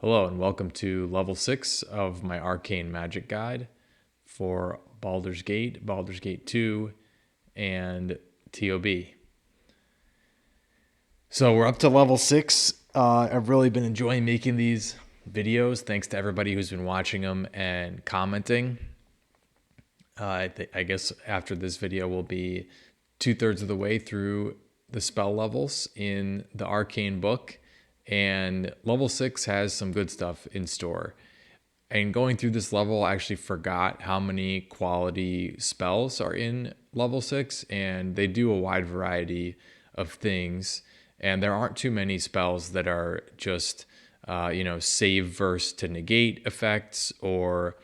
Hello and welcome to level 6 of my Arcane Magic Guide for Baldur's Gate, Baldur's Gate 2, and TOB. So we're up to level 6. I've really been enjoying making these videos. Thanks to everybody who's been watching them and commenting. I guess after this video we'll be 2/3 of the way through the spell levels in the Arcane book. And level 6 has some good stuff in store. And going through this level, I actually forgot how many quality spells are in level 6, and they do a wide variety of things. And there aren't too many spells that are just, save verse to negate effects or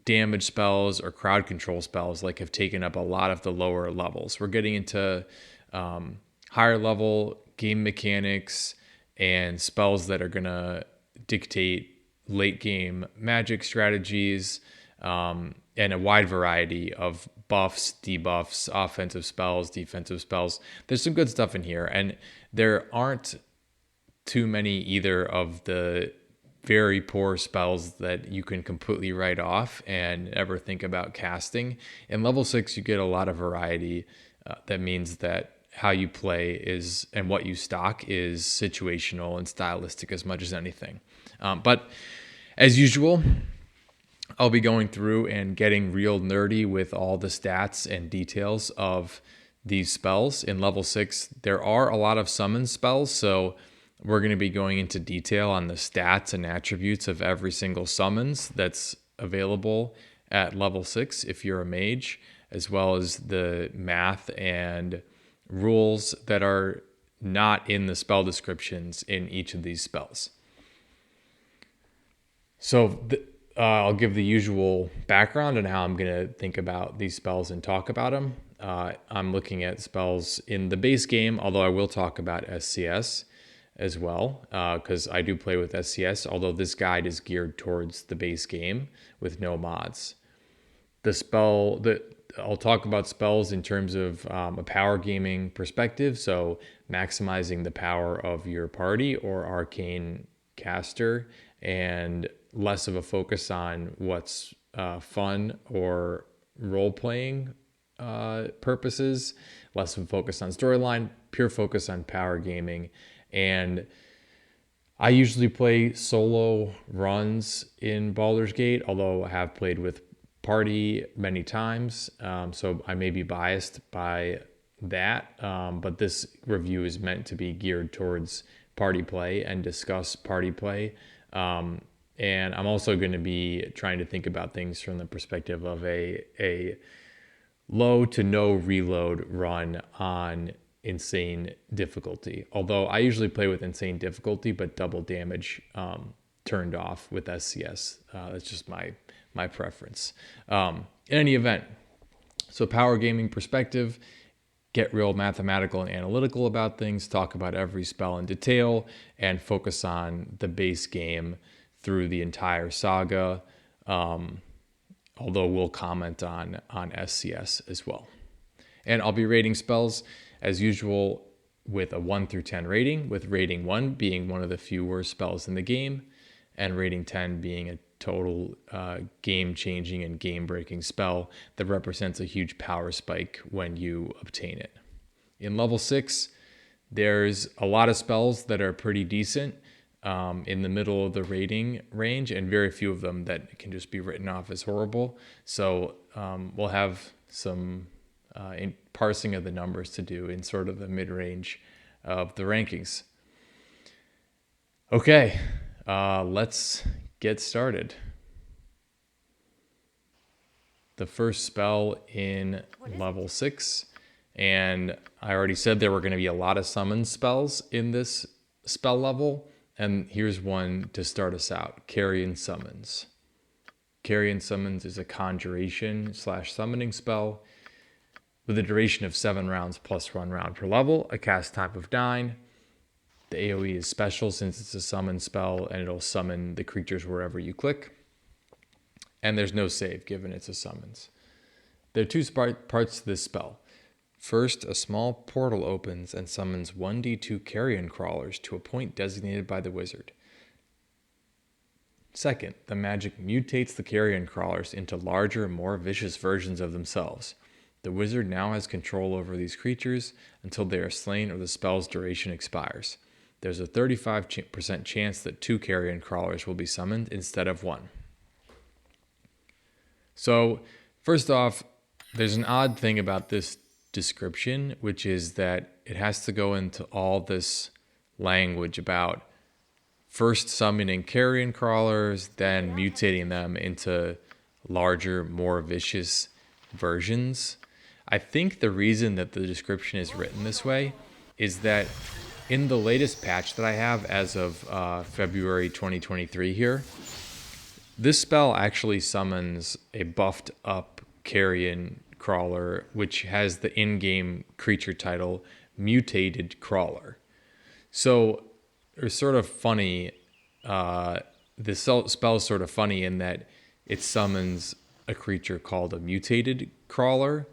damage spells or crowd control spells like have taken up a lot of the lower levels. We're getting into higher level game mechanics and spells that are going to dictate late game magic strategies, and a wide variety of buffs, debuffs, offensive spells, defensive spells. There's some good stuff in here, and there aren't too many either of the very poor spells that you can completely write off and ever think about casting. In level 6, you get a lot of variety. That means that how you play is and what you stock is situational and stylistic as much as anything. But as usual, I'll be going through and getting real nerdy with all the stats and details of these spells. In level 6, there are a lot of summon spells, so we're going to be going into detail on the stats and attributes of every single summons that's available at level 6 if you're a mage, as well as the math and rules that are not in the spell descriptions in each of these spells. So I'll give the usual background on how I'm going to think about these spells and talk about them. I'm looking at spells in the base game, although I will talk about SCS as well, because I do play with SCS, although this guide is geared towards the base game with no mods. I'll talk about spells in terms of a power gaming perspective, so maximizing the power of your party or arcane caster, and less of a focus on what's fun or role-playing purposes, less of a focus on storyline, pure focus on power gaming. And I usually play solo runs in Baldur's Gate, although I have played with party many times, so I may be biased by that, but this review is meant to be geared towards party play and discuss party play, and I'm also going to be trying to think about things from the perspective of a low to no reload run on insane difficulty, although I usually play with insane difficulty but double damage turned off with SCS. That's just my preference. In any event, so power gaming perspective, get real mathematical and analytical about things, talk about every spell in detail, and focus on the base game through the entire saga, although we'll comment on SCS as well. And I'll be rating spells as usual with a 1 through 10 rating, with rating 1 being one of the few worst spells in the game, and rating 10 being a total game-changing and game-breaking spell that represents a huge power spike when you obtain it. In level 6, there's a lot of spells that are pretty decent in the middle of the rating range, and very few of them that can just be written off as horrible. So we'll have some parsing of the numbers to do in sort of the mid-range of the rankings. Okay, let's get started. The first spell in level 6, and I already said there were going to be a lot of summon spells in this spell level, and here's one to start us out. Carrion Summons. Carrion Summons is a conjuration / summoning spell with a duration of 7 rounds plus 1 round per level, a cast time of 9. The AoE is special since it's a summon spell, and it'll summon the creatures wherever you click. And there's no save given it's a summons. There are 2 parts to this spell. First, a small portal opens and summons 1d2 carrion crawlers to a point designated by the wizard. Second, the magic mutates the Carrion crawlers into larger, more vicious versions of themselves. The wizard now has control over these creatures until they are slain or the spell's duration expires. There's a 35% chance that 2 Carrion crawlers will be summoned instead of 1. So, first off, there's an odd thing about this description, which is that it has to go into all this language about first summoning Carrion crawlers, then mutating them into larger, more vicious versions. I think the reason that the description is written this way is that in the latest patch that I have as of February 2023 here, this spell actually summons a buffed up Carrion crawler, which has the in-game creature title Mutated Crawler. So it's sort of funny. This spell is sort of funny in that it summons a creature called a Mutated Crawler,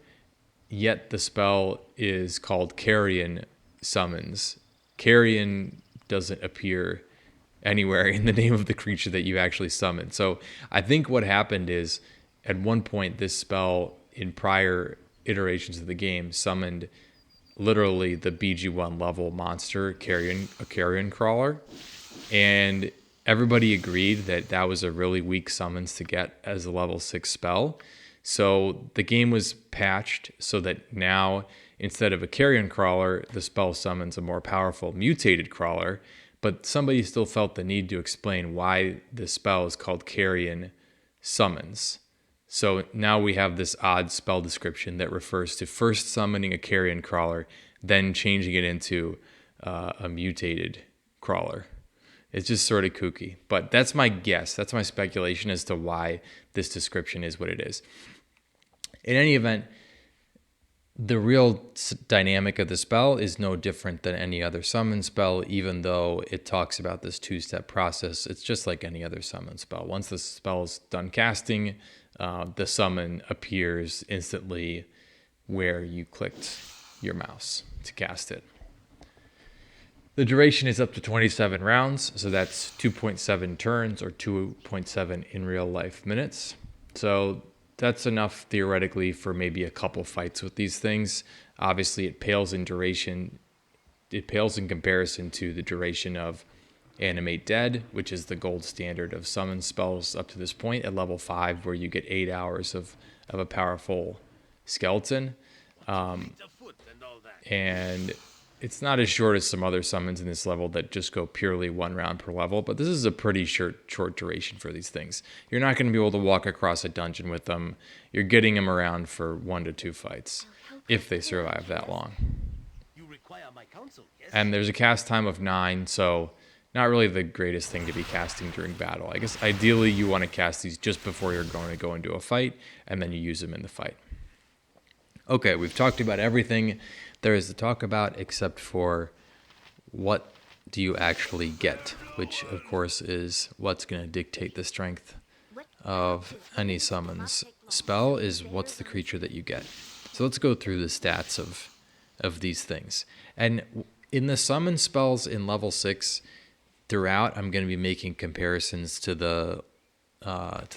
yet the spell is called Carrion Summons. Carrion doesn't appear anywhere in the name of the creature that you actually summon. So I think what happened is at one point this spell in prior iterations of the game summoned literally the BG1 level monster, a Carrion crawler, and everybody agreed that that was a really weak summons to get as a level 6 spell. So the game was patched so that now instead of a Carrion crawler, the spell summons a more powerful Mutated Crawler, but somebody still felt the need to explain why the spell is called Carrion Summons. So now we have this odd spell description that refers to first summoning a Carrion crawler, then changing it into a Mutated Crawler. It's just sort of kooky, but that's my guess. That's my speculation as to why this description is what it is. In any event, the real dynamic of the spell is no different than any other summon spell, even though it talks about this 2-step process. It's just like any other summon spell. Once the spell is done casting, the summon appears instantly where you clicked your mouse to cast it. The duration is up to 27 rounds, so that's 2.7 turns or 2.7 in real life minutes. So that's enough theoretically for maybe a couple fights with these things. Obviously, it pales in duration. It pales in comparison to the duration of Animate Dead, which is the gold standard of summon spells up to this point at level 5, where you get 8 hours of a powerful skeleton. And it's not as short as some other summons in this level that just go purely 1 round per level, but this is a pretty short duration for these things. You're not going to be able to walk across a dungeon with them. You're getting them around for 1 to 2 fights, if they survive that long. And there's a cast time of 9, so not really the greatest thing to be casting during battle. I guess ideally you want to cast these just before you're going to go into a fight, and then you use them in the fight. Okay, we've talked about everything there is to talk about except for what do you actually get, which of course is what's going to dictate the strength of any summons spell is what's the creature that you get. So let's go through the stats of these things. And in the summon spells in level 6 throughout, I'm going to be making comparisons to the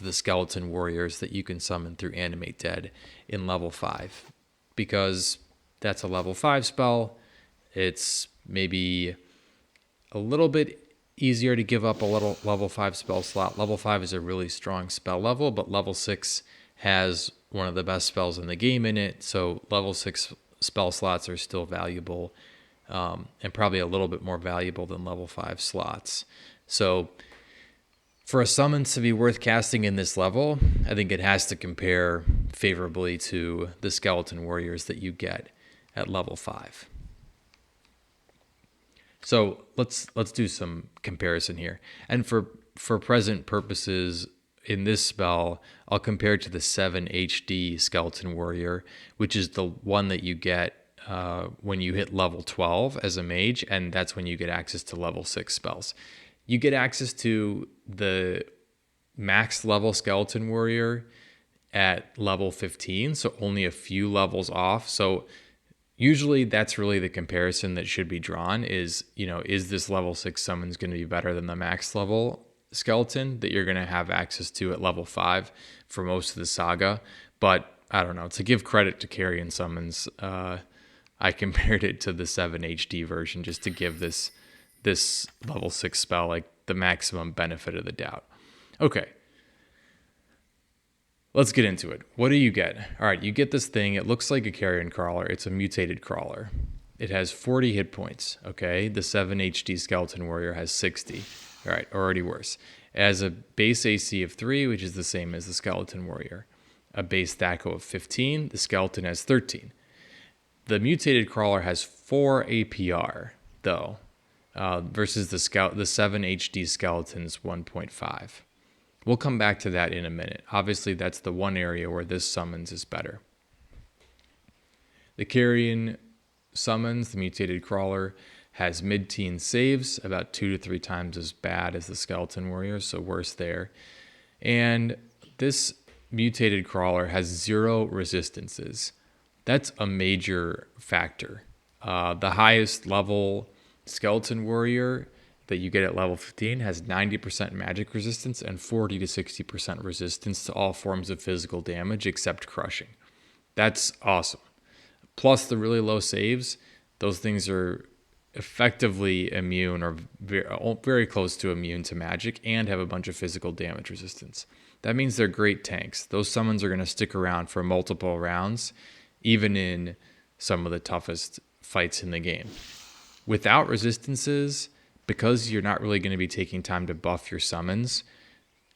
skeleton warriors that you can summon through Animate Dead in level 5, because that's a level 5 spell. It's maybe a little bit easier to give up a little level 5 spell slot. Level 5 is a really strong spell level, but level 6 has one of the best spells in the game in it. So level 6 spell slots are still valuable, and probably a little bit more valuable than level 5 slots. So for a summons to be worth casting in this level, I think it has to compare favorably to the skeleton warriors that you get at level 5. So let's do some comparison here. And for present purposes in this spell, I'll compare it to the 7 HD skeleton warrior, which is the one that you get when you hit level 12 as a mage, and that's when you get access to level 6 spells. You get access to the max level skeleton warrior at level 15, so only a few levels off. So usually that's really the comparison that should be drawn is, is this level 6 summons going to be better than the max level skeleton that you're going to have access to at level 5 for most of the saga. But I don't know, to give credit to Carrion summons, I compared it to the 7 HD version just to give this level 6 spell like the maximum benefit of the doubt. Okay. Let's get into it. What do you get? All right, you get this thing. It looks like a Carrion crawler. It's a mutated crawler. It has 40 hit points, okay? The 7 HD Skeleton Warrior has 60. All right, already worse. It has a base AC of 3, which is the same as the Skeleton Warrior. A base THAC0 of 15. The Skeleton has 13. The mutated crawler has 4 APR, though, versus the 7 HD Skeleton's 1.5. We'll come back to that in a minute. Obviously, that's the one area where this summons is better. The Carrion summons, the mutated crawler, has mid-teen saves, about 2 to 3 times as bad as the Skeleton Warrior, so worse there. And this mutated crawler has 0 resistances. That's a major factor. The highest level Skeleton Warrior that you get at level 15 has 90% magic resistance and 40 to 60% resistance to all forms of physical damage except crushing. That's awesome. Plus the really low saves, those things are effectively immune or very close to immune to magic and have a bunch of physical damage resistance. That means they're great tanks. Those summons are going to stick around for multiple rounds, even in some of the toughest fights in the game. Without resistances, because you're not really going to be taking time to buff your summons,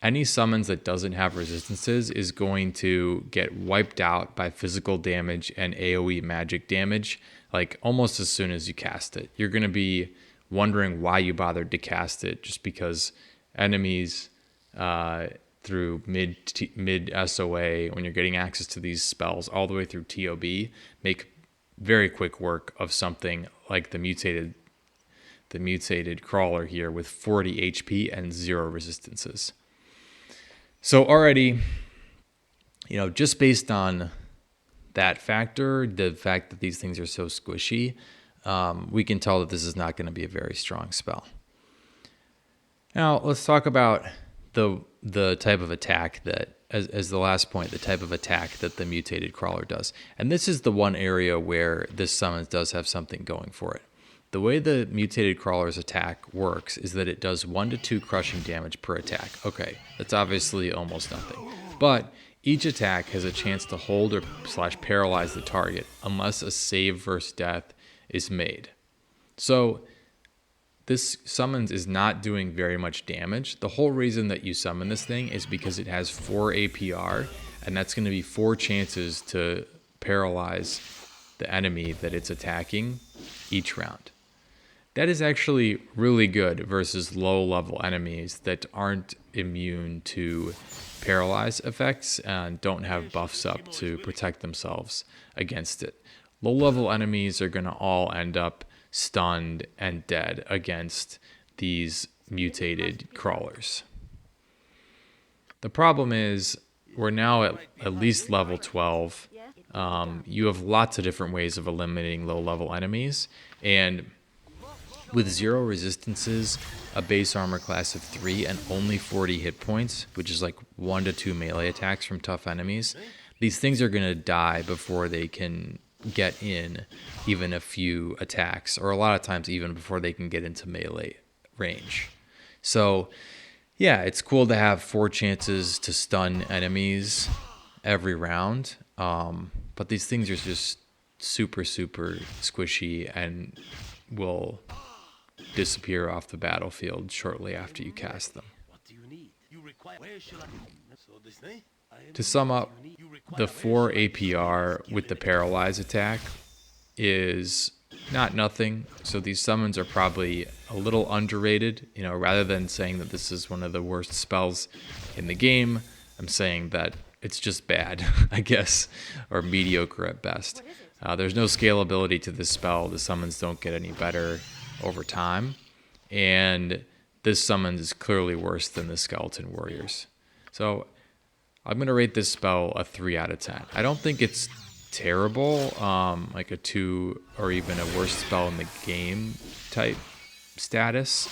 any summons that doesn't have resistances is going to get wiped out by physical damage and AoE magic damage, like almost as soon as you cast it. You're going to be wondering why you bothered to cast it, just because enemies through mid SOA, when you're getting access to these spells all the way through TOB, make very quick work of something like the mutated crawler here with 40 HP and 0 resistances. So already, just based on that factor, the fact that these things are so squishy, we can tell that this is not going to be a very strong spell. Now, let's talk about the type of attack that, as the last point, the type of attack that the mutated crawler does. And this is the one area where this summons does have something going for it. The way the mutated crawler's attack works is that it does 1 to 2 crushing damage per attack. Okay, that's obviously almost nothing. But each attack has a chance to hold or / paralyze the target unless a save versus death is made. So this summons is not doing very much damage. The whole reason that you summon this thing is because it has 4 APR, and that's going to be 4 chances to paralyze the enemy that it's attacking each round. That is actually really good versus low-level enemies that aren't immune to paralyze effects and don't have buffs up to protect themselves against it. Low-level enemies are going to all end up stunned and dead against these mutated crawlers. The problem is we're now at least level 12. You have lots of different ways of eliminating low-level enemies, and with 0 resistances, a base armor class of 3, and only 40 hit points, which is like 1 to 2 melee attacks from tough enemies, these things are going to die before they can get in even a few attacks, or a lot of times even before they can get into melee range. So yeah, it's cool to have 4 chances to stun enemies every round, but these things are just super squishy and will disappear off the battlefield shortly after you cast them. To sum up, the 4 APR with the paralyze attack is not nothing. So these summons are probably a little underrated. Rather than saying that this is one of the worst spells in the game, I'm saying that it's just bad, I guess, or mediocre at best. There's no scalability to this spell. The summons don't get any better over time, and this summon is clearly worse than the Skeleton Warriors. So I'm going to rate this spell a 3 out of 10. I don't think it's terrible, like a 2 or even a worst spell in the game type status,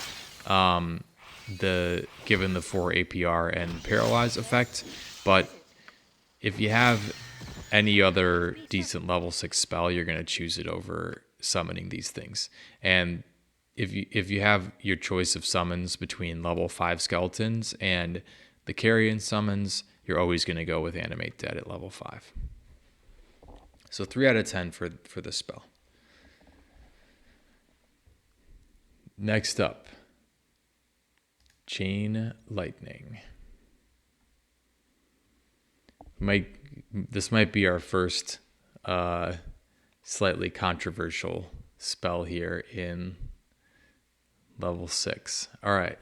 given the 4 APR and paralyze effect. But if you have any other decent level 6 spell, you're going to choose it over summoning these things. And if you have your choice of summons between level 5 skeletons and the Carrion summons, you're always going to go with Animate Dead at level 5. So 3 out of 10 for this spell. Next up, Chain Lightning. This might be our first slightly controversial spell here in level 6. All right.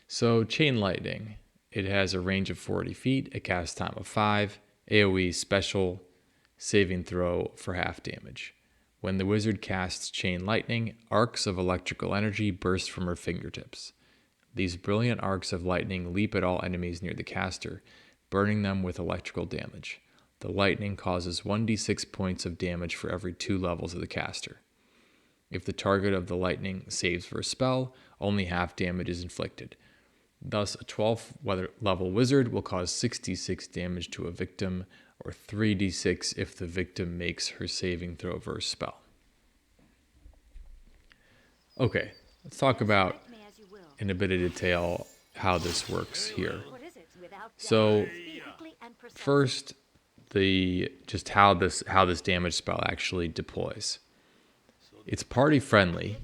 So Chain Lightning. It has a range of 40 feet, a cast time of 5, AoE special, saving throw for half damage. When the wizard casts Chain Lightning, arcs of electrical energy burst from her fingertips. These brilliant arcs of lightning leap at all enemies near the caster, burning them with electrical damage. The lightning causes 1d6 points of damage for every 2 levels of the caster. If the target of the lightning saves for a spell, only half damage is inflicted. Thus, a 12th level wizard will cause 66 damage to a victim, or 3d6 if the victim makes her saving throw for a spell. Okay, let's talk about in a bit of detail how this works here. So first, how this damage spell actually deploys. It's party friendly,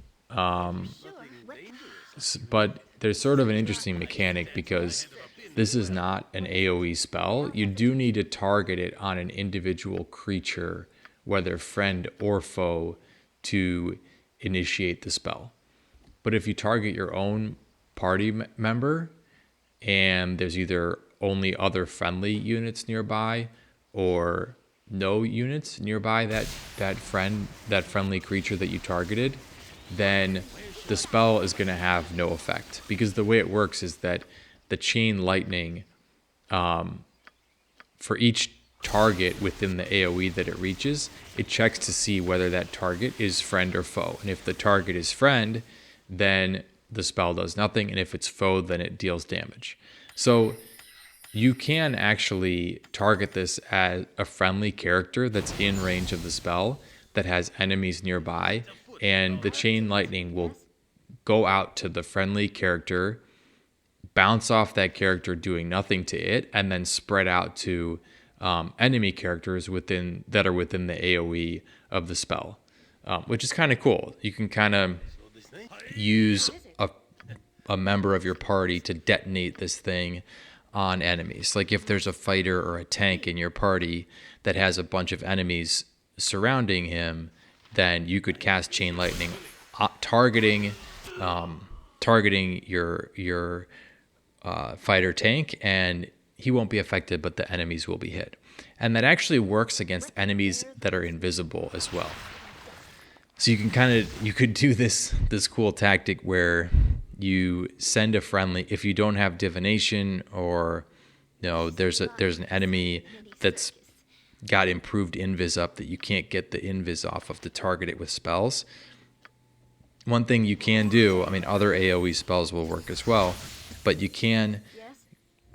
but there's sort of an interesting mechanic because this is not an AoE spell. You do need to target it on an individual creature, whether friend or foe, to initiate the spell. But if you target your own party member and there's either only other friendly units nearby or no units nearby that friendly creature that you targeted, then the spell is going to have no effect, because the way it works is that the Chain Lightning, for each target within the AoE that it reaches, it checks to see whether that target is friend or foe. And if the target is friend, then the spell does nothing, and if it's foe, then it deals damage. So you can actually target this as a friendly character that's in range of the spell, that has enemies nearby, and the Chain Lightning will go out to the friendly character, bounce off that character doing nothing to it, and then spread out to enemy characters that are within the AoE of the spell, which is kind of cool. You can kind of use a member of your party to detonate this thing on enemies. Like if there's a fighter or a tank in your party that has a bunch of enemies surrounding him, then you could cast Chain Lightning, targeting your fighter tank, and he won't be affected, but the enemies will be hit. And that actually works against enemies that are invisible as well. So you could do this cool tactic where you send a friendly, if you don't have divination, or there's an enemy that's got improved invis up that you can't get the invis off of to target it with spells. One thing you can do, other AoE spells will work as well, but you can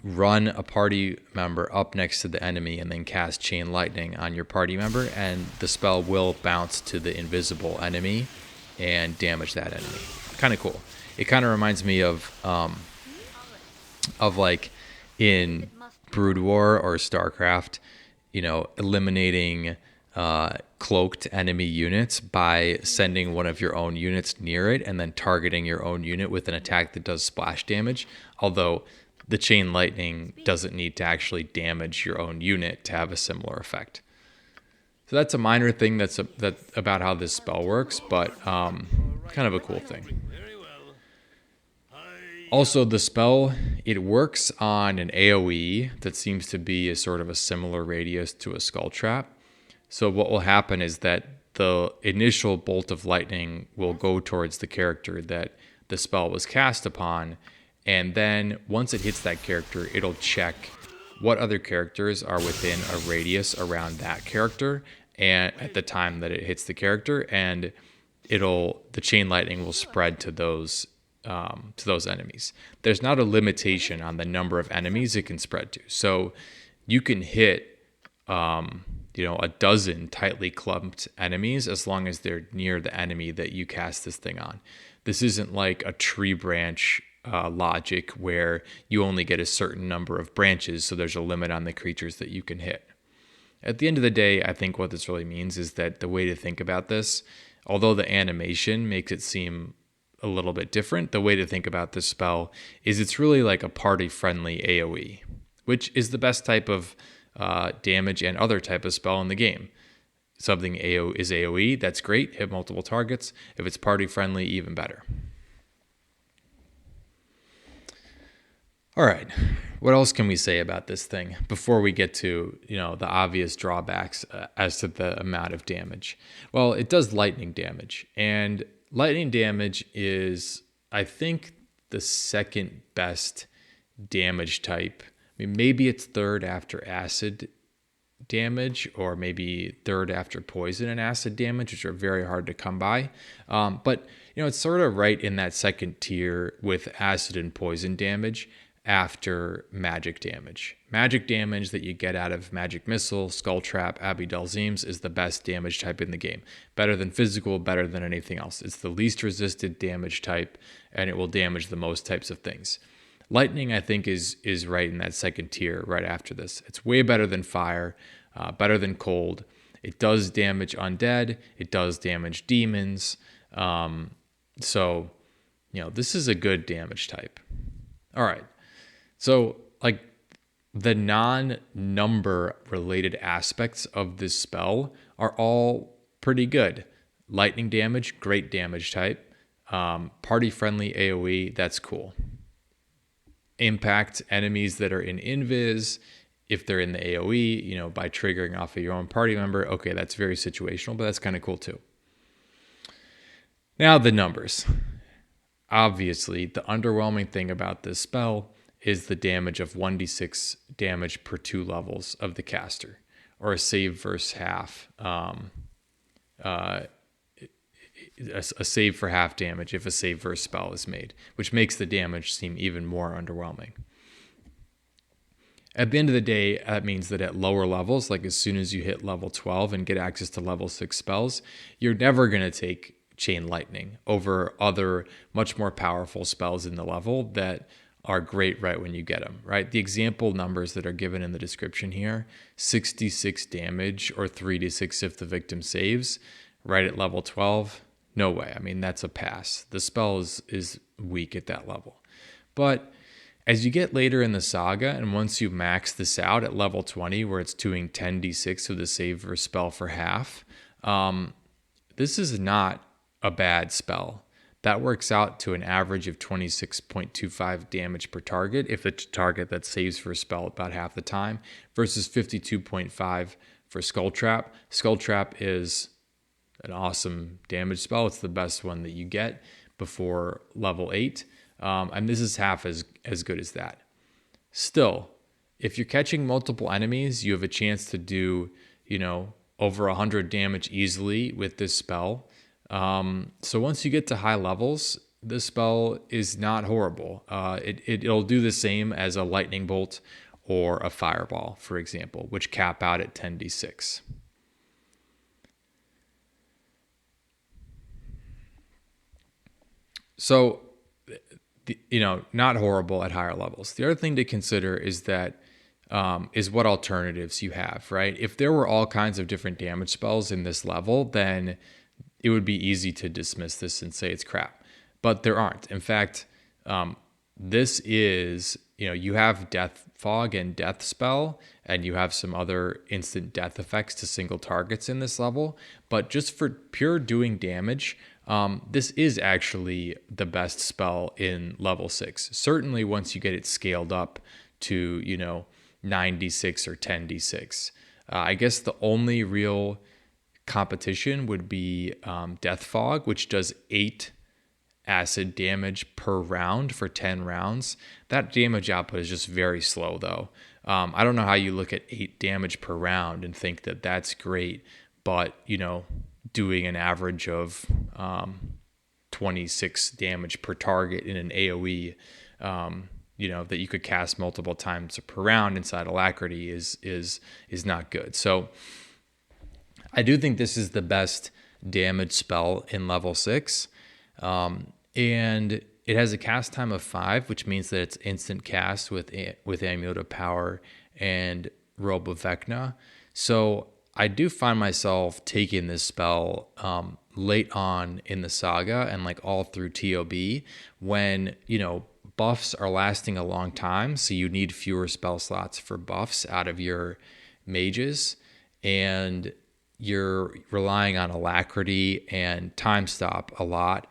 run a party member up next to the enemy and then cast Chain Lightning on your party member, and the spell will bounce to the invisible enemy and damage that enemy. Kind of cool. It kind of reminds me of like in Brood War or StarCraft, eliminating cloaked enemy units by sending one of your own units near it and then targeting your own unit with an attack that does splash damage. Although the Chain Lightning doesn't need to actually damage your own unit to have a similar effect. So that's a minor thing that's about how this spell works, but kind of a cool thing. Also, the spell, it works on an AoE that seems to be a sort of a similar radius to a Skull Trap. So what will happen is that the initial bolt of lightning will go towards the character that the spell was cast upon, and then once it hits that character, it'll check what other characters are within a radius around that character and at the time that it hits the character, and the Chain Lightning will spread to those to those enemies. There's not a limitation on the number of enemies it can spread to. So you can hit, a dozen tightly clumped enemies as long as they're near the enemy that you cast this thing on. This isn't like a tree branch logic where you only get a certain number of branches, so there's a limit on the creatures that you can hit. At the end of the day, I think what this really means is that the way to think about this, although the animation makes it seem a little bit different, the way to think about this spell is it's really like a party-friendly AoE, which is the best type of damage and other type of spell in the game. Something is AoE, that's great, hit multiple targets. If it's party-friendly, even better. All right, what else can we say about this thing before we get to, the obvious drawbacks as to the amount of damage? Well, it does lightning damage, and lightning damage is, I think, the second best damage type. I mean, maybe it's third after acid damage, or maybe third after poison and acid damage, which are very hard to come by. But it's sort of right in that second tier with acid and poison damage after magic damage. Magic damage that you get out of Magic Missile, Skull Trap, Abbey Dalzims is the best damage type in the game. Better than physical, better than anything else. It's the least resisted damage type, and it will damage the most types of things. Lightning, I think, is right in that second tier right after this. It's way better than fire, better than cold. It does damage undead. It does damage demons. So, this is a good damage type. All right. So, the non-number related aspects of this spell are all pretty good. Lightning damage, great damage type. Party-friendly AoE, that's cool. Impact enemies that are in invis, if they're in the AoE, by triggering off of your own party member. Okay, that's very situational, but that's kind of cool too. Now the numbers. Obviously, the underwhelming thing about this spell is the damage of 1d6 damage per 2 levels of the caster, or a save versus half. A save for half damage if a save versus spell is made, which makes the damage seem even more underwhelming. At the end of the day, that means that at lower levels, like as soon as you hit level 12 and get access to level 6 spells, you're never going to take Chain Lightning over other much more powerful spells in the level that are great right when you get them, right? The example numbers that are given in the description here, 66 damage or 3d6 if the victim saves, right at level 12, no way. I mean, that's a pass. The spell is weak at that level. But as you get later in the saga, and once you max this out at level 20, where it's doing 10d6 with the save versus spell for half, this is not a bad spell. That works out to an average of 26.25 damage per target if the target that saves for a spell about half the time, versus 52.5 for Skull Trap. Skull Trap is an awesome damage spell. It's the best one that you get before level 8. And this is half as good as that. Still, if you're catching multiple enemies, you have a chance to do, over 100 damage easily with this spell. So once you get to high levels, this spell is not horrible. It'll do the same as a lightning bolt or a fireball, for example, which cap out at 10d6. So, not horrible at higher levels. The other thing to consider is that is what alternatives you have, right? If there were all kinds of different damage spells in this level, then it would be easy to dismiss this and say it's crap. But there aren't. In fact, this is, you have Death Fog and Death Spell, and you have some other instant death effects to single targets in this level. But just for pure doing damage, this is actually the best spell in level 6. Certainly once you get it scaled up to, 9d6 or 10d6. I guess the only real competition would be Death Fog, which does 8 acid damage per round for 10 rounds. That damage output is just very slow, though. I don't know how you look at 8 damage per round and think that that's great, but, doing an average of 26 damage per target in an AoE, that you could cast multiple times per round inside Alacrity is not good. So I do think this is the best damage spell in level 6. And it has a cast time of 5, which means that it's instant cast with Amulet of Power and Robe of Vecna. So I do find myself taking this spell late on in the saga and like all through TOB when, buffs are lasting a long time. So you need fewer spell slots for buffs out of your mages, and you're relying on Alacrity and Time Stop a lot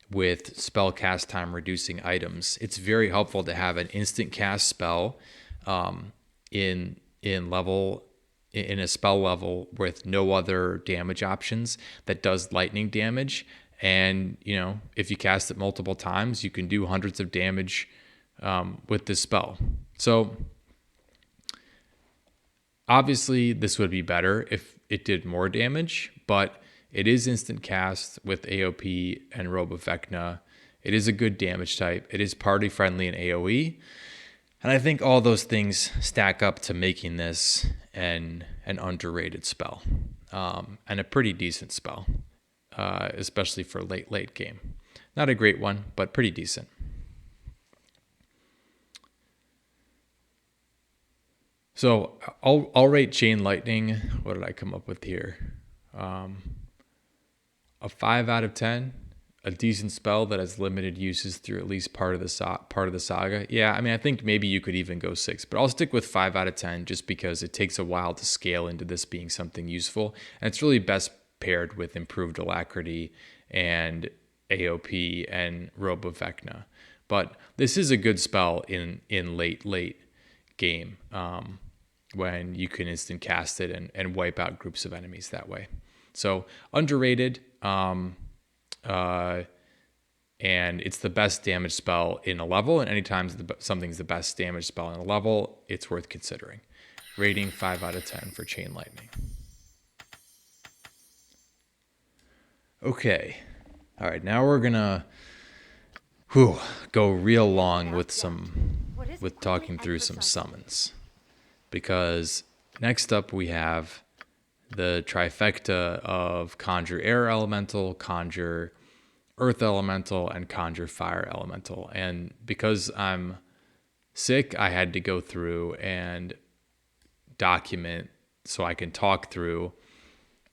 with spell cast time reducing items. It's very helpful to have an instant cast spell in a spell level with no other damage options that does lightning damage. And if you cast it multiple times, you can do hundreds of damage with this spell. So obviously this would be better if it did more damage, but it is instant cast with AOP and Robe of Vecna. It is a good damage type. It is party friendly in AoE. And I think all those things stack up to making this an underrated spell, and a pretty decent spell, especially for late game. Not a great one, but pretty decent. So I'll rate Chain Lightning. What did I come up with here? A 5 out of 10. A decent spell that has limited uses through at least part of the saga. Yeah, I mean, I think maybe you could even go 6, but I'll stick with 5 out of 10 just because it takes a while to scale into this being something useful, and it's really best paired with improved Alacrity and AOP and Robe of Vecna. But this is a good spell in late game when you can instant cast it and wipe out groups of enemies that way. So underrated. And it's the best damage spell in a level, and anytime something's the best damage spell in a level, it's worth considering. Rating 5 out of 10 for Chain Lightning. Okay. All right, now we're gonna go real long with talking through some summons, because next up we have the trifecta of Conjure Air Elemental, Conjure Earth Elemental, and Conjure Fire Elemental. And because I'm sick, I had to go through and document so I can talk through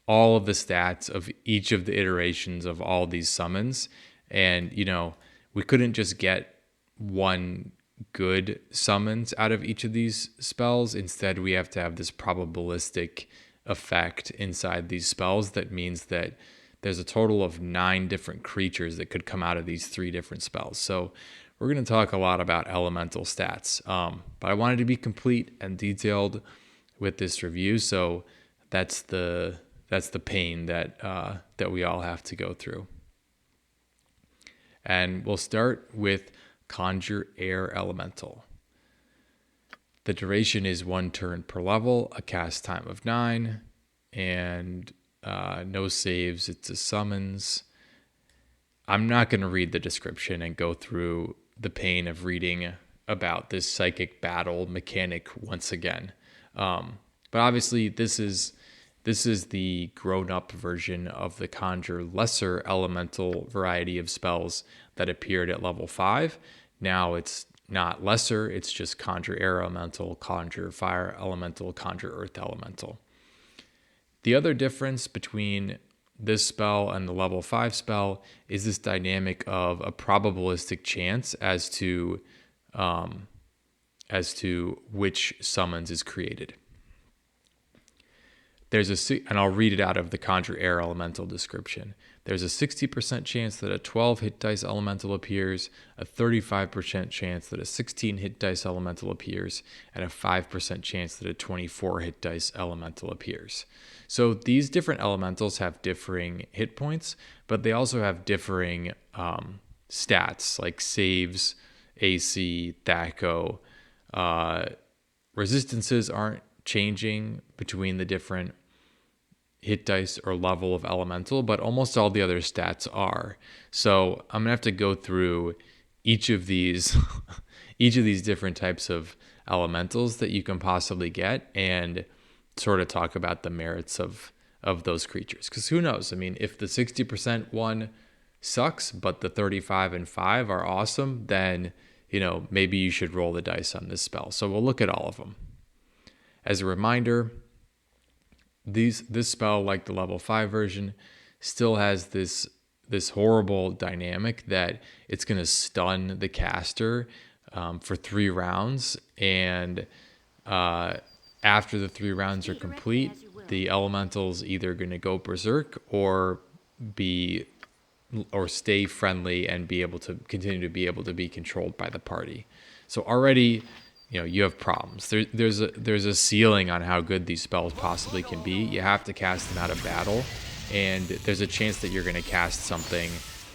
all of the stats of each of the iterations of all these summons. And, we couldn't just get one good summons out of each of these spells. Instead, we have to have this probabilistic effect inside these spells that means that there's a total of 9 different creatures that could come out of these 3 different spells. So we're going to talk a lot about elemental stats, but I wanted to be complete and detailed with this review, so that's the pain that we all have to go through. And we'll start with Conjure Air Elemental. The duration is 1 turn per level, a cast time of 9, and no saves. It's a summons. I'm not going to read the description and go through the pain of reading about this psychic battle mechanic once again. But obviously, this is the grown-up version of the Conjure Lesser Elemental variety of spells that appeared at level 5. Now it's not lesser, it's just Conjure Air Elemental, Conjure Fire Elemental, Conjure Earth Elemental. The other difference between this spell and the level 5 spell is this dynamic of a probabilistic chance as to which summons is created. And I'll read it out of the Conjure Air Elemental description. There's a 60% chance that a 12 hit dice elemental appears, a 35% chance that a 16 hit dice elemental appears, and a 5% chance that a 24 hit dice elemental appears. So these different elementals have differing hit points, but they also have differing stats like saves, AC, THAC0. Resistances aren't changing between the different hit dice or level of elemental, but almost all the other stats are. So I'm gonna have to go through each of these each of these different types of elementals that you can possibly get and sort of talk about the merits of those creatures. Because who knows? I mean, if the 60% one sucks, but the 35 and 5 are awesome, then maybe you should roll the dice on this spell. So we'll look at all of them. As a reminder, this spell, like the level 5 version, still has this horrible dynamic that it's going to stun the caster for 3 rounds, and after the 3 rounds are complete, the elemental's either going to go berserk or stay friendly and be able to continue to be controlled by the party. So already, you have problems. There's a ceiling on how good these spells possibly can be. You have to cast them out of battle, and there's a chance that you're going to cast something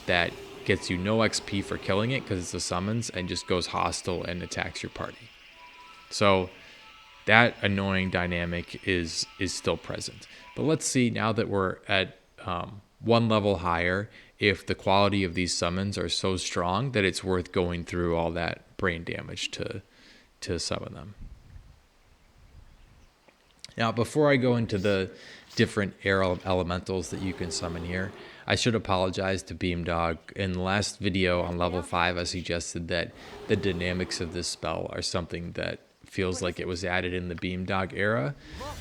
that gets you no XP for killing it because it's a summons and just goes hostile and attacks your party. So that annoying dynamic is still present. But let's see, now that we're at one level higher, if the quality of these summons are so strong that it's worth going through all that brain damage to summon them. Now, before I go into the different air elementals that you can summon here, I should apologize to Beamdog. In the last video on level 5, I suggested that the dynamics of this spell are something that feels like it was added in the Beamdog era,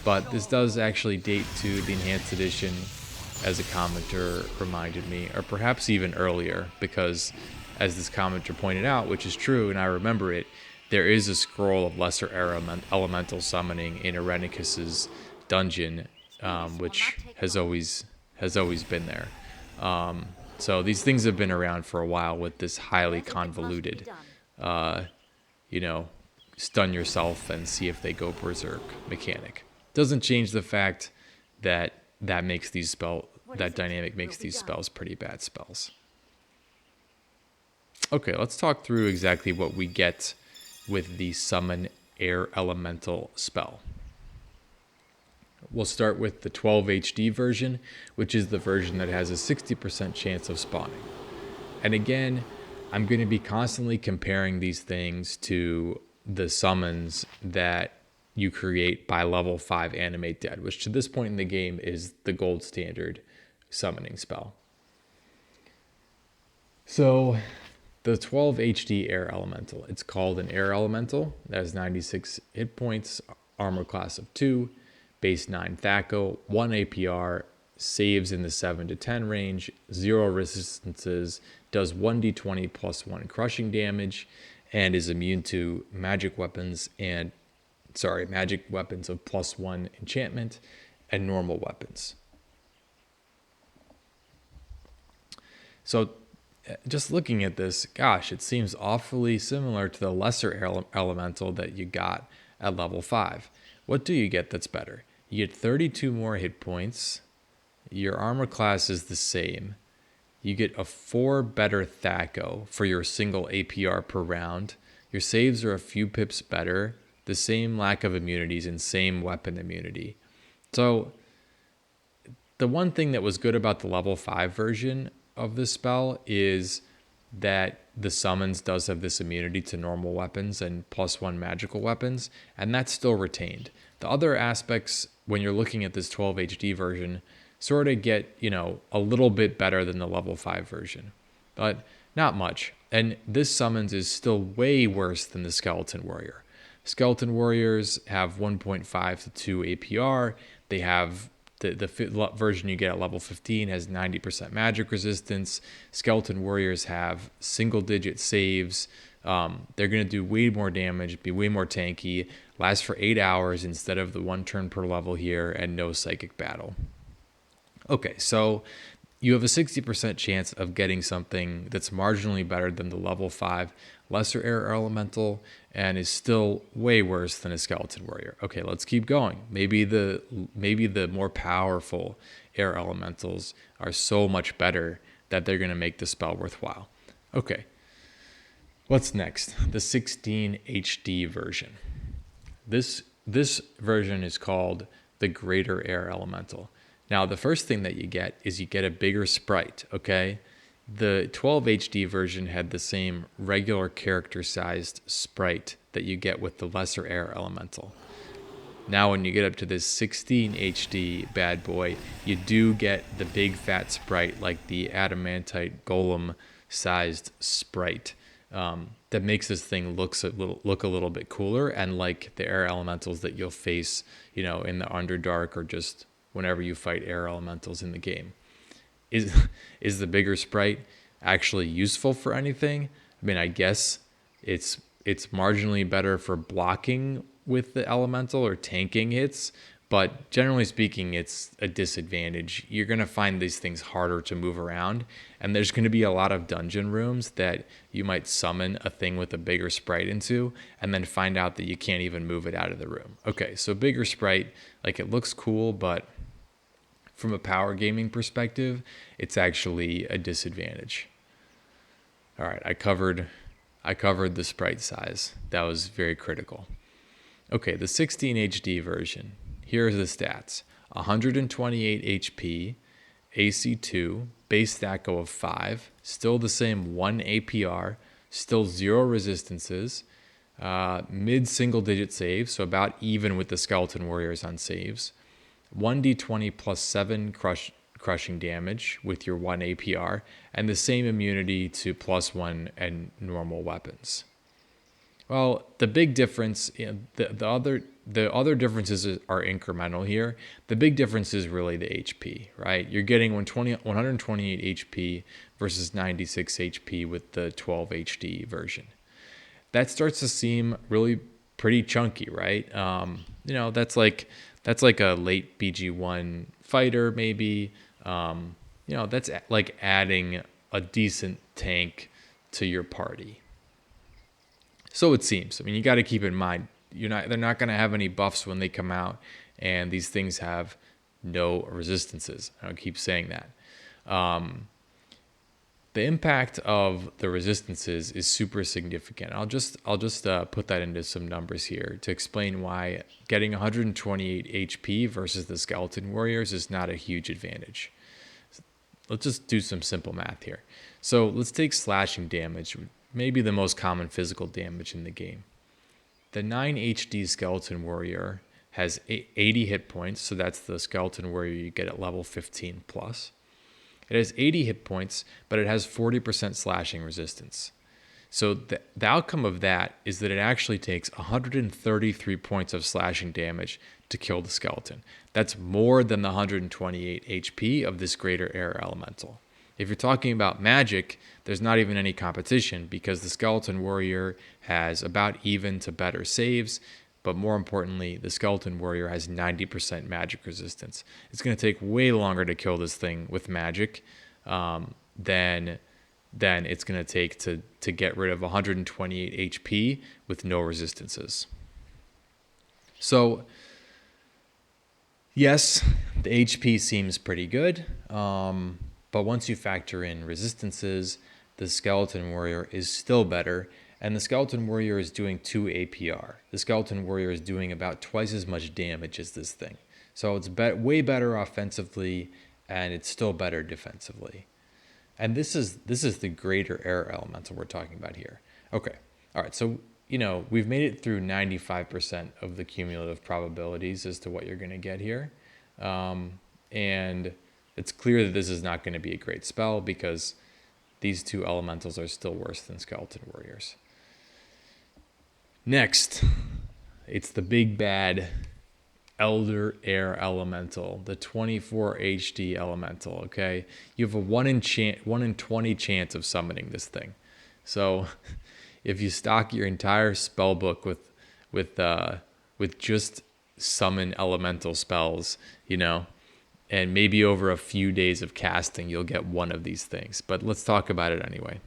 but this does actually date to the enhanced edition, as a commenter reminded me, or perhaps even earlier, because as this commenter pointed out, which is true and I remember it, there is a scroll of lesser air elemental summoning in Irenicus's dungeon, which has always been there. So these things have been around for a while with this highly convoluted, stun yourself and see if they go berserk mechanic. Doesn't change the fact that makes these that dynamic makes these spells pretty bad spells. Okay, let's talk through exactly what we get with the Summon Air Elemental spell. We'll start with the 12 HD version, which is the version that has a 60% chance of spawning. And again, I'm going to be constantly comparing these things to the summons that you create by level 5 Animate Dead, which to this point in the game is the gold standard summoning spell. So the 12 HD Air Elemental, it's called an Air Elemental. That has 96 hit points, armor class of 2, base 9 THAC0, 1 APR, saves in the 7 to 10 range, 0 resistances, does 1d20 plus 1 crushing damage, and is immune to magic weapons of plus 1 enchantment and normal weapons. So just looking at this, gosh, it seems awfully similar to the lesser elemental that you got at level 5. What do you get that's better? You get 32 more hit points. Your armor class is the same. You get a 4 better THAC0 for your single APR per round. Your saves are a few pips better. The same lack of immunities and same weapon immunity. So the one thing that was good about the level 5 version of this spell is that the summons does have this immunity to normal weapons and plus 1 magical weapons, and that's still retained. The other aspects, when you're looking at this 12 HD version, sort of get, a little bit better than the level 5 version, but not much. And this summons is still way worse than the Skeleton Warrior. Skeleton Warriors have 1.5 to 2 APR. They have the version you get at level 15 has 90% magic resistance. Skeleton Warriors have single-digit saves. They're going to do way more damage, be way more tanky, last for 8 hours instead of the 1 turn per level here, and no psychic battle. Okay, so you have a 60% chance of getting something that's marginally better than the level 5 lesser air elemental and is still way worse than a Skeleton Warrior. Okay, let's keep going. Maybe the more powerful air elementals are so much better that they're going to make the spell worthwhile. Okay, what's next? The 16 HD version. This version is called the Greater Air Elemental. Now, the first thing that you get is you get a bigger sprite, okay? The 12 HD version had the same regular character-sized sprite that you get with the lesser air elemental. Now, when you get up to this 16 HD bad boy, you do get the big fat sprite, like the adamantite golem-sized sprite. That makes this thing look a little bit cooler, and like the air elementals that you'll face, in the Underdark or just whenever you fight air elementals in the game. Is the bigger sprite actually useful for anything? I mean, I guess it's marginally better for blocking with the elemental or tanking hits, but generally speaking, it's a disadvantage. You're going to find these things harder to move around, and there's going to be a lot of dungeon rooms that you might summon a thing with a bigger sprite into and then find out that you can't even move it out of the room. Okay, so bigger sprite, like, it looks cool, but from a power gaming perspective, it's actually a disadvantage. All right, I covered the sprite size. That was very critical. Okay, the 16 HD version. Here are the stats. 128 HP, AC 2, base stat go of 5, still the same 1 APR, still 0 resistances, mid single digit saves, so about even with the Skeleton Warriors on saves. 1d20 plus 7 crushing damage with your 1 APR, and the same immunity to +1 and normal weapons. Well, the big difference, the other differences are incremental here. The big difference is really the HP, right? You're getting 128 HP versus 96 HP with the 12 HD version. That starts to seem really pretty chunky, right? That's like a late BG1 fighter, maybe. That's like adding a decent tank to your party. So it seems. I mean, you got to keep in mind, they're not going to have any buffs when they come out, and these things have no resistances. I'll keep saying that. The impact of the resistances is super significant. I'll just put that into some numbers here to explain why getting 128 HP versus the Skeleton Warriors is not a huge advantage. Let's just do some simple math here. So let's take slashing damage, maybe the most common physical damage in the game. The 9 HD Skeleton Warrior has 80 hit points, so that's the Skeleton Warrior you get at level 15 plus. It has 80 hit points, but it has 40% slashing resistance. So the outcome of that is that it actually takes 133 points of slashing damage to kill the skeleton. That's more than the 128 HP of this greater air elemental. If you're talking about magic, there's not even any competition because the Skeleton Warrior has about even to better saves, but more importantly, the Skeleton Warrior has 90% magic resistance. It's going to take way longer to kill this thing with magic than it's going to take to get rid of 128 HP with no resistances. So, yes, the HP seems pretty good, but once you factor in resistances, the Skeleton Warrior is still better, and the Skeleton Warrior is doing 2 APR. The Skeleton Warrior is doing about twice as much damage as this thing. So it's way better offensively, and it's still better defensively. And this is the greater air elemental we're talking about here. Okay, all right, so we've made it through 95% of the cumulative probabilities as to what you're going to get here. And it's clear that this is not going to be a great spell because these two elementals are still worse than Skeleton Warriors. Next, it's the big bad Elder Air Elemental, the 24 HD Elemental, okay? You have a 1 in 20 chance of summoning this thing. So if you stock your entire spell book with just summon elemental spells, and maybe over a few days of casting, you'll get one of these things. But let's talk about it anyway.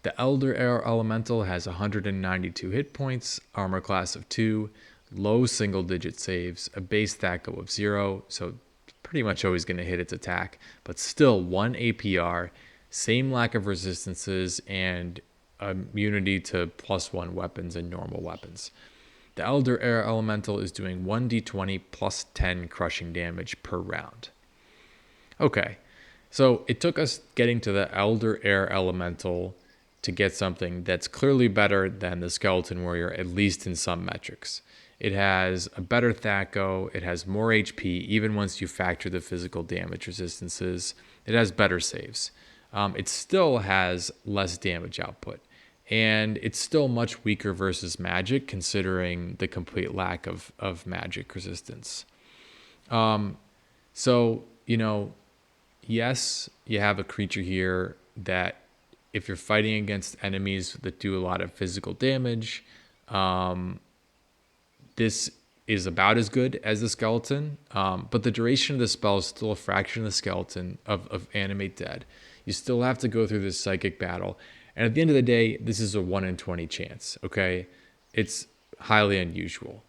The Elder Air Elemental has 192 hit points, armor class of 2, low single-digit saves, a base stat of 0, so pretty much always going to hit its attack, but still 1 APR, same lack of resistances, and immunity to +1 weapons and normal weapons. The Elder Air Elemental is doing 1d20 plus 10 crushing damage per round. Okay, so it took us getting to the Elder Air Elemental to get something that's clearly better than the Skeleton Warrior, at least in some metrics. It has a better THAC0, it has more HP, even once you factor the physical damage resistances. It has better saves. It still has less damage output. And it's still much weaker versus magic, considering the complete lack of magic resistance. So, yes, you have a creature here that if you're fighting against enemies that do a lot of physical damage, this is about as good as the skeleton, but the duration of the spell is still a fraction of the skeleton of Animate Dead. You still have to go through this psychic battle. And at the end of the day, this is a 1 in 20 chance, okay? It's highly unusual.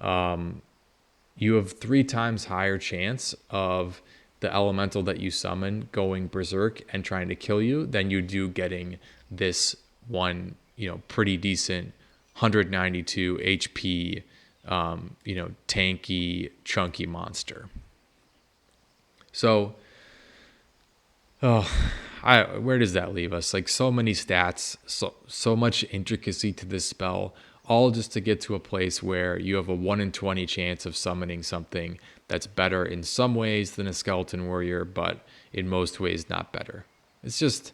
You have 3 times higher chance of the elemental that you summon going berserk and trying to kill you than you do getting this one, pretty decent 192 HP, tanky, chunky monster. So, where does that leave us? Like, so many stats, so much intricacy to this spell, all just to get to a place where you have a 1 in 20 chance of summoning something that's better in some ways than a Skeleton Warrior, but in most ways not better. It's just,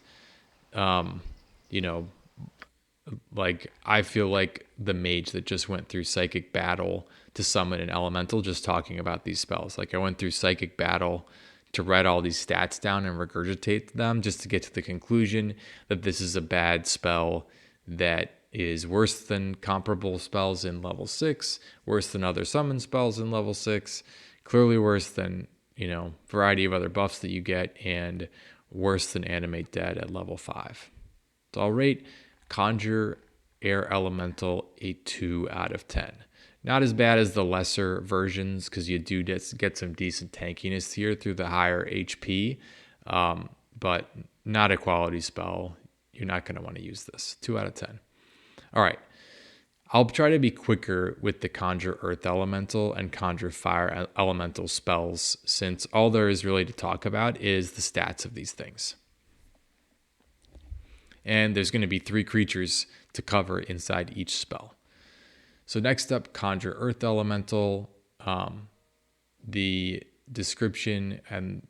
like, I feel like the mage that just went through Psychic Battle to summon an elemental, just talking about these spells. Like, I went through Psychic Battle to write all these stats down and regurgitate them just to get to the conclusion that this is a bad spell that is worse than comparable spells in level 6, worse than other summon spells in level 6, clearly worse than, variety of other buffs that you get, and worse than Animate Dead at level 5. So I'll rate Conjure Air Elemental a 2 out of 10. Not as bad as the lesser versions, because you do get some decent tankiness here through the higher HP, but not a quality spell. You're not going to want to use this. 2 out of 10. All right. I'll try to be quicker with the Conjure Earth Elemental and Conjure Fire Elemental spells, since all there is really to talk about is the stats of these things. And there's going to be 3 creatures to cover inside each spell. So next up, Conjure Earth Elemental. The description and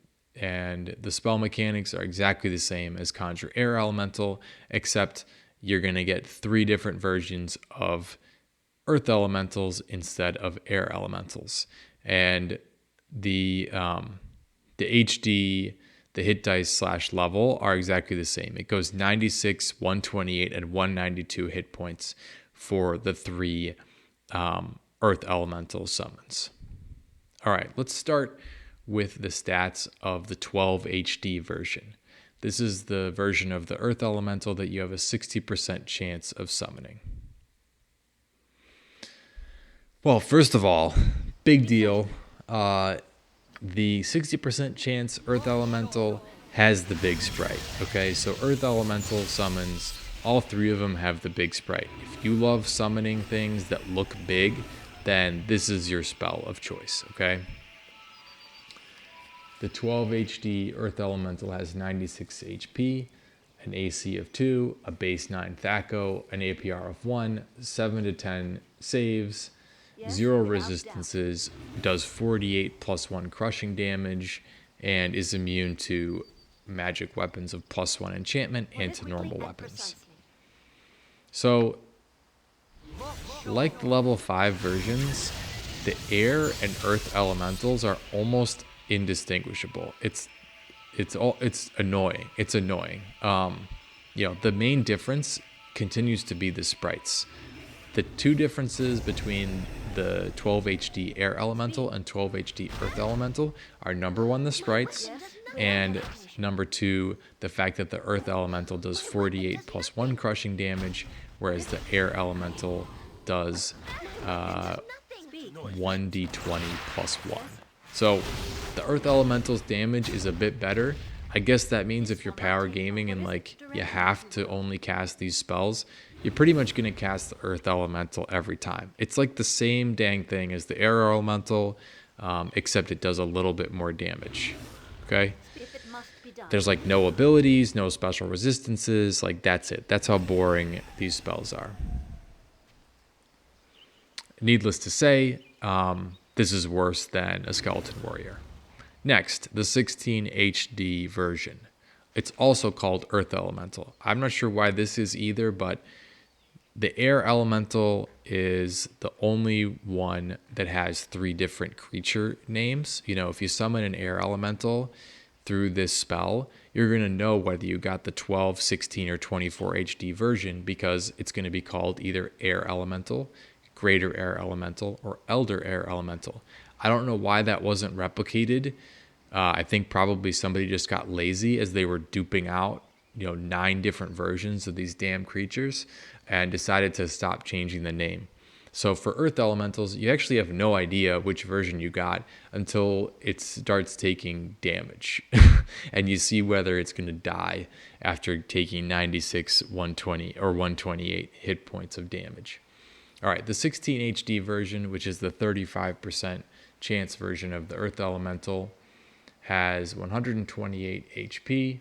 the spell mechanics are exactly the same as Conjure Air Elemental, except you're going to get 3 different versions of Earth Elementals instead of Air Elementals. And the HD, the hit dice / level are exactly the same. It goes 96, 128, and 192 hit points for the 3 Earth Elemental summons. All right, let's start with the stats of the 12 HD version. This is the version of the Earth Elemental that you have a 60% chance of summoning. Well, first of all, big deal. The 60% chance Earth Elemental has the big sprite. Okay, so Earth Elemental summons, all 3 of them have the big sprite. If you love summoning things that look big, then this is your spell of choice, okay? The 12 HD Earth Elemental has 96 HP, an AC of 2, a base 9 THAC0, an APR of 1, 7 to 10 saves, 0 resistances, does 48 plus 1 crushing damage, and is immune to magic weapons of plus 1 enchantment and to normal weapons. So, like the level 5 versions, the air and earth elementals are almost indistinguishable. It's annoying. It's annoying. The main difference continues to be the sprites. The 2 differences between the 12 HD air elemental and 12 HD earth elemental are number 1, the sprites, and number 2, the fact that the earth elemental does 48 plus 1 crushing damage, whereas the air elemental does 1d20 plus 1. So the earth elemental's damage is a bit better. I guess that means if you're power gaming and like you have to only cast these spells, you're pretty much going to cast the Earth Elemental every time. It's like the same dang thing as the Air Elemental, except it does a little bit more damage. Okay? There's like no abilities, no special resistances. Like that's it. That's how boring these spells are. Needless to say, this is worse than a Skeleton Warrior. Next, the 16 HD version. It's also called Earth Elemental. I'm not sure why this is either, but the Air Elemental is the only one that has 3 different creature names. You know, if you summon an Air Elemental through this spell, you're going to know whether you got the 12, 16, or 24 HD version because it's going to be called either Air Elemental, Greater Air Elemental, or Elder Air Elemental. I don't know why that wasn't replicated. I think probably somebody just got lazy as they were duping out, 9 different versions of these damn creatures and decided to stop changing the name. So for Earth Elementals, you actually have no idea which version you got until it starts taking damage. And you see whether it's going to die after taking 96, 120, or 128 hit points of damage. All right, the 16 HD version, which is the 35% chance version of the Earth Elemental, has 128 HP,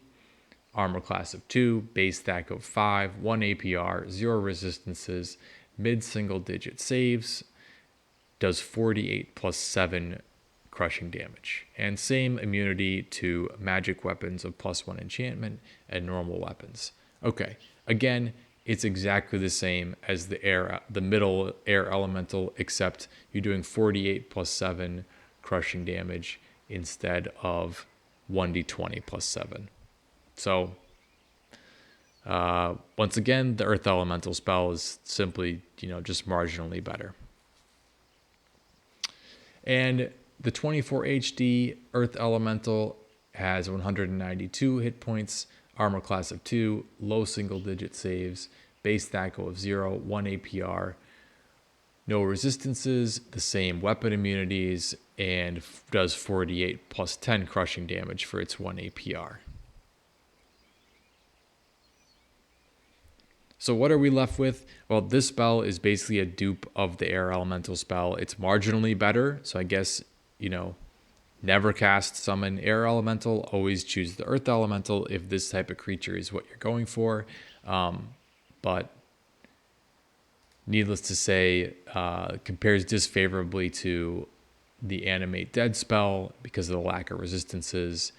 armor class of 2, base stack of 5, 1 APR, 0 resistances, mid-single digit saves, does 48 plus 7 crushing damage, and same immunity to magic weapons of plus 1 enchantment and normal weapons. Okay, again, it's exactly the same as the middle Air Elemental, except you're doing 48 plus 7 crushing damage instead of 1d20 plus 7. So, once again, the Earth Elemental spell is simply, just marginally better. And the 24 HD Earth Elemental has 192 hit points, armor class of 2, low single digit saves, base stack of 0, 1 APR, no resistances, the same weapon immunities, and does 48 plus 10 crushing damage for its 1 APR. So what are we left with? Well, this spell is basically a dupe of the Air Elemental spell. It's marginally better, so I guess, never cast summon Air Elemental, always choose the Earth Elemental if this type of creature is what you're going for. But needless to say, compares disfavorably to the Animate Dead spell because of the lack of resistances,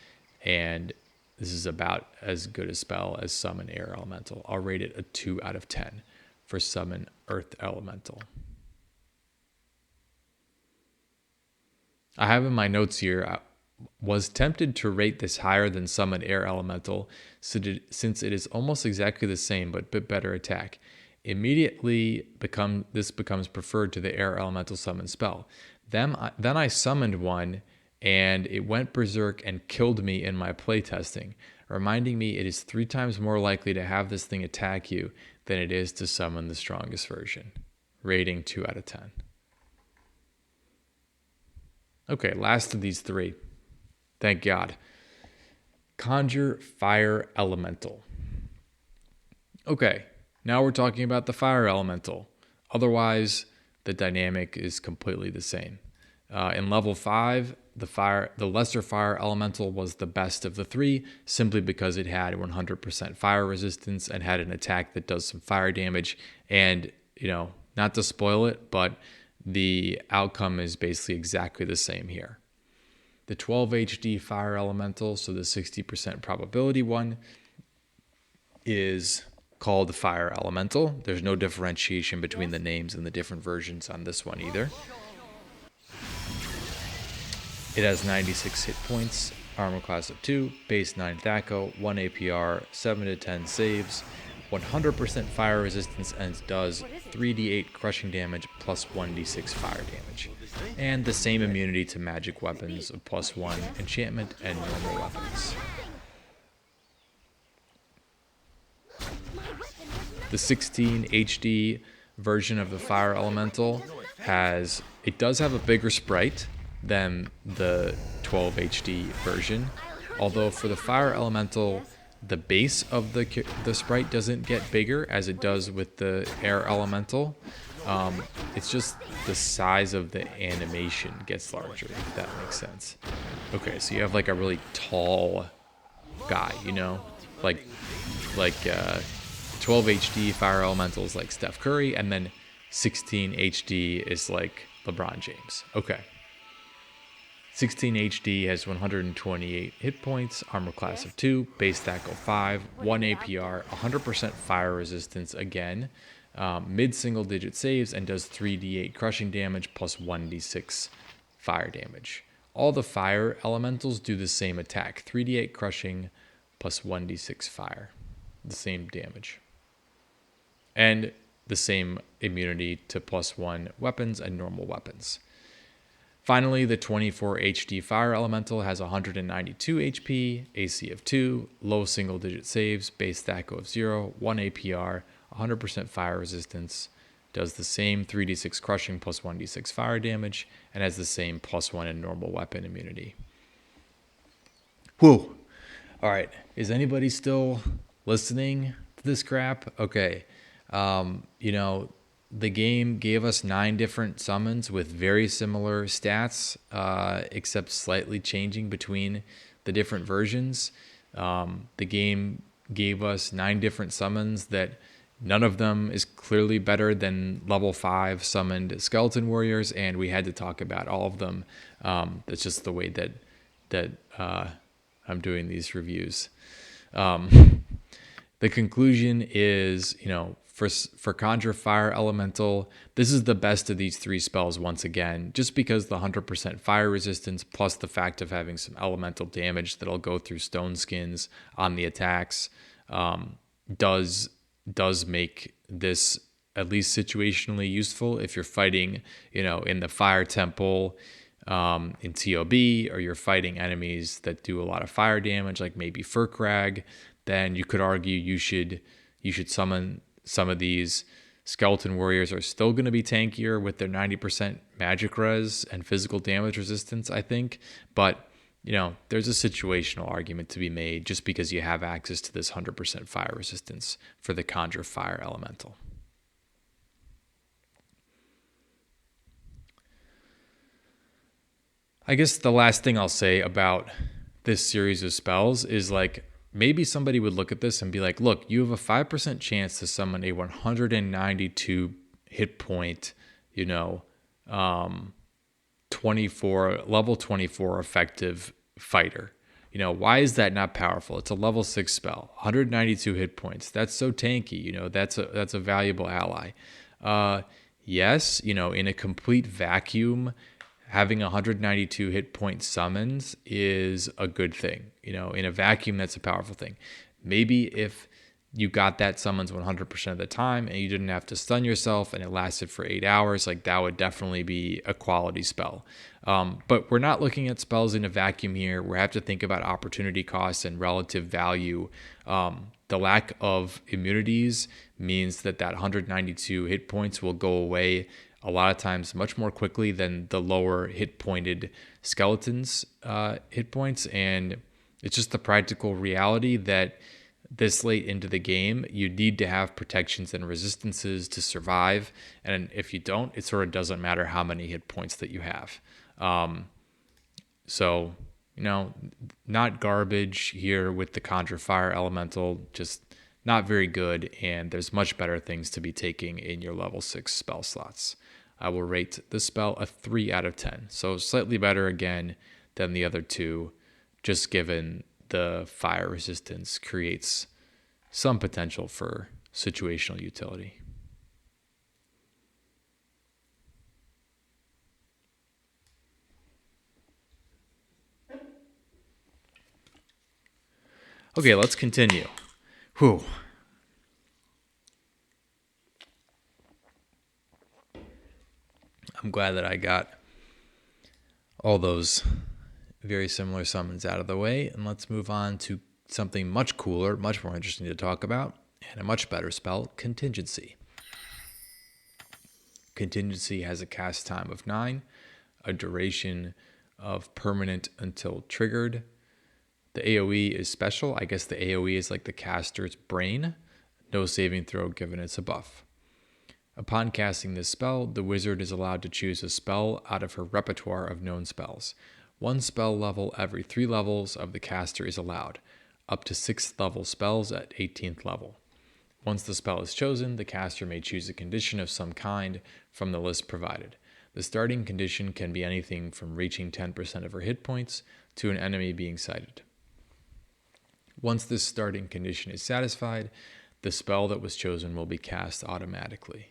and this is about as good a spell as Summon Air Elemental. I'll rate it a 2 out of 10 for Summon Earth Elemental. I have in my notes here, I was tempted to rate this higher than Summon Air Elemental since it is almost exactly the same but a bit better attack. Immediately this becomes preferred to the Air Elemental summon spell. Then I summoned one and it went berserk and killed me in my playtesting, reminding me it is 3 times more likely to have this thing attack you than it is to summon the strongest version. Rating 2 out of 10. Okay, last of these 3. Thank God. Conjure Fire Elemental. Okay, now we're talking about the Fire Elemental. Otherwise, the dynamic is completely the same. In level 5, the Lesser Fire Elemental was the best of the 3, simply because it had 100% fire resistance and had an attack that does some fire damage. And, not to spoil it, but the outcome is basically exactly the same here. The 12 HD Fire Elemental, so the 60% probability one, is called the Fire Elemental. There's no differentiation between the names and the different versions on this one either. It has 96 hit points, armor class of 2, base 9 THAC0, 1 APR, 7 to 10 saves, 100% fire resistance, and does 3d8 crushing damage plus 1d6 fire damage. And the same immunity to magic weapons of plus 1 enchantment and normal weapons. The 16 HD version of the Fire Elemental does have a bigger sprite than the 12 HD version. Although for the Fire Elemental, the base of the sprite doesn't get bigger as it does with the air elemental. It's just the size of the animation gets larger, if that makes sense. Okay, so you have like a really tall guy, you know, like 12 HD fire elementals like Steph Curry, and then 16 HD is like LeBron James. Okay. 16 HD has 128 hit points, armor class of 2, base stack of 5, 1 APR, 100% fire resistance again, mid single digit saves, and does 3d8 crushing damage plus 1d6 fire damage. All the fire elementals do the same attack, 3d8 crushing plus 1d6 fire, the same damage. And the same immunity to +1 weapons and normal weapons. Finally, the 24 HD Fire Elemental has 192 HP, AC of 2, low single-digit saves, base stack of 0, 1 APR, 100% fire resistance, does the same 3d6 crushing plus 1d6 fire damage, and has the same +1 in normal weapon immunity. Whew. All right. Is anybody still listening to this crap? Okay. You know, the game gave us 9 different summons with very similar stats, except slightly changing between the different versions. The game gave us 9 different summons that none of them is clearly better than level 5 summoned skeleton warriors, and we had to talk about all of them. That's just the way that I'm doing these reviews. The conclusion is, you know, for Conjure Fire Elemental, this is the best of these 3 spells once again, just because the 100% fire resistance plus the fact of having some elemental damage that'll go through stone skins on the attacks does make this at least situationally useful if you're fighting, you know, in the Fire Temple in TOB, or you're fighting enemies that do a lot of fire damage, like maybe Furkrag. Then you could argue you should summon some of these. Skeleton warriors are still going to be tankier with their 90% magic res and physical damage resistance, I think. But, you know, there's a situational argument to be made just because you have access to this 100% fire resistance for the Conjure Fire Elemental. I guess the last thing I'll say about this series of spells is, like, maybe somebody would look at this and be like, look, you have a 5% chance to summon a 192 hit point, you know, level 24 effective fighter. You know, why is that not powerful? It's a level 6 spell, 192 hit points. That's so tanky, you know, that's a valuable ally. Yes, you know, in a complete vacuum, having 192 hit point summons is a good thing. You know, in a vacuum, that's a powerful thing. Maybe if you got that summons 100% of the time and you didn't have to stun yourself and it lasted for 8 hours, like, that would definitely be a quality spell. But we're not looking at spells in a vacuum here. We have to think about opportunity costs and relative value. The lack of immunities means that 192 hit points will go away a lot of times much more quickly than the lower hit pointed skeletons hit points. And it's just the practical reality that this late into the game, you need to have protections and resistances to survive. And if you don't, it sort of doesn't matter how many hit points that you have. So, you know, not garbage here with the Conjure Fire Elemental, just not very good. And there's much better things to be taking in your level 6 spell slots. I will rate this spell a 3 out of 10. So slightly better again than the other 2, just given the fire resistance creates some potential for situational utility. Okay, let's continue. Whew. I'm glad that I got all those very similar summons out of the way, and let's move on to something much cooler, much more interesting to talk about, and a much better spell, Contingency. Contingency has a cast time of 9, a duration of permanent until triggered, The AoE is special. I guess the AoE is like the caster's brain. No saving throw given it's a buff. Upon casting this spell, the wizard is allowed to choose a spell out of her repertoire of known spells. One spell level every 3 levels of the caster is allowed, up to 6th level spells at 18th level. Once the spell is chosen, the caster may choose a condition of some kind from the list provided. The starting condition can be anything from reaching 10% of her hit points to an enemy being sighted. Once this starting condition is satisfied, the spell that was chosen will be cast automatically.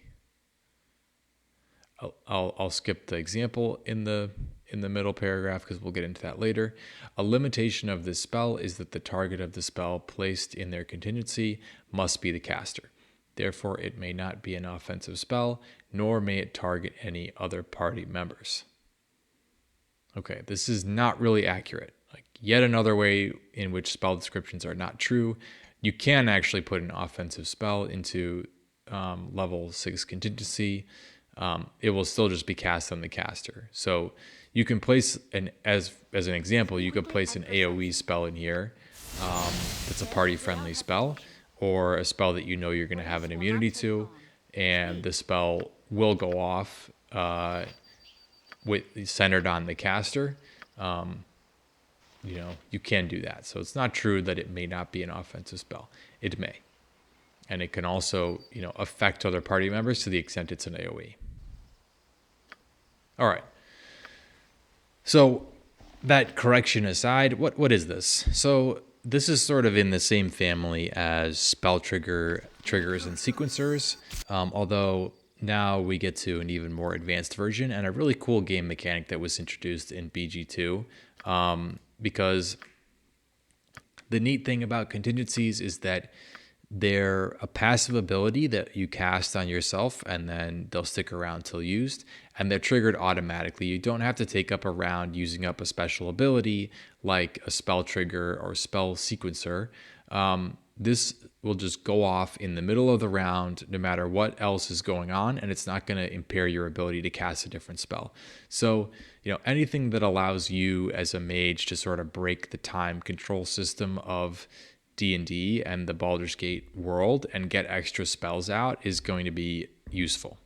I'll skip the example in the middle paragraph because we'll get into that later. A limitation of this spell is that the target of the spell placed in their contingency must be the caster. Therefore, it may not be an offensive spell, nor may it target any other party members. Okay, this is not really accurate. Like yet another way in which spell descriptions are not true. You can actually put an offensive spell into level 6 contingency. It will still just be cast on the caster. So you can place as an example, you could place an AoE spell in here that's a party friendly spell, or a spell that you know you're going to have an immunity to, and the spell will go off centered on the caster. You can do that. So it's not true that it may not be an offensive spell. It may. And it can also, affect other party members to the extent it's an AoE. All right. So that correction aside, what is this? So this is sort of in the same family as spell triggers and sequencers, although now we get to an even more advanced version and a really cool game mechanic that was introduced in BG2. Because the neat thing about contingencies is that they're a passive ability that you cast on yourself and then they'll stick around till used, and they're triggered automatically. You don't have to take up a round using up a special ability like a spell trigger or spell sequencer. This will just go off in the middle of the round no matter what else is going on, and it's not going to impair your ability to cast a different spell. So, anything that allows you as a mage to sort of break the time control system of D&D and the Baldur's Gate world and get extra spells out is going to be useful.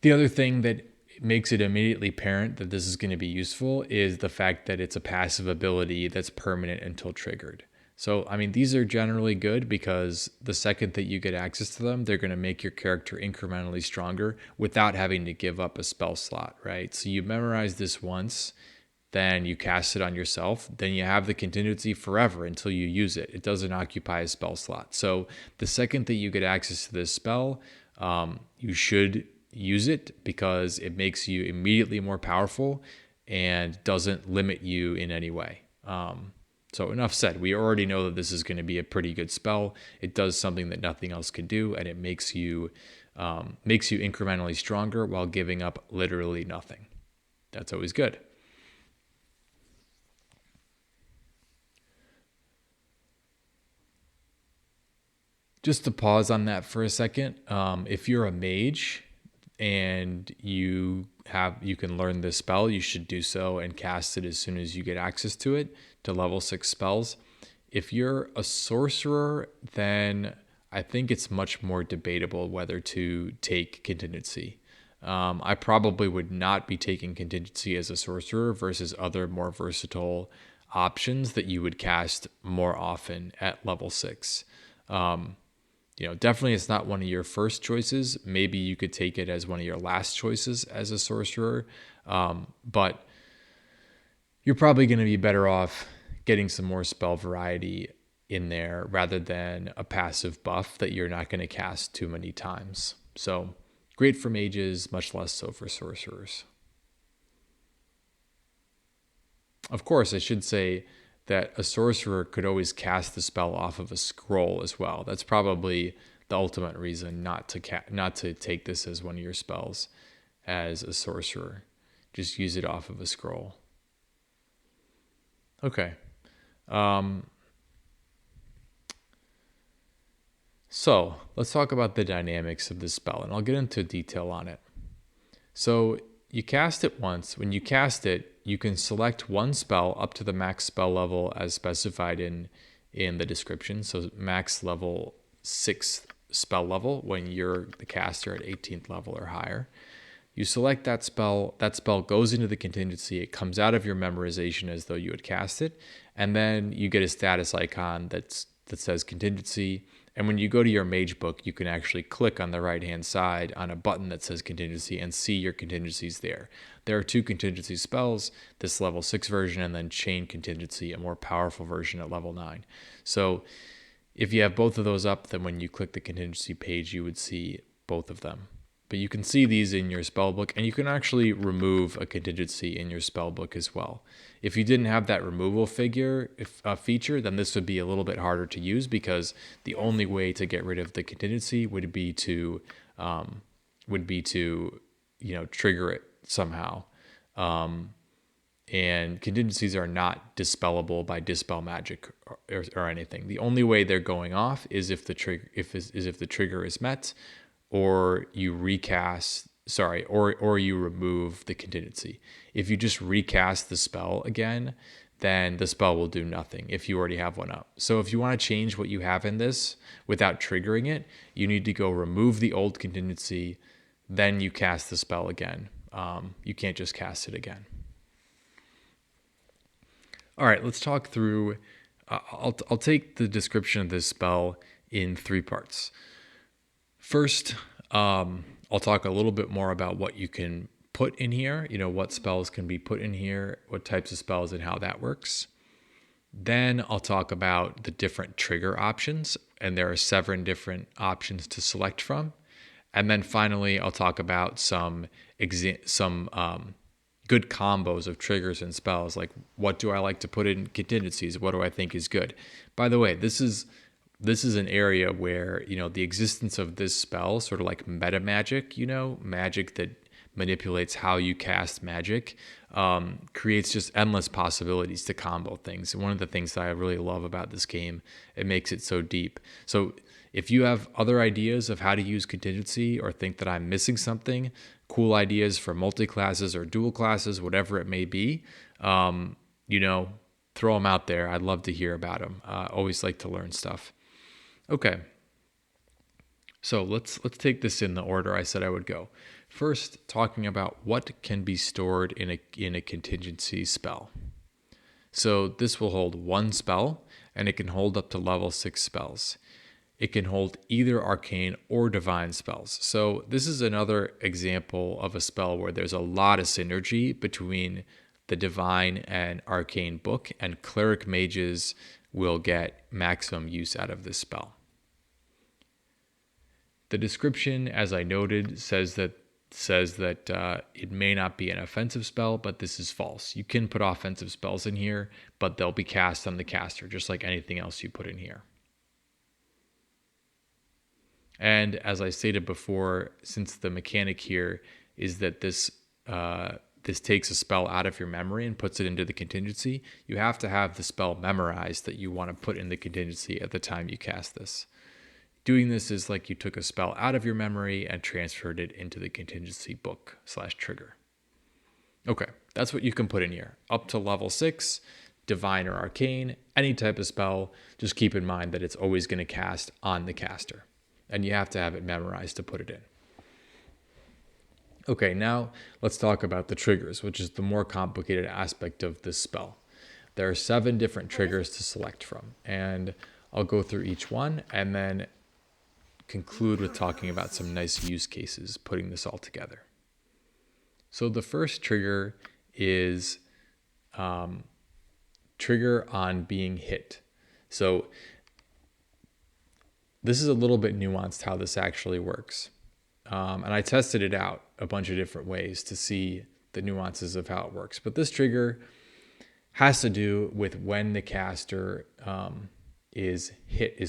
The other thing that makes it immediately apparent that this is going to be useful is the fact that it's a passive ability that's permanent until triggered. So, these are generally good because the second that you get access to them, they're going to make your character incrementally stronger without having to give up a spell slot, right? So you memorize this once, then you cast it on yourself, then you have the contingency forever until you use it. It doesn't occupy a spell slot. So the second that you get access to this spell, you should use it because it makes you immediately more powerful and doesn't limit you in any way. So enough said. We already know that this is going to be a pretty good spell. It does something that nothing else can do, and it makes you incrementally stronger while giving up literally nothing. That's always good. Just to pause on that for a second, if you're a mage and you can learn this spell, you should do so and cast it as soon as you get access to it to level 6 spells. If you're a sorcerer, then I think it's much more debatable whether to take contingency. I probably would not be taking contingency as a sorcerer versus other more versatile options that you would cast more often at level 6. Definitely it's not one of your first choices. Maybe you could take it as one of your last choices as a sorcerer. But you're probably going to be better off getting some more spell variety in there rather than a passive buff that you're not going to cast too many times. So great for mages, much less so for sorcerers. Of course, I should say that a sorcerer could always cast the spell off of a scroll as well. That's probably the ultimate reason not to take this as one of your spells as a sorcerer. Just use it off of a scroll. Okay. So let's talk about the dynamics of this spell, and I'll get into detail on it. So you cast it once. When you cast it, you can select one spell up to the max spell level as specified in the description. So max level 6 spell level when you're the caster at 18th level or higher. You select that spell goes into the contingency, it comes out of your memorization as though you had cast it, and then you get a status icon that says contingency. And when you go to your Mage book, you can actually click on the right-hand side on a button that says contingency and see your contingencies there. There are 2 contingency spells, this level 6 version and then Chain Contingency, a more powerful version at level 9. So if you have both of those up, then when you click the contingency page, you would see both of them. But you can see these in your spellbook, and you can actually remove a contingency in your spellbook as well. If you didn't have that removal feature, then this would be a little bit harder to use, because the only way to get rid of the contingency would be to trigger it somehow. And contingencies are not dispellable by dispel magic or anything. The only way they're going off is if the trigger is met, or you or you remove the contingency. If you just recast the spell again, then the spell will do nothing if you already have one up. So if you want to change what you have in this without triggering it, you need to go remove the old contingency, then you cast the spell again. You can't just cast it again. All right, let's talk through, I'll take the description of this spell in 3 parts. First, I'll talk a little bit more about what you can put in here, what spells can be put in here, what types of spells and how that works. Then I'll talk about the different trigger options, and there are 7 different options to select from. And then finally, I'll talk about some good combos of triggers and spells, like what do I like to put in contingencies, what do I think is good. By the way, this is an area where, the existence of this spell, sort of like meta magic, magic that manipulates how you cast magic, creates just endless possibilities to combo things. And one of the things that I really love about this game, it makes it so deep. So if you have other ideas of how to use contingency, or think that I'm missing something, cool ideas for multi-classes or dual classes, whatever it may be, throw them out there. I'd love to hear about them. Always like to learn stuff. Okay, so let's take this in the order I said I would go. First, talking about what can be stored in a contingency spell. So this will hold 1 spell, and it can hold up to level 6 spells. It can hold either arcane or divine spells. So this is another example of a spell where there's a lot of synergy between the divine and arcane book, and cleric mages will get maximum use out of this spell. The description, as I noted, says that it may not be an offensive spell, but this is false. You can put offensive spells in here, but they'll be cast on the caster, just like anything else you put in here. And as I stated before, since the mechanic here is that this takes a spell out of your memory and puts it into the contingency, you have to have the spell memorized that you want to put in the contingency at the time you cast this. Doing this is like you took a spell out of your memory and transferred it into the contingency book / trigger. Okay, that's what you can put in here. Up to level 6, divine or arcane, any type of spell, just keep in mind that it's always going to cast on the caster. And you have to have it memorized to put it in. Okay, now let's talk about the triggers, which is the more complicated aspect of this spell. There are 7 different triggers to select from, and I'll go through each one and then conclude with talking about some nice use cases, putting this all together. So the first trigger is trigger on being hit. So this is a little bit nuanced how this actually works. And I tested it out a bunch of different ways to see the nuances of how it works. But this trigger has to do with when the caster is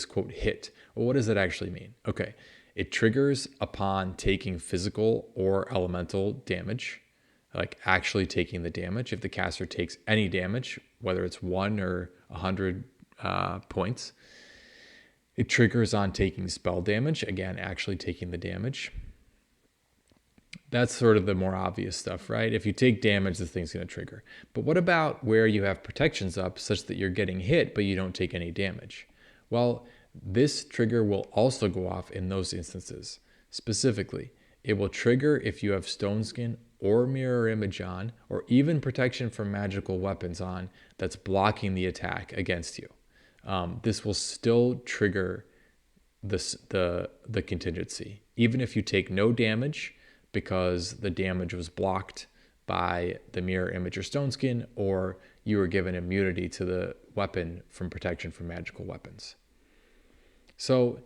quote hit. Well, what does that actually mean? Okay, it triggers upon taking physical or elemental damage, like actually taking the damage. If the caster takes any damage, whether it's 1 or 100 points, it triggers on taking spell damage, again, actually taking the damage. That's sort of the more obvious stuff, right? If you take damage, the thing's going to trigger. But what about where you have protections up such that you're getting hit, but you don't take any damage? Well, this trigger will also go off in those instances. Specifically, it will trigger if you have Stone Skin or Mirror Image on, or even protection from magical weapons on that's blocking the attack against you. This will still trigger the contingency, even if you take no damage, because the damage was blocked by the mirror image or stone skin, or you were given immunity to the weapon from protection from magical weapons. So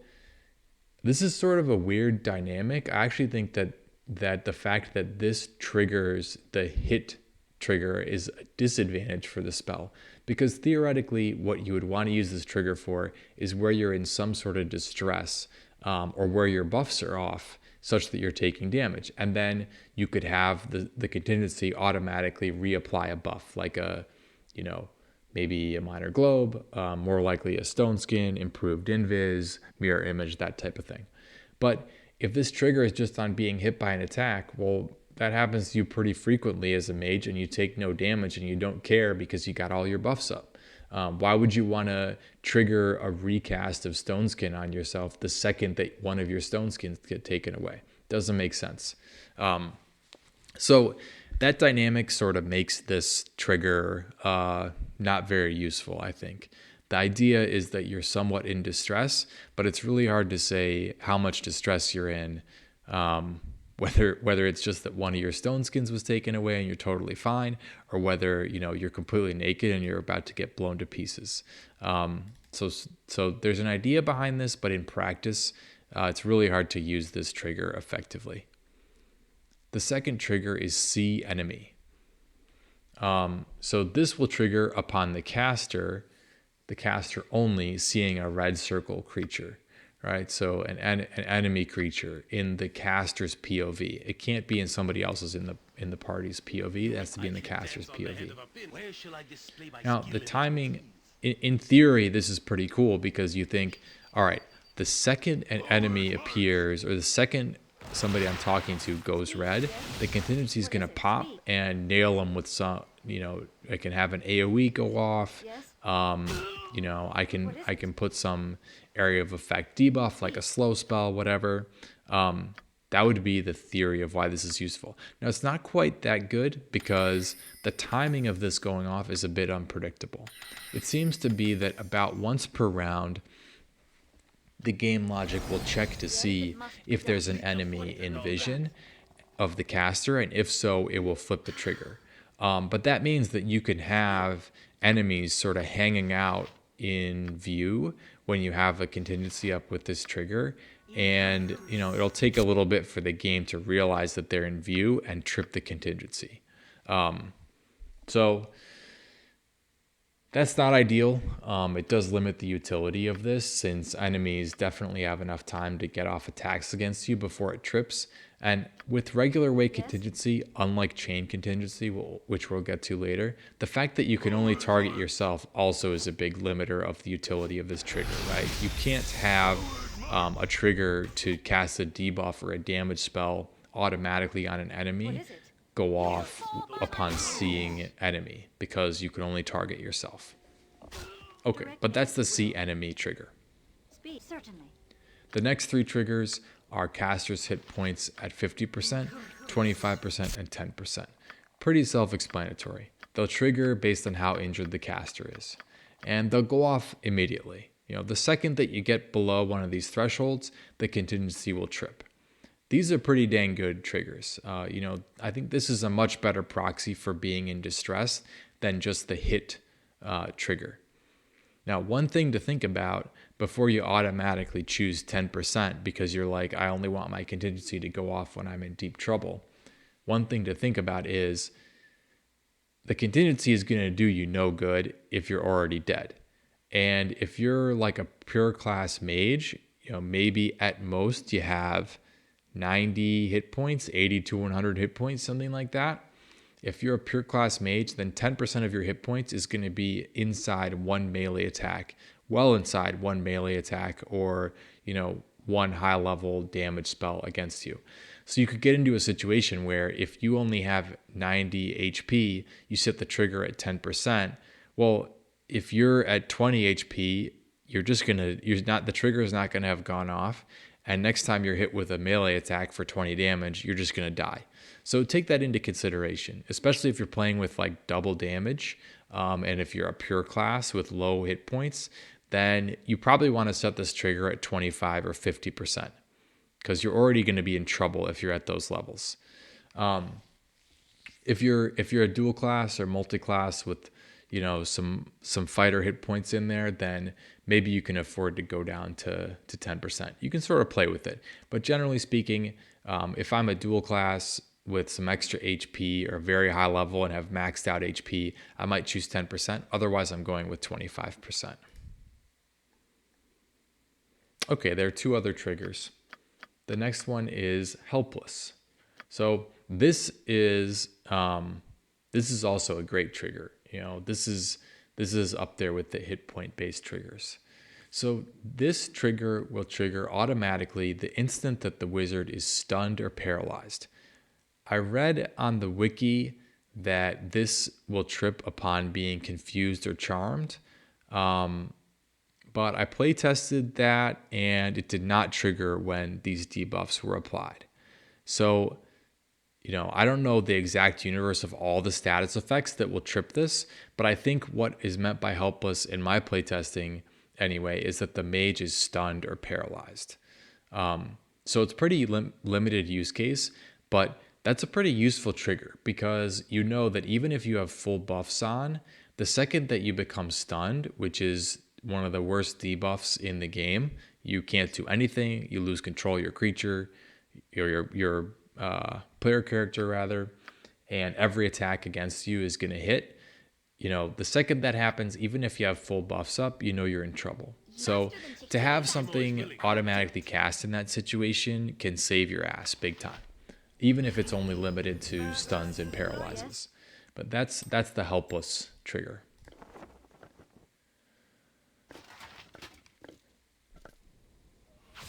this is sort of a weird dynamic. I actually think that the fact that this triggers the hit trigger is a disadvantage for the spell, because theoretically what you would want to use this trigger for is where you're in some sort of distress, or where your buffs are off such that you're taking damage, and then you could have the contingency automatically reapply a buff, like maybe a minor globe, more likely a stone skin, improved invis, mirror image, that type of thing. But if this trigger is just on being hit by an attack, well, that happens to you pretty frequently as a mage, and you take no damage and you don't care because you got all your buffs up. Why would you want to trigger a recast of Stone Skin on yourself the second that one of your Stone Skins get taken away? Doesn't make sense. So that dynamic sort of makes this trigger not very useful, I think. The idea is that you're somewhat in distress, but it's really hard to say how much distress you're in, whether it's just that one of your stone skins was taken away and you're totally fine, or whether you're completely naked and you're about to get blown to pieces. So there's an idea behind this, but in practice, it's really hard to use this trigger effectively. The second trigger is See Enemy. So this will trigger upon the caster only seeing a red circle creature. Right, so an enemy creature in the caster's POV. It can't be in somebody else's in the party's POV. It has to be in the caster's POV. Now, the timing, in theory, this is pretty cool, because you think, all right, the second an enemy appears, or the second somebody I'm talking to goes red, the contingency is going to pop and nail them with some. I can have an AOE go off. I can put some area of effect debuff, like a slow spell, whatever. That would be the theory of why this is useful. Now, it's not quite that good, because the timing of this going off is a bit unpredictable. It seems to be that about once per round, the game logic will check to see if there's an enemy in vision of the caster, and if so, it will flip the trigger. But that means that you can have enemies sort of hanging out in view when you have a contingency up with this trigger, and it'll take a little bit for the game to realize that they're in view and trip the contingency. So that's not ideal. It does limit the utility of this, since enemies definitely have enough time to get off attacks against you before it trips. And with regular way contingency, unlike chain contingency, which we'll get to later, the fact that you can only target yourself also is a big limiter of the utility of this trigger, right? You can't have a trigger to cast a debuff or a damage spell automatically on an enemy go off upon seeing enemy, because you can only target yourself. Okay, but that's the See Enemy trigger. The next three triggers are caster's hit points at 50%, 25%, and 10%. Pretty self-explanatory. They'll trigger based on how injured the caster is, and they'll go off immediately. The second that you get below one of these thresholds, the contingency will trip. These are pretty dang good triggers. I think this is a much better proxy for being in distress than just the hit trigger. Now, one thing to think about before you automatically choose 10%, because you're like, I only want my contingency to go off when I'm in deep trouble. One thing to think about is the contingency is going to do you no good if you're already dead. And if you're like a pure class mage, maybe at most you have 90 hit points, 80 to 100 hit points, something like that. If you're a pure class mage, then 10% of your hit points is going to be inside one melee attack, well inside one melee attack, or, one high level damage spell against you. So you could get into a situation where if you only have 90 HP, you set the trigger at 10%. Well, if you're at 20 HP, the trigger is not gonna have gone off. And next time you're hit with a melee attack for 20 damage, you're just gonna die. So take that into consideration, especially if you're playing with like double damage. And if you're a pure class with low hit points, then you probably want to set this trigger at 25 or 50%, because you're already going to be in trouble if you're at those levels. If you're a dual class or multi-class with some fighter hit points in there, then maybe you can afford to go down to 10%. You can sort of play with it, but generally speaking, if I'm a dual class with some extra HP or very high level and have maxed out HP, I might choose 10%. Otherwise, I'm going with 25%. Okay, there are two other triggers. The next one is helpless. So this is also a great trigger. This is up there with the hit point based triggers. So this trigger will trigger automatically the instant that the wizard is stunned or paralyzed. I read on the wiki that this will trip upon being confused or charmed. But I play tested that and it did not trigger when these debuffs were applied. So, I don't know the exact universe of all the status effects that will trip this, but I think what is meant by helpless in my playtesting anyway is that the mage is stunned or paralyzed. So it's pretty limited use case, but that's a pretty useful trigger, because you know that even if you have full buffs on, the second that you become stunned, which is one of the worst debuffs in the game, you can't do anything, you lose control of your creature, your player character rather, and every attack against you is going to hit. The second that happens, even if you have full buffs up, you're in trouble. So to have something automatically cast in that situation can save your ass big time, even if it's only limited to stuns and paralyzes. But that's the helpless trigger.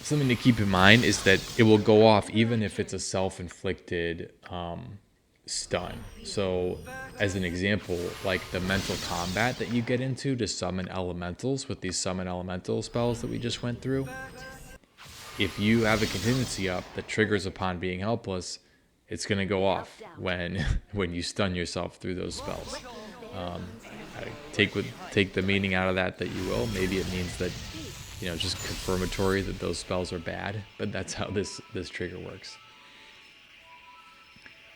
Something to keep in mind is that it will go off even if it's a self-inflicted stun. So as an example, like the mental combat that you get into to summon elementals with these summon elemental spells that we just went through, if you have a contingency up that triggers upon being helpless, it's going to go off when you stun yourself through those spells. Take the meaning out of that you will. Maybe it means that just confirmatory that those spells are bad, but that's how this trigger works.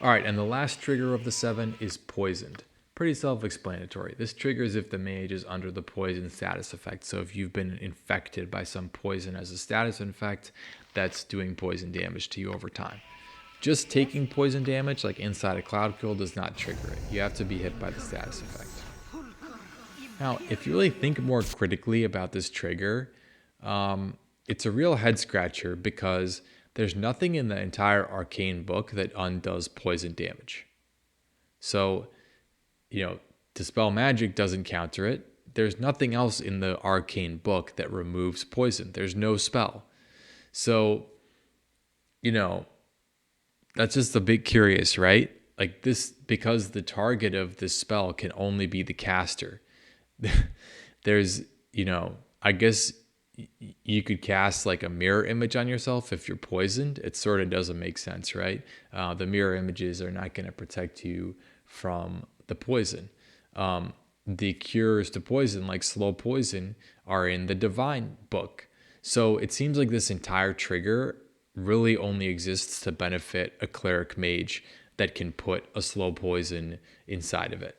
All right, and the last trigger of the 7 is poisoned. Pretty self-explanatory. This triggers if the mage is under the poison status effect. So if you've been infected by some poison as a status effect, that's doing poison damage to you over time. Just taking poison damage, like inside a cloud kill, does not trigger it. You have to be hit by the status effect. Now, if you really think more critically about this trigger, it's a real head scratcher, because there's nothing in the entire Arcane book that undoes poison damage. So, Dispel Magic doesn't counter it. There's nothing else in the Arcane book that removes poison. There's no spell. So, that's just a bit curious, right? Like this, because the target of this spell can only be the caster. There's, I guess you could cast like a mirror image on yourself if you're poisoned. It sort of doesn't make sense, right? The mirror images are not going to protect you from the poison. The cures to poison, like slow poison, are in the Divine book. So it seems like this entire trigger really only exists to benefit a cleric mage that can put a slow poison inside of it.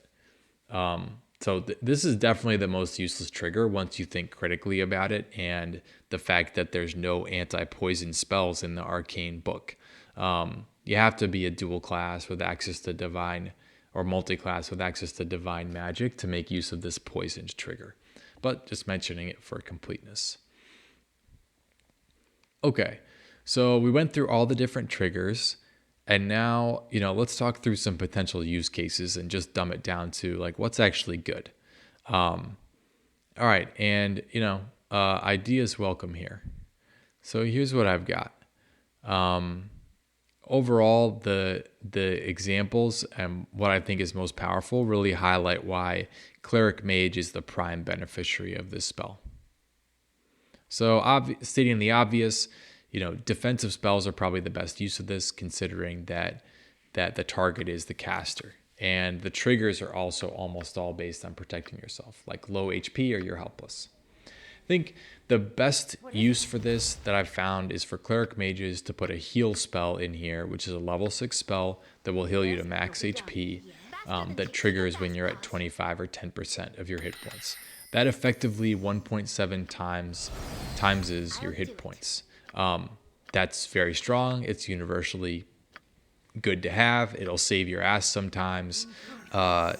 So this is definitely the most useless trigger once you think critically about it, and the fact that there's no anti-poison spells in the Arcane book. You have to be a dual class with access to Divine, or multi-class with access to Divine Magic to make use of this poisoned trigger. But just mentioning it for completeness. Okay, so we went through all the different triggers. And now, let's talk through some potential use cases and just dumb it down to like what's actually good. All right, and ideas welcome here. So here's what I've got. overall, the examples and what I think is most powerful really highlight why Cleric Mage is the prime beneficiary of this spell. So stating the obvious, defensive spells are probably the best use of this, considering that the target is the caster. And the triggers are also almost all based on protecting yourself, like low HP or you're helpless. I think the best use for this that I've found is for Cleric Mages to put a heal spell in here, which is a level 6 spell that will heal you to max HP, that triggers when you're at 25 or 10% of your hit points. That effectively 1.7 times your hit points. That's very strong. It's universally good to have. It'll save your ass sometimes. That's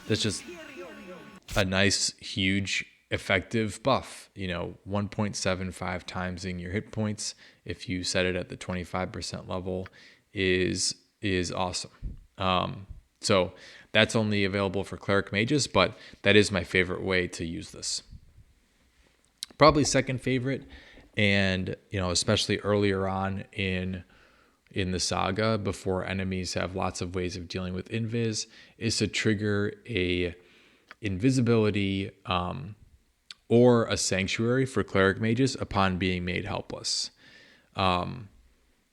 just a nice, huge, effective buff. 1.75 times in your hit points if you set it at the 25% level is awesome. So that's only available for Cleric Mages, but that is my favorite way to use this. Probably second favorite, and especially earlier on in the saga, before enemies have lots of ways of dealing with invis, is to trigger a invisibility or a sanctuary for Cleric Mages upon being made helpless.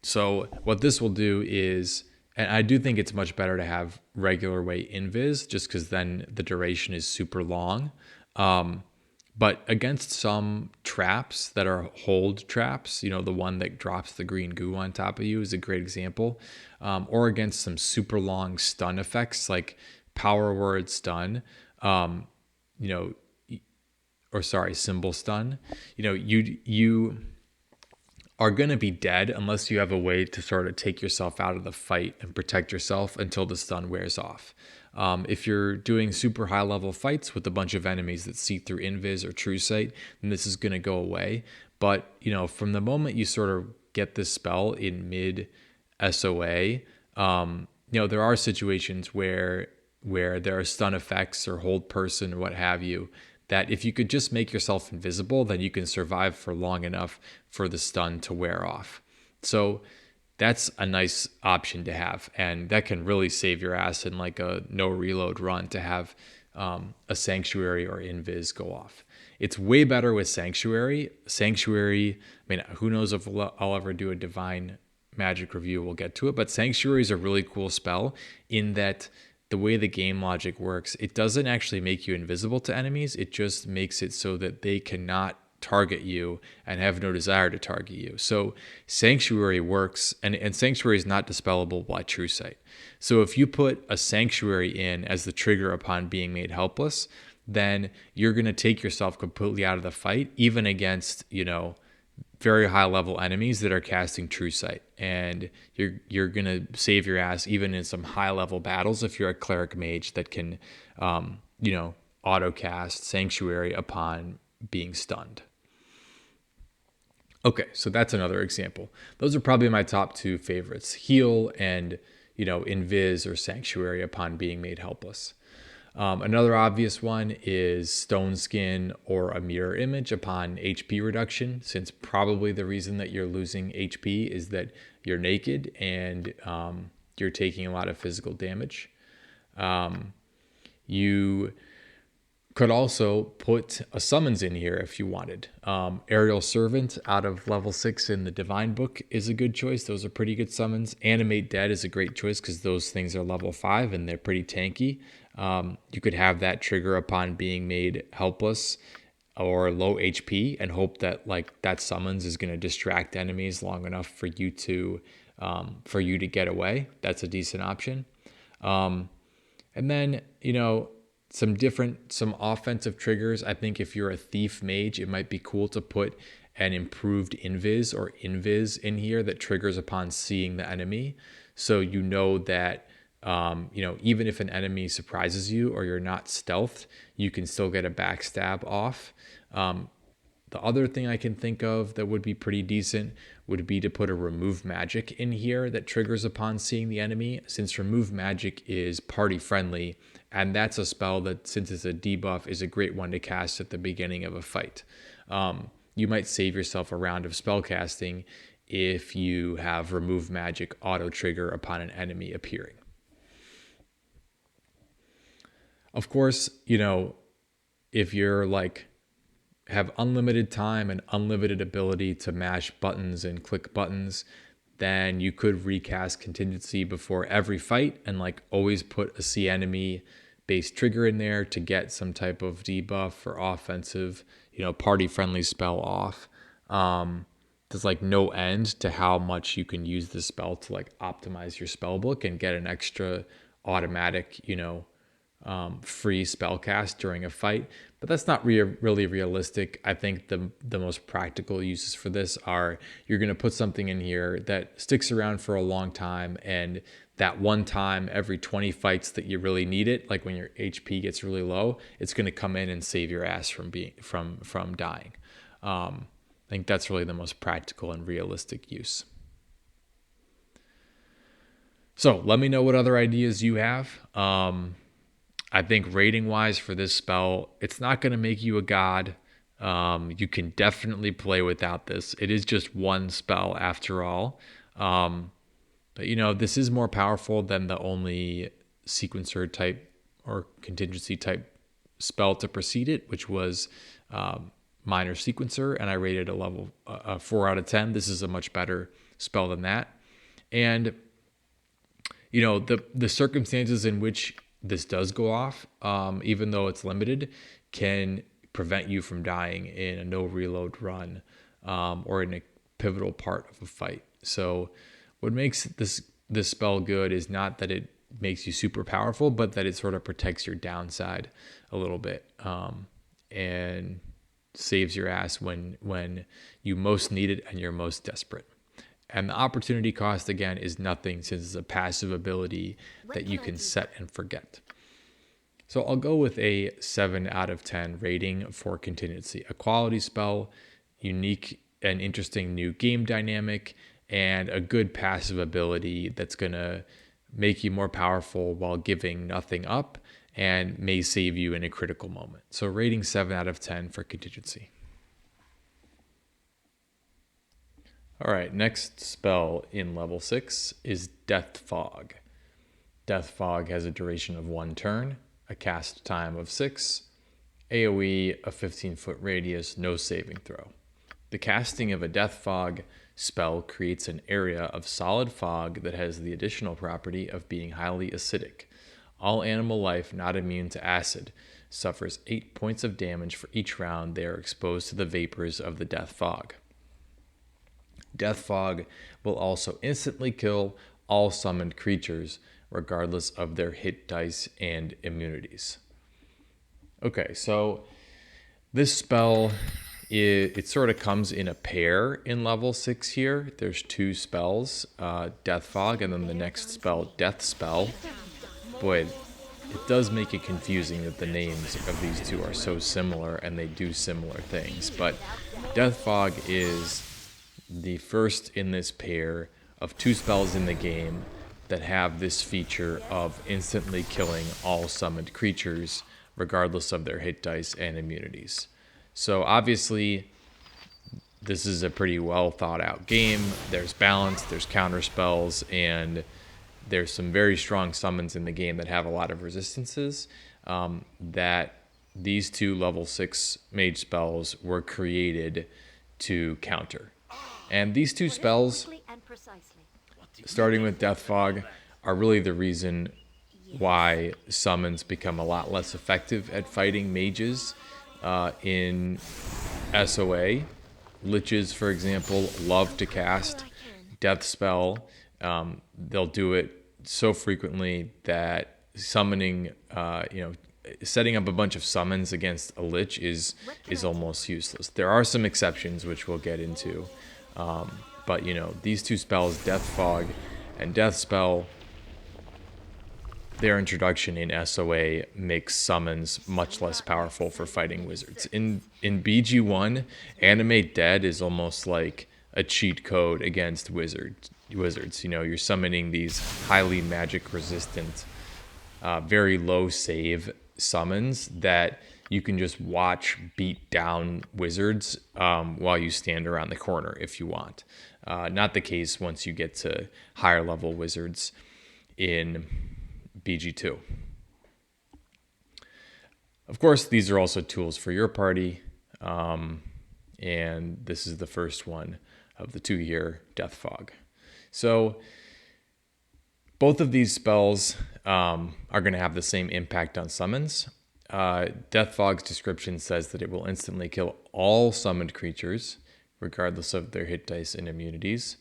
So what this will do is, and I do think it's much better to have regular way invis, just because then the duration is super long. But against some traps that are hold traps, the one that drops the green goo on top of you is a great example. Or against some super long stun effects like power word stun, symbol stun. You are going to be dead unless you have a way to sort of take yourself out of the fight and protect yourself until the stun wears off. If you're doing super high level fights with a bunch of enemies that see through invis or true sight, then this is going to go away. But, from the moment you sort of get this spell in mid SOA, there are situations where there are stun effects or hold person or what have you, that if you could just make yourself invisible, then you can survive for long enough for the stun to wear off. So that's a nice option to have, and that can really save your ass in like a no reload run to have a sanctuary or invis go off. It's way better with sanctuary. Who knows if I'll ever do a divine magic review, we'll get to it, but sanctuary is a really cool spell in that the way the game logic works, it doesn't actually make you invisible to enemies. It just makes it so that they cannot target you and have no desire to target you. So sanctuary works, and sanctuary is not dispellable by true sight. So if you put a sanctuary in as the trigger upon being made helpless, then you're going to take yourself completely out of the fight, even against, very high level enemies that are casting true sight, and you're gonna save your ass even in some high level battles if you're a Cleric Mage that can auto cast sanctuary upon being stunned. Okay, so that's another example. Those are probably my top two favorites: heal and invis or sanctuary upon being made helpless. Another obvious one is Stone Skin or a mirror image upon HP reduction, since probably the reason that you're losing HP is that you're naked and you're taking a lot of physical damage. You could also put a summons in here if you wanted. Aerial Servant out of level 6 in the Divine Book is a good choice. Those are pretty good summons. Animate Dead is a great choice because those things are level 5 and they're pretty tanky. You could have that trigger upon being made helpless or low HP and hope that that summons is going to distract enemies long enough for you to get away. That's a decent option. And then, some offensive triggers. I think if you're a Thief Mage, it might be cool to put an improved invis or invis in here that triggers upon seeing the enemy. So that even if an enemy surprises you or you're not stealthed, you can still get a backstab off. The other thing I can think of that would be pretty decent would be to put a Remove Magic in here that triggers upon seeing the enemy, since Remove Magic is party friendly, and that's a spell that, since it's a debuff, is a great one to cast at the beginning of a fight. You might save yourself a round of spell casting if you have remove magic auto trigger upon an enemy appearing. Of course, you know, if you're like have unlimited time and unlimited ability to mash buttons and click buttons, then you could recast Contingency before every fight and like always put a see enemy based trigger in there to get some type of debuff or offensive, you know, party friendly spell off. There's like no end to how much you can use this spell to like optimize your spell book and get an extra automatic, you know, free spell cast during a fight. But that's not really realistic. I think the most practical uses for this are you're going to put something in here that sticks around for a long time, and that one time every 20 fights that you really need it, like when your HP gets really low, it's going to come in and save your ass from dying. I think that's really the most practical and realistic use. So let me know what other ideas you have. I think rating wise for this spell, it's not going to make you a god. You can definitely play without this. It is just one spell after all. But you know, this is more powerful than the only sequencer type or contingency type spell to precede it, which was minor sequencer. And I rated a level 4 out of 10. This is a much better spell than that. And you know, the circumstances in which this does go off, even though it's limited, can prevent you from dying in a no reload run or in a pivotal part of a fight. So what makes this spell good is not that it makes you super powerful, but that it sort of protects your downside a little bit and saves your ass when you most need it and you're most desperate. And the opportunity cost, again, is nothing since it's a passive ability that you can set and forget. So I'll go with a 7 out of 10 rating for Contingency. A quality spell, unique and interesting new game dynamic, and a good passive ability that's going to make you more powerful while giving nothing up and may save you in a critical moment. So rating 7 out of 10 for Contingency. All right, next spell in level 6 is Death Fog. Death Fog has a duration of 1 turn, a cast time of 6, AoE, a 15-foot radius, no saving throw. The casting of a Death Fog spell creates an area of solid fog that has the additional property of being highly acidic. All animal life not immune to acid suffers 8 points of damage for each round they are exposed to the vapors of the Death Fog. Death Fog will also instantly kill all summoned creatures, regardless of their hit dice and immunities. Okay, so this spell, it sort of comes in a pair in level 6 here. There's 2 spells, Death Fog, and then the next spell, Death Spell. Boy, it does make it confusing that the names of these two are so similar and they do similar things. But Death Fog is the first in this pair of 2 spells in the game that have this feature of instantly killing all summoned creatures regardless of their hit dice and immunities. So obviously this is a pretty well thought out game. There's balance, there's counter spells, and there's some very strong summons in the game that have a lot of resistances that these 2 level 6 mage spells were created to counter. And these 2 spells, starting with Death Fog, are really the reason why summons become a lot less effective at fighting mages in SOA. Liches, for example, love to cast Death Spell. They'll do it so frequently that summoning, setting up a bunch of summons against a Lich is almost useless. There are some exceptions, which we'll get into. But, these 2 spells, Death Fog and Death Spell, their introduction in SOA makes summons much less powerful for fighting wizards. In BG1, Animate Dead is almost like a cheat code against wizards. You're summoning these highly magic resistant, very low save summons that you can just watch beat down wizards while you stand around the corner if you want. Not the case once you get to higher level wizards in BG2. Of course, these are also tools for your party, and this is the first one of the 2 here, Death Fog. So both of these spells are going to have the same impact on summons. Death Fog's description says that it will instantly kill all summoned creatures, regardless of their hit dice and immunities,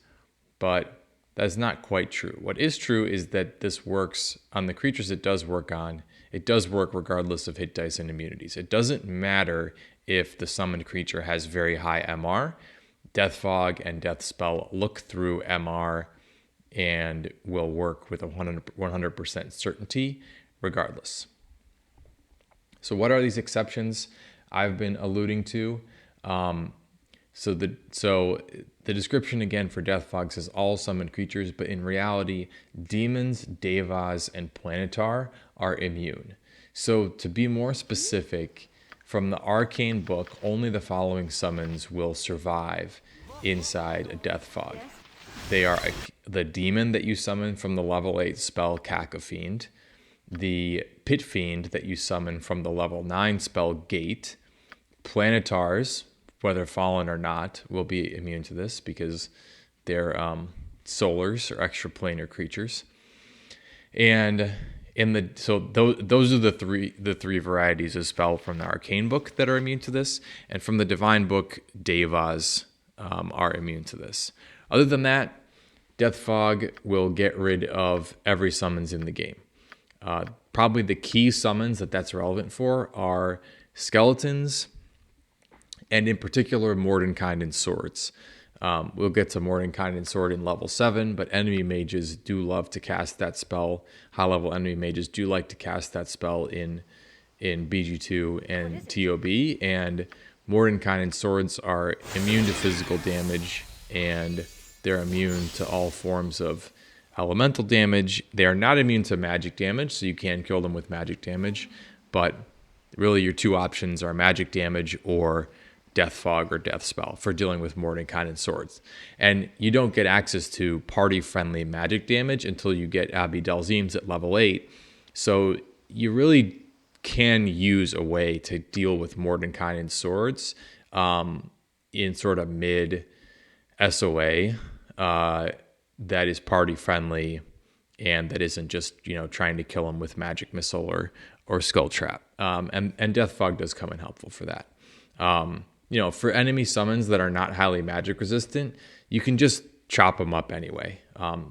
but that's not quite true. What is true is that this works on the creatures it does work on. It does work regardless of hit dice and immunities. It doesn't matter if the summoned creature has very high MR. Death Fog and Death Spell look through MR and will work with a 100% certainty regardless. So what are these exceptions I've been alluding to? So the description again for Death Fog says all summoned creatures, but in reality, demons, devas, and planetar are immune. So to be more specific, from the Arcane book, only the following summons will survive inside a Death Fog. They are the demon that you summon from the level 8 spell Cacofiend, the Pit Fiend that you summon from the level 9 spell Gate. Planetars, whether fallen or not, will be immune to this because they're solars or extraplanar creatures. And those are the three varieties of spell from the Arcane book that are immune to this, and from the Divine book, devas are immune to this. Other than that, Death Fog will get rid of every summons in the game. Probably the key summons that's relevant for are skeletons, and in particular, Mordenkainen and swords. We'll get to Mordenkainen and sword in level 7, but enemy mages do love to cast that spell. High-level enemy mages do like to cast that spell in BG2 and TOB, and Mordenkainen swords are immune to physical damage, and they're immune to all forms of elemental damage. They are not immune to magic damage, so you can kill them with magic damage, but really your two options are magic damage or Death Fog or Death Spell for dealing with Mordenkainen swords. And you don't get access to party-friendly magic damage until you get Abi Delzims at level 8, so you really can use a way to deal with Mordenkainen swords in sort of mid SOA that is party friendly and that isn't just trying to kill them with magic missile or skull trap. And Death Fog does come in helpful for that. For enemy summons that are not highly magic resistant, you can just chop them up anyway.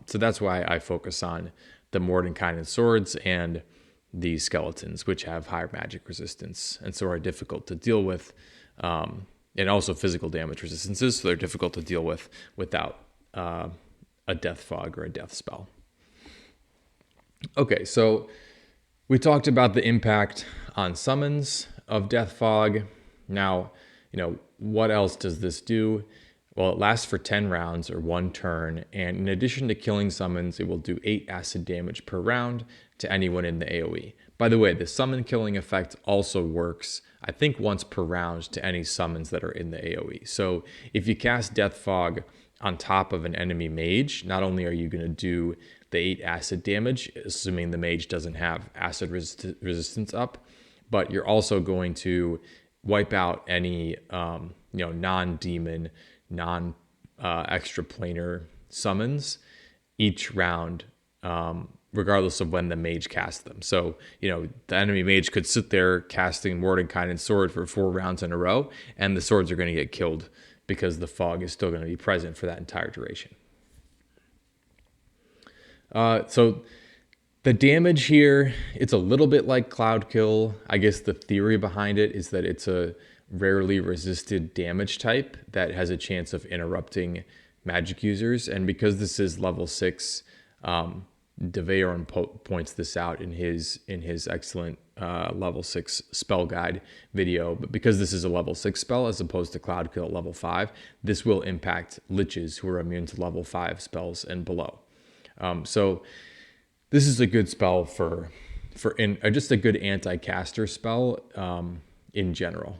So that's why I focus on the Mordenkainen swords and the skeletons, which have higher magic resistance and so are difficult to deal with, and also physical damage resistances, so they're difficult to deal with without a Death Fog or a Death Spell. Okay, so we talked about the impact on summons of Death Fog. Now, what else does this do? Well, it lasts for 10 rounds or 1 turn, and in addition to killing summons, it will do 8 acid damage per round to anyone in the AoE. By the way, the summon killing effect also works, I think, once per round to any summons that are in the AoE. So if you cast Death Fog on top of an enemy mage, not only are you going to do the 8 acid damage, assuming the mage doesn't have acid resistance up, but you're also going to wipe out any non-demon, non-extraplanar summons each round, regardless of when the mage casts them. So, the enemy mage could sit there casting Mordenkainen sword for 4 rounds in a row, and the swords are going to get killed because the fog is still going to be present for that entire duration. So the damage here, it's a little bit like Cloud Kill. I guess the theory behind it is that it's a rarely resisted damage type that has a chance of interrupting magic users. And because this is level 6, Deveron points this out in his excellent level 6 spell guide video. But because this is a level 6 spell as opposed to Cloud Kill at level 5, this will impact liches who are immune to level 5 spells and below. So this is a good spell for just a good anti-caster spell. in general.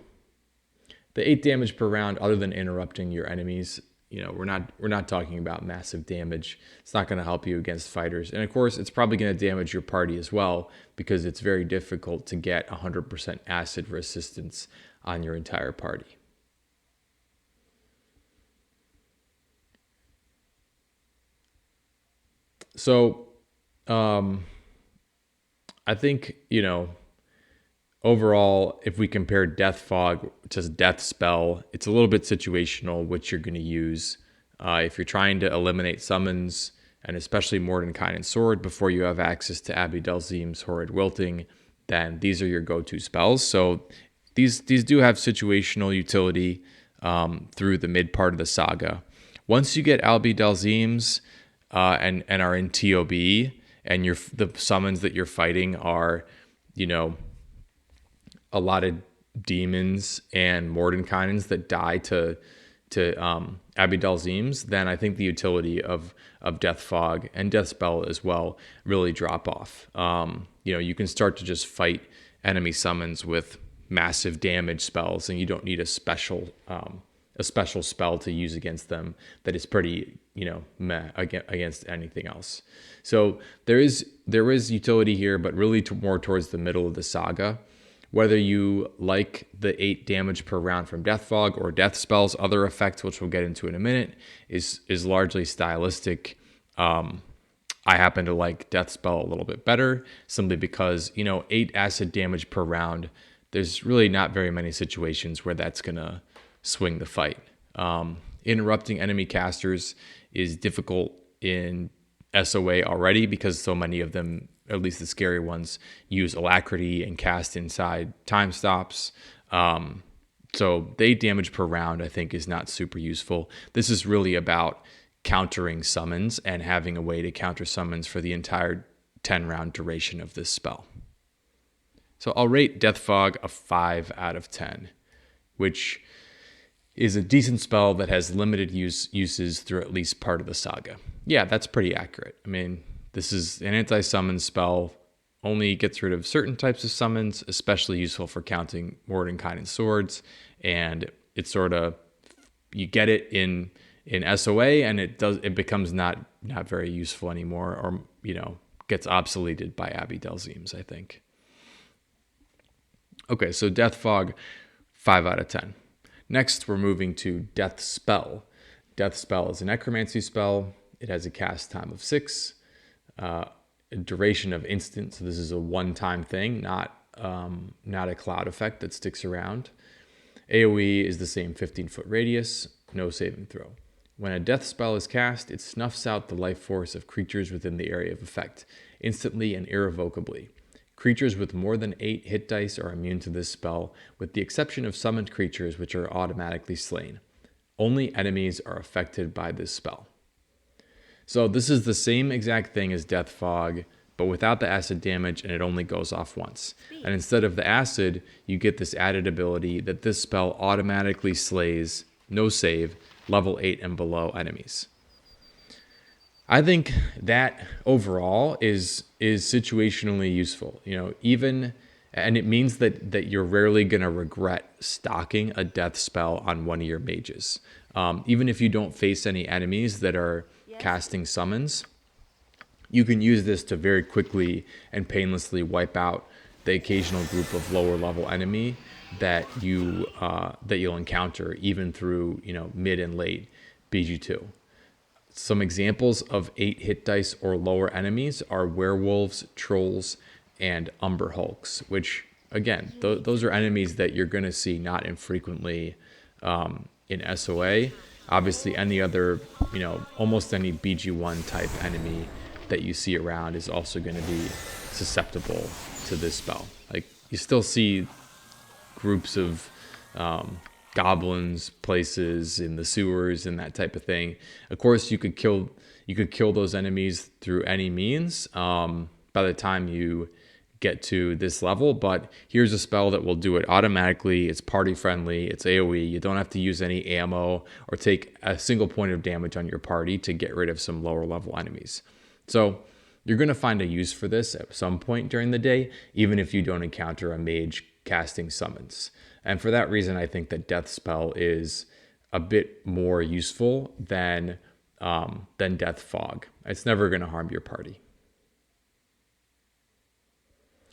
The 8 damage per round, other than interrupting your enemies, we're not talking about massive damage. It's not going to help you against fighters. And of course, it's probably going to damage your party as well, because it's very difficult to get 100% acid resistance on your entire party. So, I think, overall, if we compare Death Fog to Death Spell, it's a little bit situational which you're going to use. If you're trying to eliminate summons, and especially Mordenkainen's Sword, before you have access to Abi-Delzim's Horrid Wilting, then these are your go-to spells. So these do have situational utility through the mid part of the saga. Once you get Abi-Delzim's and are in TOB, and the summons that you're fighting are, a lot of demons and Mordenkainen's that die to Abi-Delzim's, then I think the utility of Death Fog and Death Spell as well really drop off. You can start to just fight enemy summons with massive damage spells, and you don't need a special spell to use against them that is pretty meh against anything else. So there is utility here, but really more towards the middle of the saga. Whether you like the 8 damage per round from Death Fog or Death Spell's other effects, which we'll get into in a minute, is largely stylistic. I happen to like Death Spell a little bit better, simply because 8 acid damage per round, there's really not very many situations where that's gonna swing the fight. Interrupting enemy casters is difficult in SOA already, because so many of them, at least the scary ones, use Alacrity and cast inside time stops. So the 8 damage per round, I think, is not super useful. This is really about countering summons and having a way to counter summons for the entire 10-round duration of this spell. So I'll rate Death Fog a 5 out of 10, which is a decent spell that has limited uses through at least part of the saga. Yeah, that's pretty accurate. I mean, this is an anti-summon spell, only gets rid of certain types of summons, especially useful for counting Mordenkainen's Swords, and it's sort of, you get it in SOA, and it becomes not very useful anymore, or gets obsoleted by Abi-Delzim's, I think. Okay, so Death Fog, 5 out of 10. Next, we're moving to Death Spell. Death Spell is a necromancy spell. It has a cast time of 6, a duration of instant. So this is a one-time thing, not a cloud effect that sticks around. AoE is the same 15-foot radius, no saving throw. When a death spell is cast, it snuffs out the life force of creatures within the area of effect, instantly and irrevocably. Creatures with more than 8 hit dice are immune to this spell, with the exception of summoned creatures, which are automatically slain. Only enemies are affected by this spell. So this is the same exact thing as Death Fog, but without the acid damage, and it only goes off once. And instead of the acid, you get this added ability that this spell automatically slays, no save, level 8 and below enemies. I think that overall is situationally useful, and it means that you're rarely going to regret stocking a death spell on one of your mages. Even if you don't face any enemies that are casting summons, you can use this to very quickly and painlessly wipe out the occasional group of lower level enemy that you'll encounter even through mid and late BG2. Some examples of 8 hit dice or lower enemies are werewolves, trolls, and umber hulks, which again, those are enemies that you're going to see not infrequently in SOA. Obviously, any other, almost any BG1 type enemy that you see around is also going to be susceptible to this spell. Like, you still see groups of goblins, places in the sewers, and that type of thing. Of course, you could kill those enemies through any means by the time you get to this level, but here's a spell that will do it automatically. It's party friendly, it's AoE. You don't have to use any ammo or take a single point of damage on your party to get rid of some lower level enemies. So you're going to find a use for this at some point during the day, even if you don't encounter a mage casting summons. And for that reason, I think that Death Spell is a bit more useful than Death Fog. It's never going to harm your party.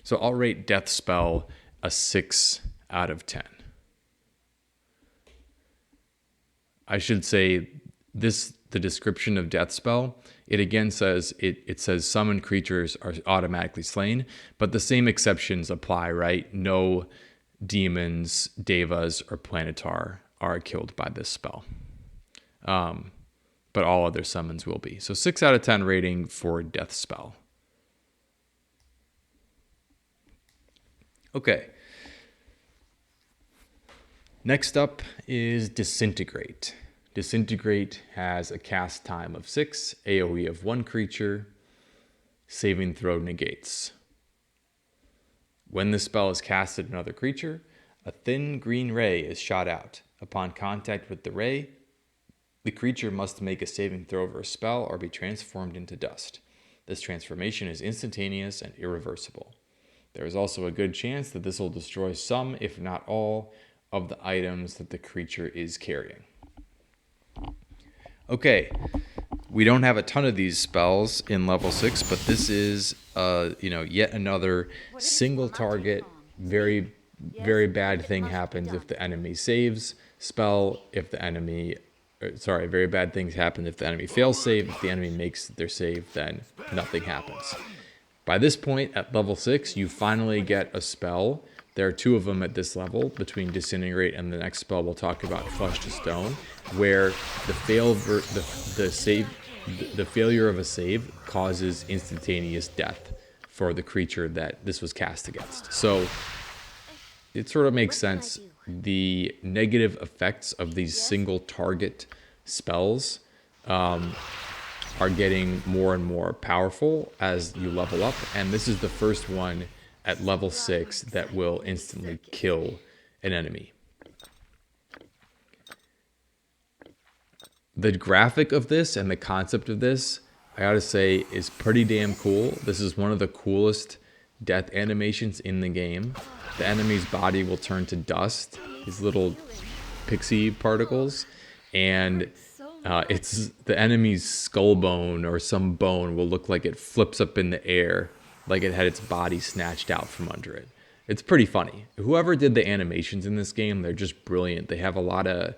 So I'll rate Death Spell a 6 out of 10. I should say the description of Death Spell, it again says, it says summon creatures are automatically slain, but the same exceptions apply, right? No demons, devas, or planetar are killed by this spell. But all other summons will be. So 6 out of 10 rating for Death Spell. Okay. Next up is Disintegrate. Disintegrate has a cast time of 6, AoE of 1 creature, saving throw negates. When the spell is casted on another creature, a thin green ray is shot out. Upon contact with the ray, the creature must make a saving throw over a spell or be transformed into dust. This transformation is instantaneous and irreversible. There is also a good chance that this will destroy some, if not all, of the items that the creature is carrying. Okay, we don't have a ton of these spells in level 6, but this is yet another single target, very, very bad thing happens if the enemy saves spell, very bad things happen if the enemy fails save. If the enemy makes their save, then nothing happens. By this point, at level 6, you finally get a spell. There are 2 of them at this level, between Disintegrate and the next spell we'll talk about, Flesh to Stone, where the failure of a save causes instantaneous death for the creature that this was cast against. So it sort of makes sense. The negative effects of these single target spells are getting more and more powerful as you level up, and this is the first one at level 6 that will instantly kill an enemy. The graphic of this and the concept of this, I gotta say, is pretty damn cool. This is one of the coolest death animations in the game. The enemy's body will turn to dust, these little pixie particles, and it's the enemy's skull bone or some bone will look like it flips up in the air, like it had its body snatched out from under it. It's pretty funny. Whoever did the animations in this game, they're just brilliant. They have a lot of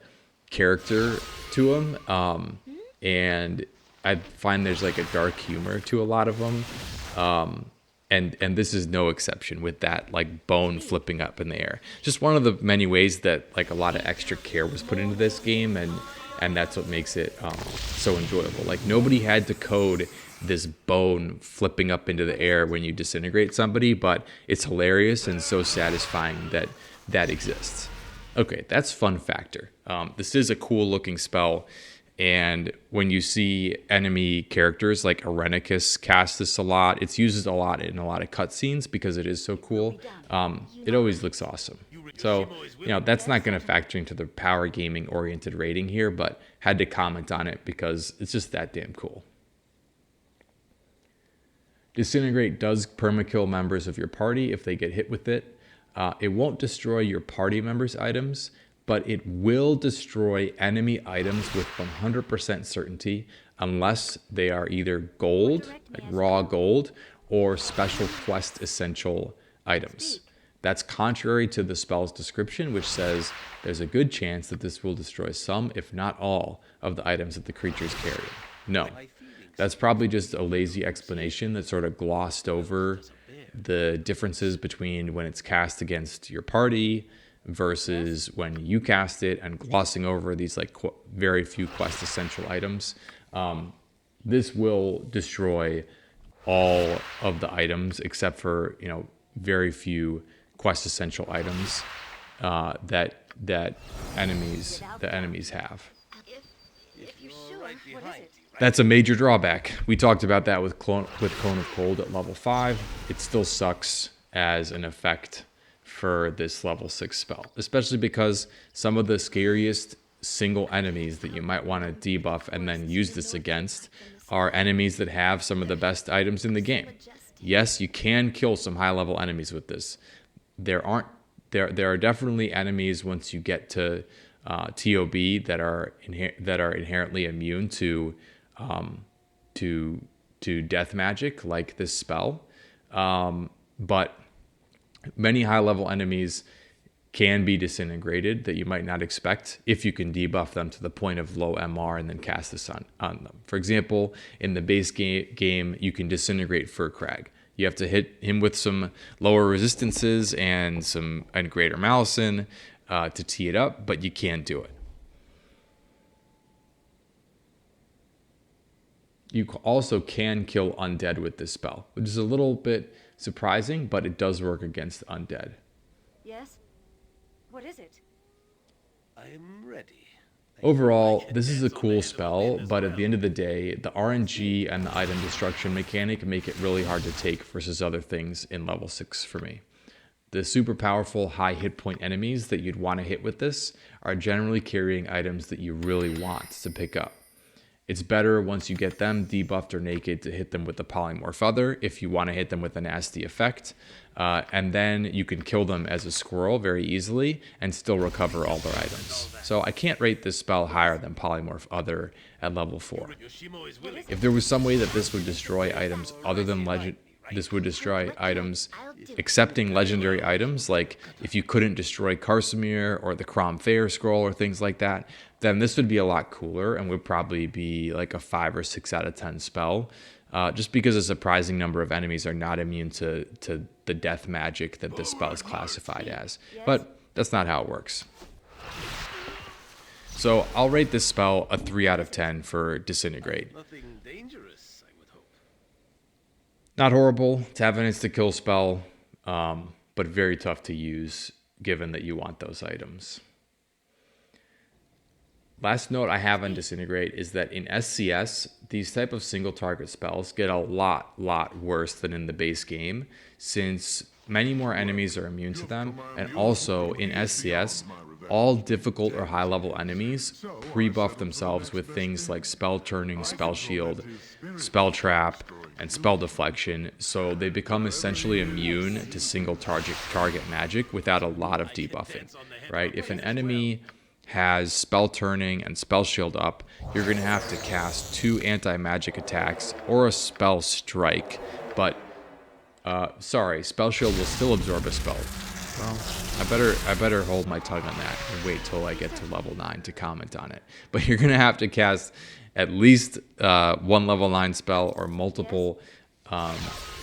character to them, and I find there's like a dark humor to a lot of them, and this is no exception with that like bone flipping up in the air. Just one of the many ways that like a lot of extra care was put into this game, and that's what makes it so enjoyable. Like nobody had to code this bone flipping up into the air when you disintegrate somebody, but it's hilarious and so satisfying that that exists. Okay, that's fun factor. This is a cool looking spell, and when you see enemy characters like Irenicus cast this a lot, it's used a lot in a lot of cutscenes because it is so cool. It always looks awesome. So, that's not going to factor into the power gaming oriented rating here, but had to comment on it because it's just that damn cool. Disintegrate does permakill members of your party if they get hit with it. It won't destroy your party members' items, but it will destroy enemy items with 100% certainty unless they are either gold, like raw gold, or special quest essential items. That's contrary to the spell's description, which says there's a good chance that this will destroy some, if not all, of the items that the creatures carry. No, that's probably just a lazy explanation that sort of glossed over the differences between when it's cast against your party versus when you cast it, and glossing over these like very few quest essential items. This will destroy all of the items except for very few quest essential items that enemies have. That's a major drawback. We talked about that with Cone of Cold at level 5. It still sucks as an effect for this level 6 spell, especially because some of the scariest single enemies that you might want to debuff and then use this against are enemies that have some of the best items in the game. Yes, you can kill some high level enemies with this. There aren't there are definitely enemies once you get to TOB that are inherently immune to death magic, like this spell. But many high level enemies can be disintegrated that you might not expect if you can debuff them to the point of low MR and then cast this on them. For example, in the base game, you can disintegrate Fur Crag. You have to hit him with some lower resistances and greater Malison to tee it up, but you can't do it. You also can kill undead with this spell, which is a little bit surprising, but it does work against undead. Yes? What is it? I'm ready. Overall, this is a cool spell, but at the end of the day, the RNG and the item destruction mechanic make it really hard to take versus other things in level 6 for me. The super powerful high hit point enemies that you'd want to hit with this are generally carrying items that you really want to pick up. It's better once you get them debuffed or naked to hit them with the Polymorph Other if you want to hit them with a nasty effect. And then you can kill them as a squirrel very easily and still recover all their items. So I can't rate this spell higher than Polymorph Other at level 4. If there was some way that this would destroy items other than excepting legendary items, like if you couldn't destroy Karsamir or the Crom Fair Scroll or things like that, then this would be a lot cooler and would probably be like a 5 or 6 out of 10 spell. Just because a surprising number of enemies are not immune to the death magic that this spell is classified as. But that's not how it works. So I'll rate this spell a 3 out of 10 for Disintegrate. Nothing dangerous, I would hope. Not horrible to have an insta-kill spell, but very tough to use given that you want those items. Last note I have on Disintegrate is that in SCS, these type of single target spells get a lot worse than in the base game, since many more enemies are immune to them, and also in SCS, all difficult or high level enemies pre-buff themselves with things like spell turning, spell shield, spell trap, and spell deflection, so they become essentially immune to single target magic without a lot of debuffing, right? If an enemy has spell turning and spell shield up, you're going to have to cast 2 anti-magic attacks or a spell strike, but spell shield will still absorb a spell. Well, I better hold my tongue on that and wait till I get to level 9 to comment on it. But you're going to have to cast at least 1 level 9 spell or multiple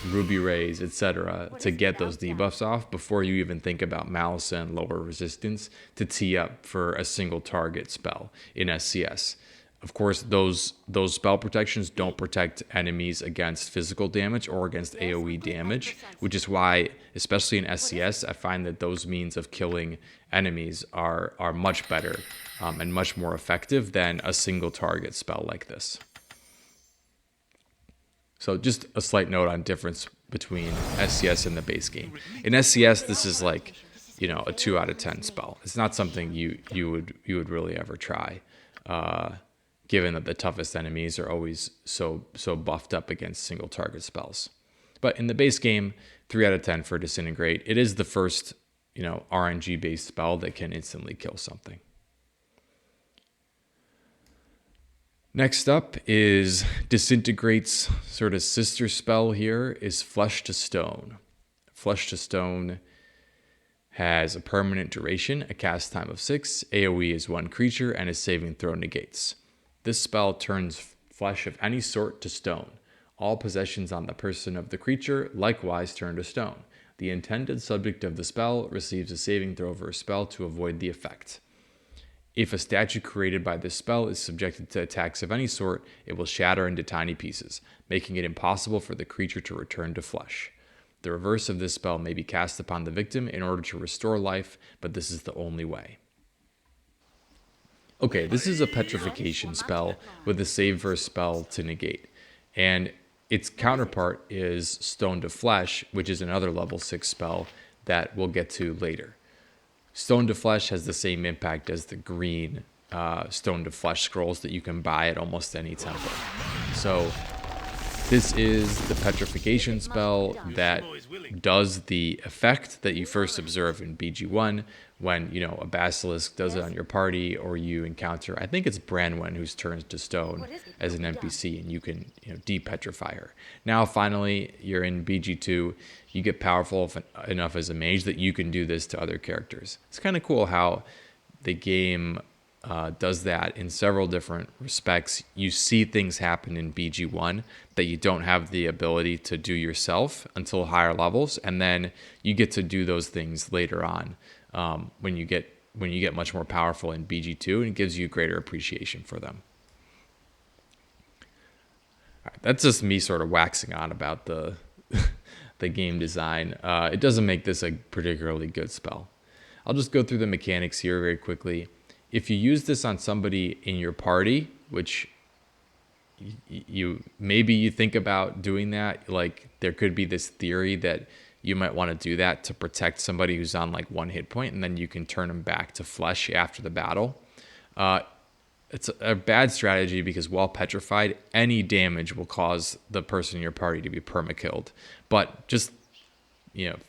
Ruby Rays, etc. to get those debuffs off before you even think about Malison and lower resistance to tee up for a single target spell in SCS. Of course, those spell protections don't protect enemies against physical damage or against AoE damage, which is why, especially in SCS, I find that those means of killing enemies are much better and much more effective than a single target spell like this. So just a slight note on difference between SCS and the base game. In SCS, this is like, a 2 out of 10 spell. It's not something you would really ever try, given that the toughest enemies are always so buffed up against single target spells. But in the base game, 3 out of 10 for Disintegrate. It is the first, RNG based spell that can instantly kill something. Next up is Disintegrate's sort of sister spell here is Flesh to Stone. Flesh to Stone has a permanent duration, a cast time of 6, AoE is 1 creature, and a saving throw negates. This spell turns flesh of any sort to stone. All possessions on the person of the creature likewise turn to stone. The intended subject of the spell receives a saving throw for a spell to avoid the effect. If a statue created by this spell is subjected to attacks of any sort, it will shatter into tiny pieces, making it impossible for the creature to return to flesh. The reverse of this spell may be cast upon the victim in order to restore life, but this is the only way. Okay, this is a petrification spell with a save verse spell to negate, and its counterpart is Stone to Flesh, which is another level 6 spell that we'll get to later. Stone to Flesh has the same impact as the green Stone to Flesh scrolls that you can buy at almost any temple. So This is the petrification spell that does the effect that you first observe in BG1 when, a basilisk does it on your party, or you encounter, I think it's Branwen, who's turned to stone as an NPC, and you can, de-petrify her. Now, finally, you're in BG2. You get powerful enough as a mage that you can do this to other characters. It's kind of cool how the game does that in several different respects. You see things happen in BG1 that you don't have the ability to do yourself until higher levels, and then you get to do those things later on when you get much more powerful in BG2, and it gives you greater appreciation for them. All right, that's just me sort of waxing on about the the game design. It doesn't make this a particularly good spell. I'll just go through the mechanics here very quickly. If you use this on somebody in your party, which you think about doing that, like there could be this theory that you might want to do that to protect somebody who's on like 1 hit point, and then you can turn them back to flesh after the battle. It's a bad strategy because while petrified, any damage will cause the person in your party to be perma-killed. But just,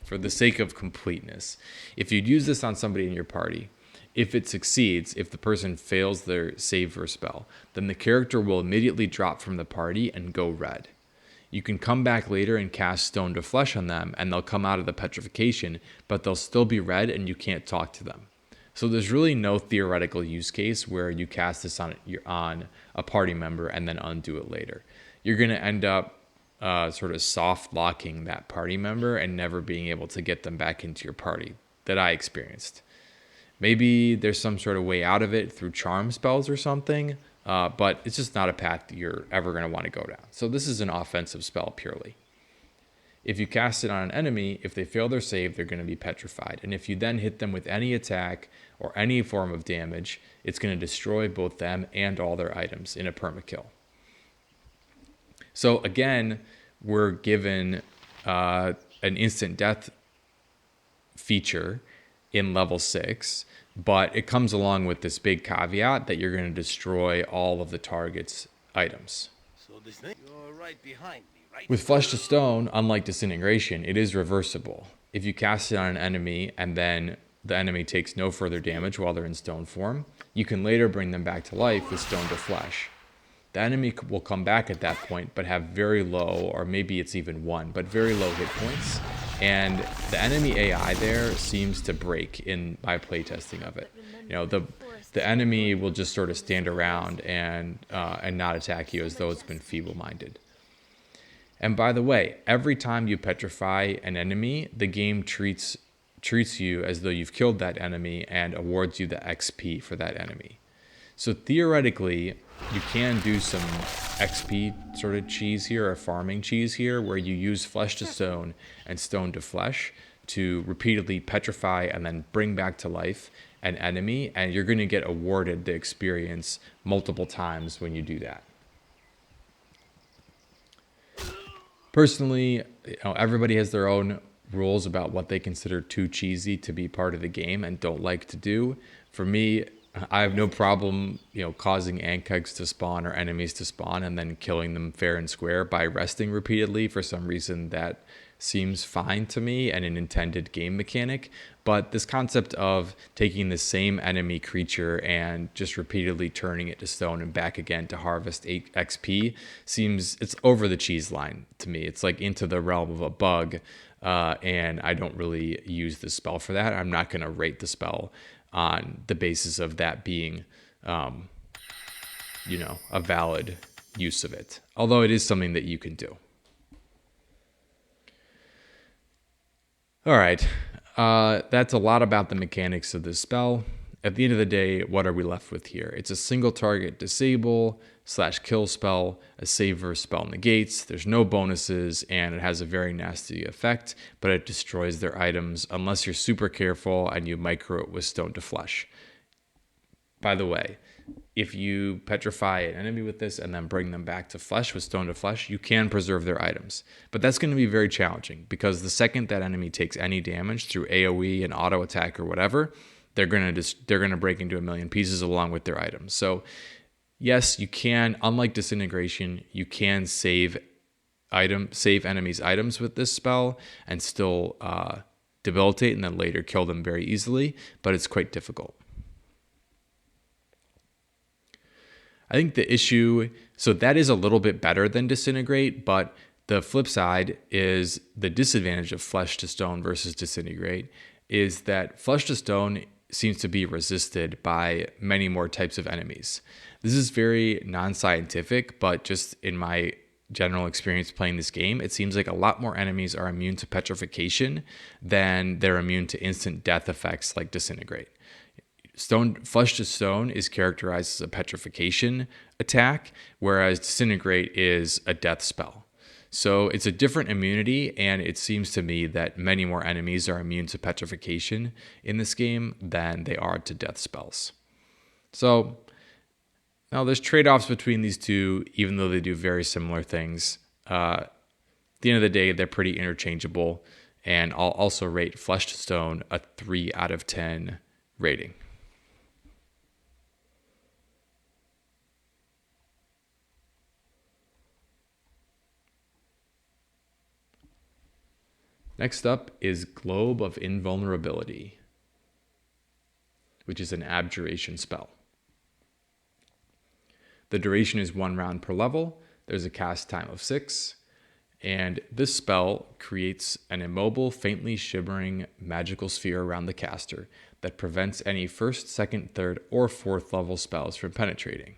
for the sake of completeness, if you'd use this on somebody in your party, if it succeeds, if the person fails their save or spell, then the character will immediately drop from the party and go red. You can come back later and cast Stone to Flesh on them, and they'll come out of the petrification, but they'll still be red and you can't talk to them. So there's really no theoretical use case where you cast this on a party member and then undo it later. You're going to end up sort of soft locking that party member and never being able to get them back into your party that I experienced. Maybe there's some sort of way out of it through charm spells or something, but it's just not a path that you're ever going to want to go down. So this is an offensive spell purely. If you cast it on an enemy, if they fail their save, they're going to be petrified. And if you then hit them with any attack or any form of damage, it's going to destroy both them and all their items in a permakill. So again, we're given an instant death feature in level 6, but it comes along with this big caveat that you're going to destroy all of the target's items. So this thing, you're right behind me, right? With Flesh to Stone, unlike Disintegration, it is reversible. If you cast it on an enemy and then the enemy takes no further damage while they're in stone form, you can later bring them back to life with Stone to Flesh. The enemy will come back at that point, but have very low, or maybe it's even 1, but very low hit points. And the enemy AI there seems to break in my playtesting of it. The enemy will just sort of stand around and not attack you as though it's been feeble-minded. And by the way, every time you petrify an enemy, the game treats you as though you've killed that enemy and awards you the XP for that enemy. So theoretically, you can do some XP sort of cheese here, or farming cheese here, where you use Flesh to Stone and Stone to Flesh to repeatedly petrify and then bring back to life an enemy, and you're going to get awarded the experience multiple times when you do that. Personally, everybody has their own rules about what they consider too cheesy to be part of the game and don't like to do. For me, I have no problem, causing Ankegs to spawn or enemies to spawn and then killing them fair and square by resting repeatedly. For some reason, that seems fine to me and an intended game mechanic. But this concept of taking the same enemy creature and just repeatedly turning it to stone and back again to harvest XP it's over the cheese line to me. It's like into the realm of a bug, and I don't really use the spell for that. I'm not going to rate the spell on the basis of that being, a valid use of it. Although it is something that you can do. All right, that's a lot about the mechanics of this spell. At the end of the day, what are we left with here? It's a single target disable / kill spell, a save versus spell negates, there's no bonuses, and it has a very nasty effect, but it destroys their items unless you're super careful and you micro it with Stone to Flesh. By the way, if you petrify an enemy with this and then bring them back to flesh with Stone to Flesh, you can preserve their items. But that's going to be very challenging because the second that enemy takes any damage through AoE and auto attack or whatever, they're going to break into a million pieces along with their items. So yes, you can, unlike Disintegration, you can save save enemies' items with this spell and still debilitate and then later kill them very easily, but it's quite difficult. I think the issue, so that is a little bit better than Disintegrate, but the flip side is the disadvantage of Flesh to Stone versus Disintegrate is that Flesh to Stone seems to be resisted by many more types of enemies. This is very non-scientific, but just in my general experience playing this game, it seems like a lot more enemies are immune to petrification than they're immune to instant death effects like Disintegrate. Flesh to Stone is characterized as a petrification attack, whereas Disintegrate is a death spell. So it's a different immunity, and it seems to me that many more enemies are immune to petrification in this game than they are to death spells. So now there's trade-offs between these two, even though they do very similar things. At the end of the day, they're pretty interchangeable, and I'll also rate Flesh to Stone a 3 out of 10 rating. Next up is Globe of Invulnerability, which is an abjuration spell. The duration is 1 round per level. There's a cast time of 6. And this spell creates an immobile, faintly shimmering magical sphere around the caster that prevents any 1st, 2nd, 3rd, or 4th level spells from penetrating.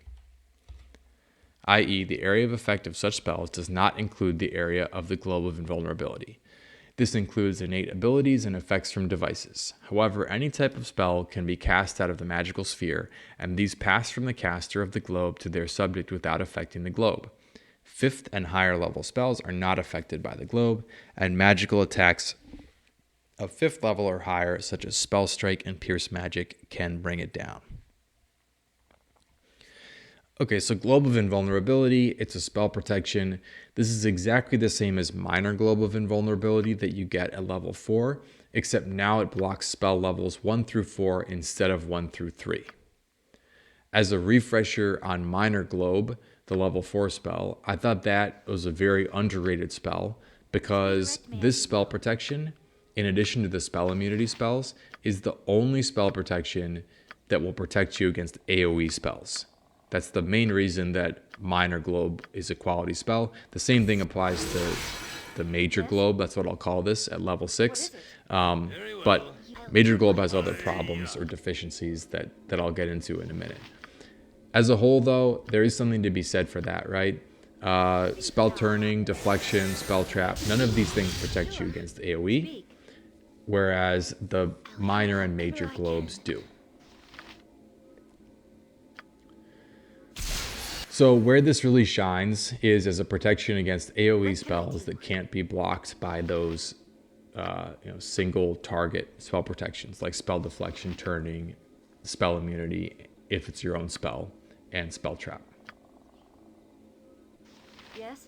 I.e., the area of effect of such spells does not include the area of the Globe of Invulnerability. This includes innate abilities and effects from devices. However, any type of spell can be cast out of the magical sphere, and these pass from the caster of the globe to their subject without affecting the globe. 5th and higher level spells are not affected by the globe, and magical attacks of 5th level or higher, such as Spell Strike and Pierce Magic, can bring it down. Okay, so Globe of Invulnerability, it's a spell protection. This is exactly the same as Minor Globe of Invulnerability that you get at level 4, except now it blocks spell levels 1 through 4 instead of 1 through 3. As a refresher on Minor Globe, the level 4 spell, I thought that was a very underrated spell because this spell protection, in addition to the spell immunity spells, is the only spell protection that will protect you against AoE spells. That's the main reason that Minor Globe is a quality spell. The same thing applies to the Major Globe. That's what I'll call this at level 6. But Major Globe has other problems or deficiencies that I'll get into in a minute. As a whole, though, there is something to be said for that, right? Spell turning, deflection, spell trap, none of these things protect you against AoE, whereas the Minor and Major Globes do. So where this really shines is as a protection against AoE spells that can't be blocked by those single target spell protections like spell deflection, turning, spell immunity if it's your own spell, and spell trap. Yes?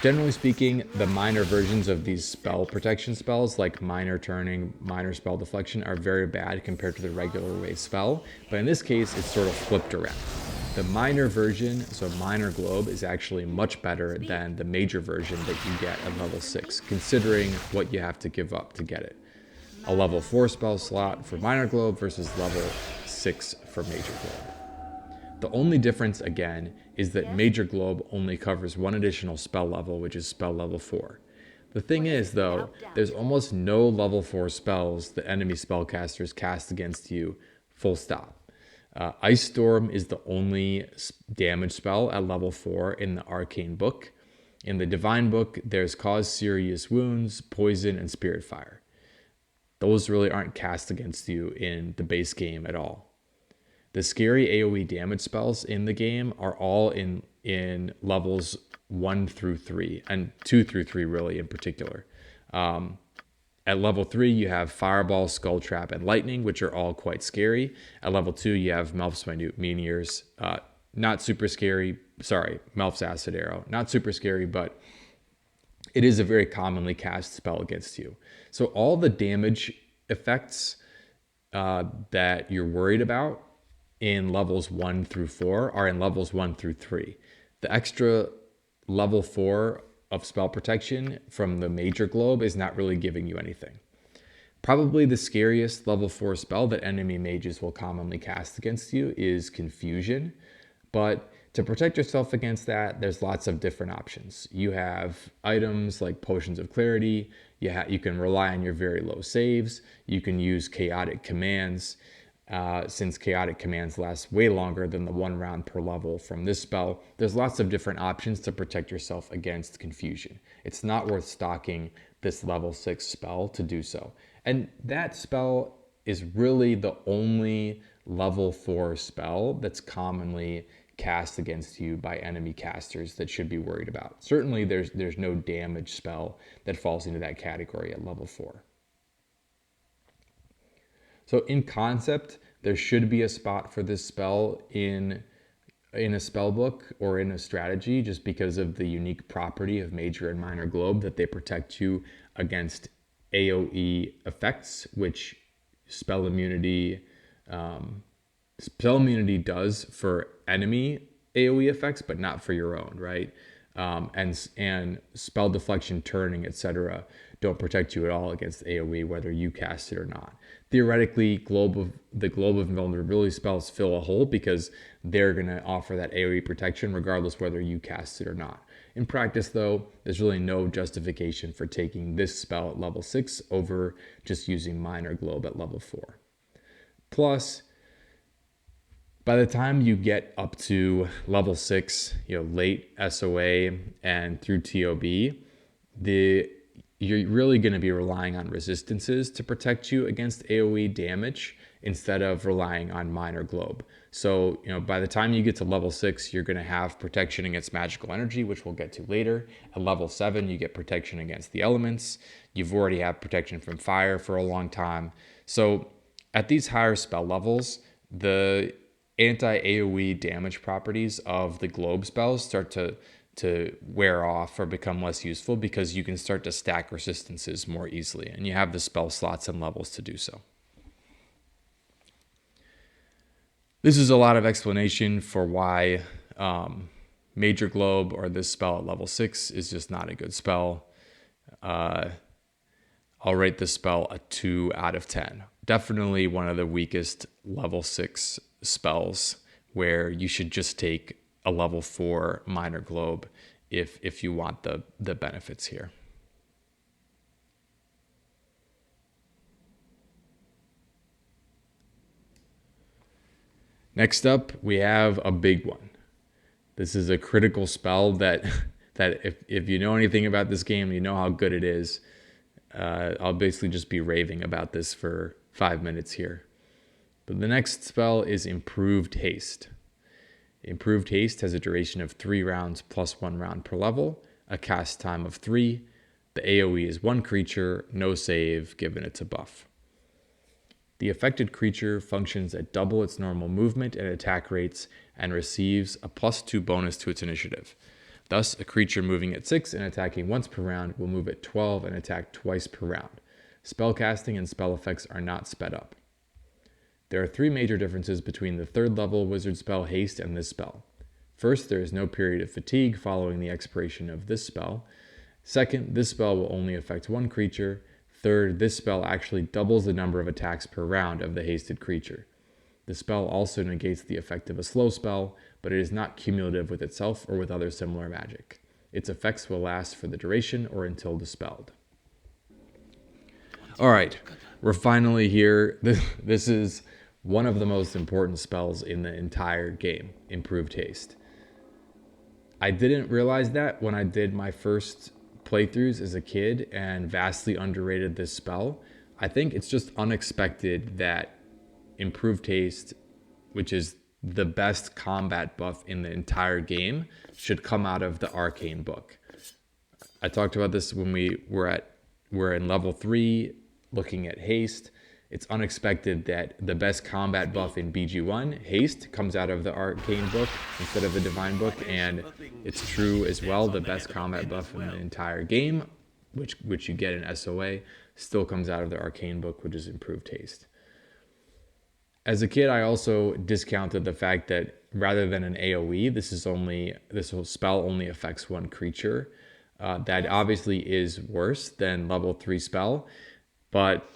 Generally speaking, the minor versions of these spell protection spells like minor turning, minor spell deflection are very bad compared to the regular way spell, but in this case it's sort of flipped around. The minor version, so Minor Globe, is actually much better than the major version that you get at level 6, considering what you have to give up to get it. A level 4 spell slot for Minor Globe versus level 6 for Major Globe. The only difference, again, is that Major Globe only covers one additional spell level, which is spell level 4. The thing is, though, there's almost no level 4 spells that enemy spellcasters cast against you, full stop. Ice Storm is the only damage spell at level 4 in the Arcane book. In the Divine book, there's Cause Serious Wounds, Poison, and Spirit Fire. Those really aren't cast against you in the base game at all. The scary AoE damage spells in the game are all in levels 1 through 3, and 2 through 3 really in particular. At level 3, you have Fireball, Skull Trap, and Lightning, which are all quite scary. At level 2, you have Melf's Minute Meteors. Not super scary. Sorry, Melf's Acid Arrow. Not super scary, but it is a very commonly cast spell against you. So all the damage effects that you're worried about in levels 1 through 4 are in levels 1 through 3. The extra level 4 spell protection from the major globe is not really giving you anything. Probably the scariest level 4 spell that enemy mages will commonly cast against you is Confusion, but to protect yourself against that, there's lots of different options. You have items like Potions of Clarity. You can rely on your very low saves. You can use Chaotic Commands, since Chaotic Commands last way longer than the 1 round per level from this spell. There's lots of different options to protect yourself against Confusion. It's not worth stocking this level 6 spell to do so. And that spell is really the only level 4 spell that's commonly cast against you by enemy casters that should be worried about. Certainly there's no damage spell that falls into that category at level 4. So in concept, there should be a spot for this spell in a spell book or in a strategy, just because of the unique property of Major and Minor Globe that they protect you against AoE effects, which spell immunity does for enemy AoE effects, but not for your own, right? And spell deflection, turning, etc. don't protect you at all against AoE, whether you cast it or not. Theoretically, the Globe of Invulnerability spells fill a hole because they're going to offer that AoE protection regardless whether you cast it or not. In practice, though, there's really no justification for taking this spell at level 6 over just using Minor Globe at level 4. Plus, by the time you get up to level 6, late SOA and through TOB, you're really going to be relying on resistances to protect you against AoE damage instead of relying on Minor Globe. So, by the time you get to level 6, you're going to have protection against magical energy, which we'll get to later. At level 7, you get protection against the elements. You've already had protection from fire for a long time. So, at these higher spell levels, the anti-AoE damage properties of the globe spells start to wear off or become less useful because you can start to stack resistances more easily, and you have the spell slots and levels to do so. This is a lot of explanation for why Major Globe or this spell at level 6 is just not a good spell. I'll rate this spell a 2 out of 10. Definitely one of the weakest level 6 spells where you should just take a level 4 Minor Globe if you want the benefits here. Next up, we have a big one. This is a critical spell that if you know anything about this game, you know how good it is. I'll basically just be raving about this for 5 minutes here. But the next spell is Improved Haste. Improved Haste has a duration of 3 rounds plus 1 round per level, a cast time of 3. The AoE is 1 creature, no save, given it's a buff. The affected creature functions at double its normal movement and attack rates and receives a +2 bonus to its initiative. Thus, a creature moving at 6 and attacking once per round will move at 12 and attack twice per round. Spellcasting and spell effects are not sped up. There are 3 major differences between the 3rd level wizard spell Haste and this spell. First, there is no period of fatigue following the expiration of this spell. Second, this spell will only affect 1 creature. Third, this spell actually doubles the number of attacks per round of the hasted creature. The spell also negates the effect of a slow spell, but it is not cumulative with itself or with other similar magic. Its effects will last for the duration or until dispelled. Alright, we're finally here. This is one of the most important spells in the entire game, Improved Haste. I didn't realize that when I did my first playthroughs as a kid and vastly underrated this spell. I think it's just unexpected that Improved Haste, which is the best combat buff in the entire game, should come out of the Arcane book. I talked about this when we're in level 3 looking at Haste. It's unexpected that the best combat buff in BG1, Haste, comes out of the Arcane book instead of the Divine book, and it's true as well. The best combat buff in the entire game, which you get in SOA, still comes out of the Arcane book, which is Improved Haste. As a kid, I also discounted the fact that rather than an AoE, this spell only affects 1 creature. That obviously is worse than level 3 spell, but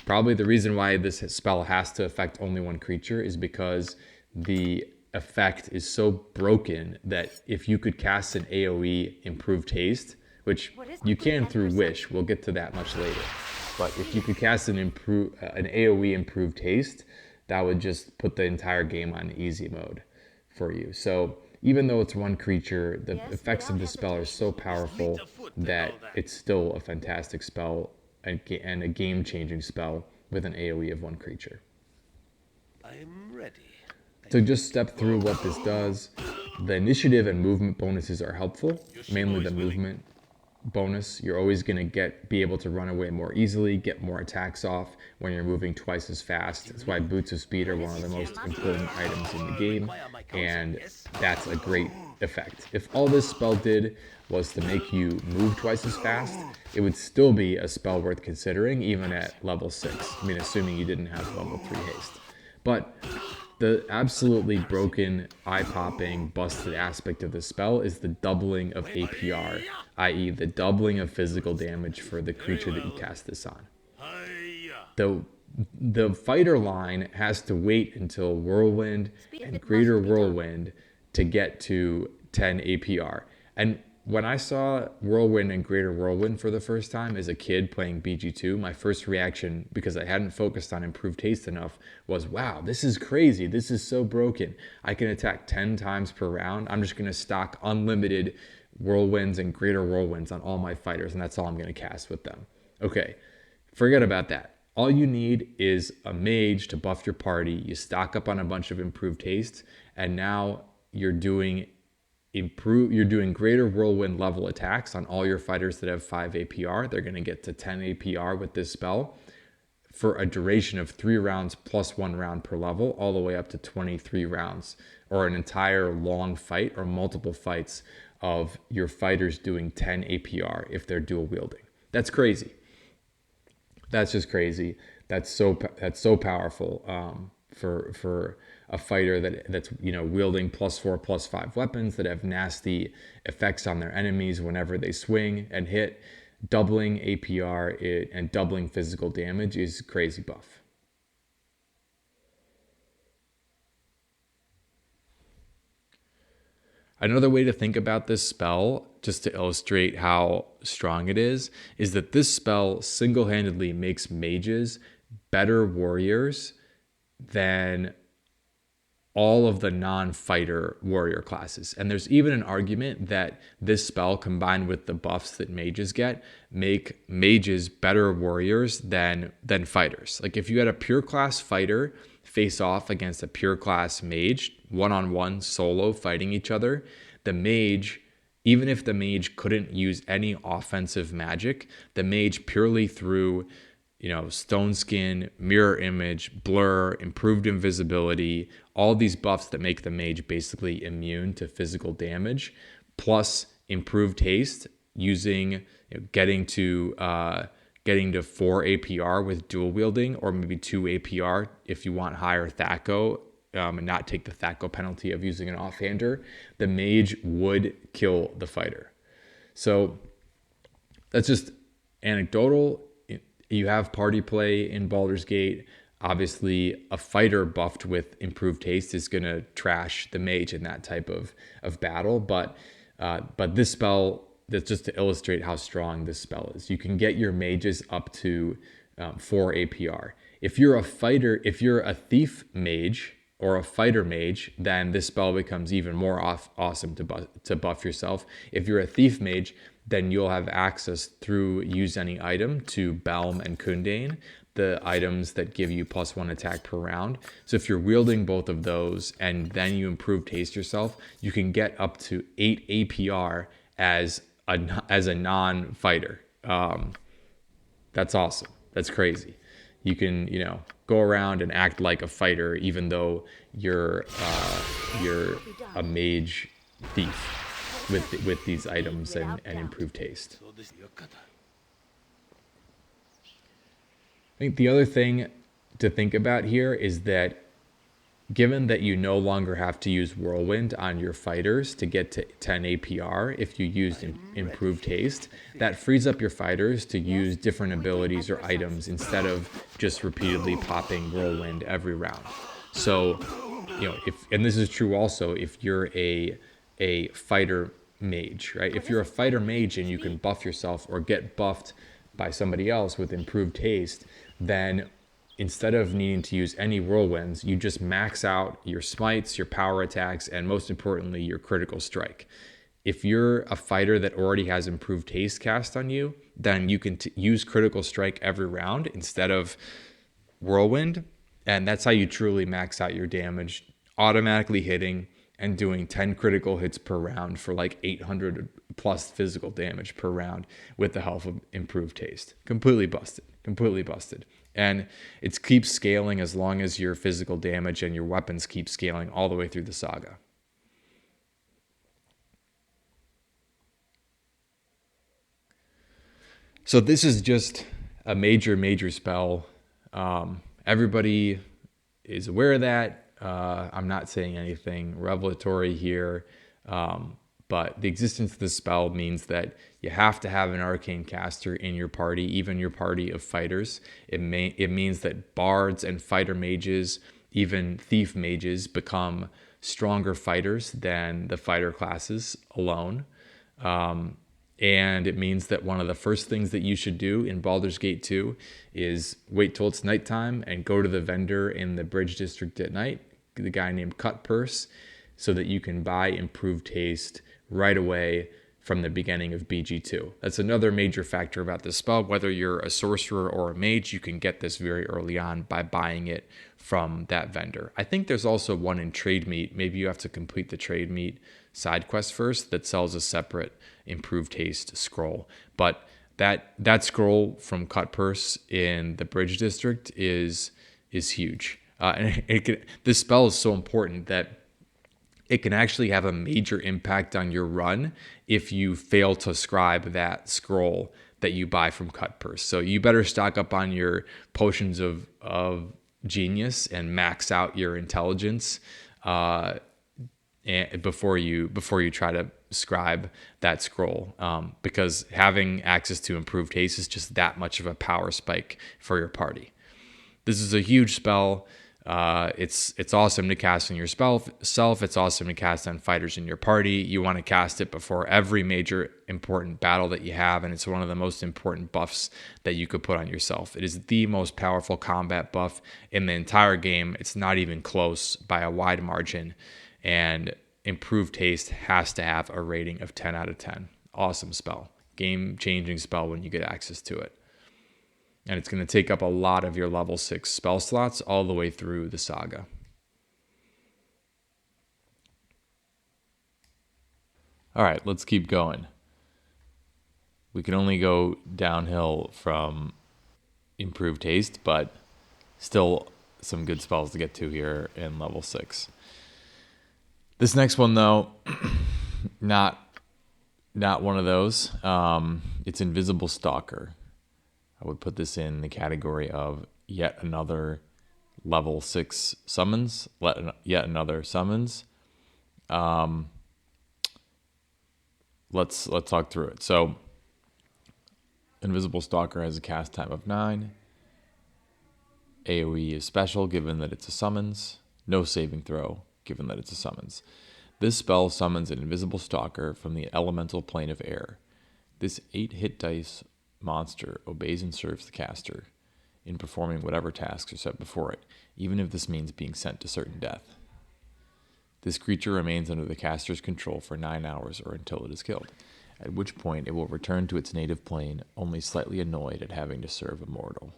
probably the reason why this spell has to affect only one creature is because the effect is so broken that if you could cast an AoE improved haste, which you can through wish, we'll get to that much later, but if you could cast an AoE improved haste, that would just put the entire game on easy mode for you. So even though it's one creature, the effects of the spell are so powerful that it's still a fantastic spell and a game-changing spell with an AoE of one creature. I'm ready. So just step through what this does. The initiative and movement bonuses are helpful, mainly the movement bonus. You're always going to be able to run away more easily, get more attacks off when you're moving twice as fast. That's why boots of speed are one of the most important items in the game, and that's a great effect. If all this spell did was to make you move twice as fast, it would still be a spell worth considering even at level 6. I mean, assuming you didn't have level 3 haste. But the absolutely broken, eye-popping, busted aspect of the spell is the doubling of APR, i.e. the doubling of physical damage for the creature that you cast this on. The fighter line has to wait until Whirlwind and Greater Whirlwind to get to 10 APR. And when I saw Whirlwind and Greater Whirlwind for the first time as a kid playing BG2, my first reaction, because I hadn't focused on improved haste enough, was, wow, this is crazy. This is so broken. I can attack 10 times per round. I'm just going to stock unlimited Whirlwinds and Greater Whirlwinds on all my fighters, and that's all I'm going to cast with them. Okay, forget about that. All you need is a mage to buff your party. You stock up on a bunch of improved haste, and now you're doing Greater Whirlwind level attacks on all your fighters that have 5 APR. They're going to get to 10 APR with this spell for a duration of 3 rounds plus 1 round per level, all the way up to 23 rounds, or an entire long fight or multiple fights of your fighters doing 10 APR if they're dual wielding. That's crazy. That's just crazy. That's so powerful for a fighter that's wielding +4/+5 weapons that have nasty effects on their enemies whenever they swing and hit. Doubling APR and doubling physical damage is crazy buff. Another way to think about this spell, just to illustrate how strong it is that this spell single-handedly makes mages better warriors than all of the non-fighter warrior classes. And there's even an argument that this spell, combined with the buffs that mages get, make mages better warriors than fighters. Like if you had a pure class fighter face off against a pure class mage, one-on-one solo fighting each other, the mage, even if the mage couldn't use any offensive magic, the mage purely through Stone Skin, Mirror Image, Blur, Improved Invisibility, all these buffs that make the mage basically immune to physical damage, plus Improved Haste, using getting to 4 APR with dual wielding, or maybe 2 APR if you want higher Thaco and not take the Thaco penalty of using an offhander, the mage would kill the fighter. So that's just anecdotal. You have party play in Baldur's Gate. Obviously, a fighter buffed with improved haste is going to trash the mage in that type of battle. But this spell, that's just to illustrate how strong this spell is. You can get your mages up to 4 APR. If you're a thief mage or a fighter mage, then this spell becomes even more awesome to buff yourself. If you're a thief mage, then you'll have access through use any item to Belm and Kundane, the items that give you +1 attack per round. So if you're wielding both of those and then you improve taste yourself, you can get up to 8 APR as a non-fighter. That's awesome. That's crazy. You can, go around and act like a fighter even though you're a mage thief with these items and improved taste. I think the other thing to think about here is that given that you no longer have to use Whirlwind on your fighters to get to 10 APR if you used improved haste, that frees up your fighters to use different abilities or items instead of just repeatedly popping Whirlwind every round. So, and this is true also if you're a fighter mage, right? If you're a fighter mage and you can buff yourself or get buffed by somebody else with improved haste, then instead of needing to use any whirlwinds, you just max out your smites, your power attacks, and most importantly, your critical strike. If you're a fighter that already has improved haste cast on you, then you can use critical strike every round instead of whirlwind. And that's how you truly max out your damage, automatically hitting and doing 10 critical hits per round for like 800 plus physical damage per round with the help of improved haste. Completely busted. And it keeps scaling as long as your physical damage and your weapons keep scaling all the way through the saga. So this is just a major spell. Everybody is aware of that. I'm not saying anything revelatory here, but the existence of this spell means that you have to have an arcane caster in your party, even your party of fighters. It means that bards and fighter mages, even thief mages, become stronger fighters than the fighter classes alone. And it means that one of the first things that you should do in Baldur's Gate 2 is wait till it's nighttime and go to the vendor in the Bridge District at night, the guy named Cutpurse, so that you can buy improved haste right away from the beginning of BG2. That's another major factor about this spell. Whether you're a sorcerer or a mage, you can get this very early on by buying it from that vendor. I think there's also one in Trade Meat. Maybe you have to complete the Trade Meat side quest first that sells a separate improved haste scroll. But that scroll from Cutpurse in the Bridge District is huge. And this spell is so important that it can actually have a major impact on your run if you fail to scribe that scroll that you buy from Cutpurse. So you better stock up on your potions of genius and max out your intelligence before you try to scribe that scroll, because having access to improved haste is just that much of a power spike for your party. This is a huge spell. It's awesome to cast on yourself. It's awesome to cast on fighters in your party. You want to cast it before every major important battle that you have, and it's one of the most important buffs that you could put on yourself. It is the most powerful combat buff in the entire game. It's not even close by a wide margin, and improved haste has to have a rating of 10 out of 10. Awesome spell. Game-changing spell when you get access to it. And it's going to take up a lot of your level 6 spell slots all the way through the saga. All right, let's keep going. We can only go downhill from improved haste, but still some good spells to get to here in level 6. This next one, though, not one of those. It's Invisible Stalker. I would put this in the category of yet another level 6 summons, yet another summons. Let's talk through it. So, Invisible Stalker has a cast time of 9. AoE is special given that it's a summons. No saving throw given that it's a summons. This spell summons an Invisible Stalker from the elemental plane of air. This 8 hit dice monster obeys and serves the caster in performing whatever tasks are set before it, even if this means being sent to certain death. This creature remains under the caster's control for 9 hours or until it is killed, at which point it will return to its native plane, only slightly annoyed at having to serve a mortal.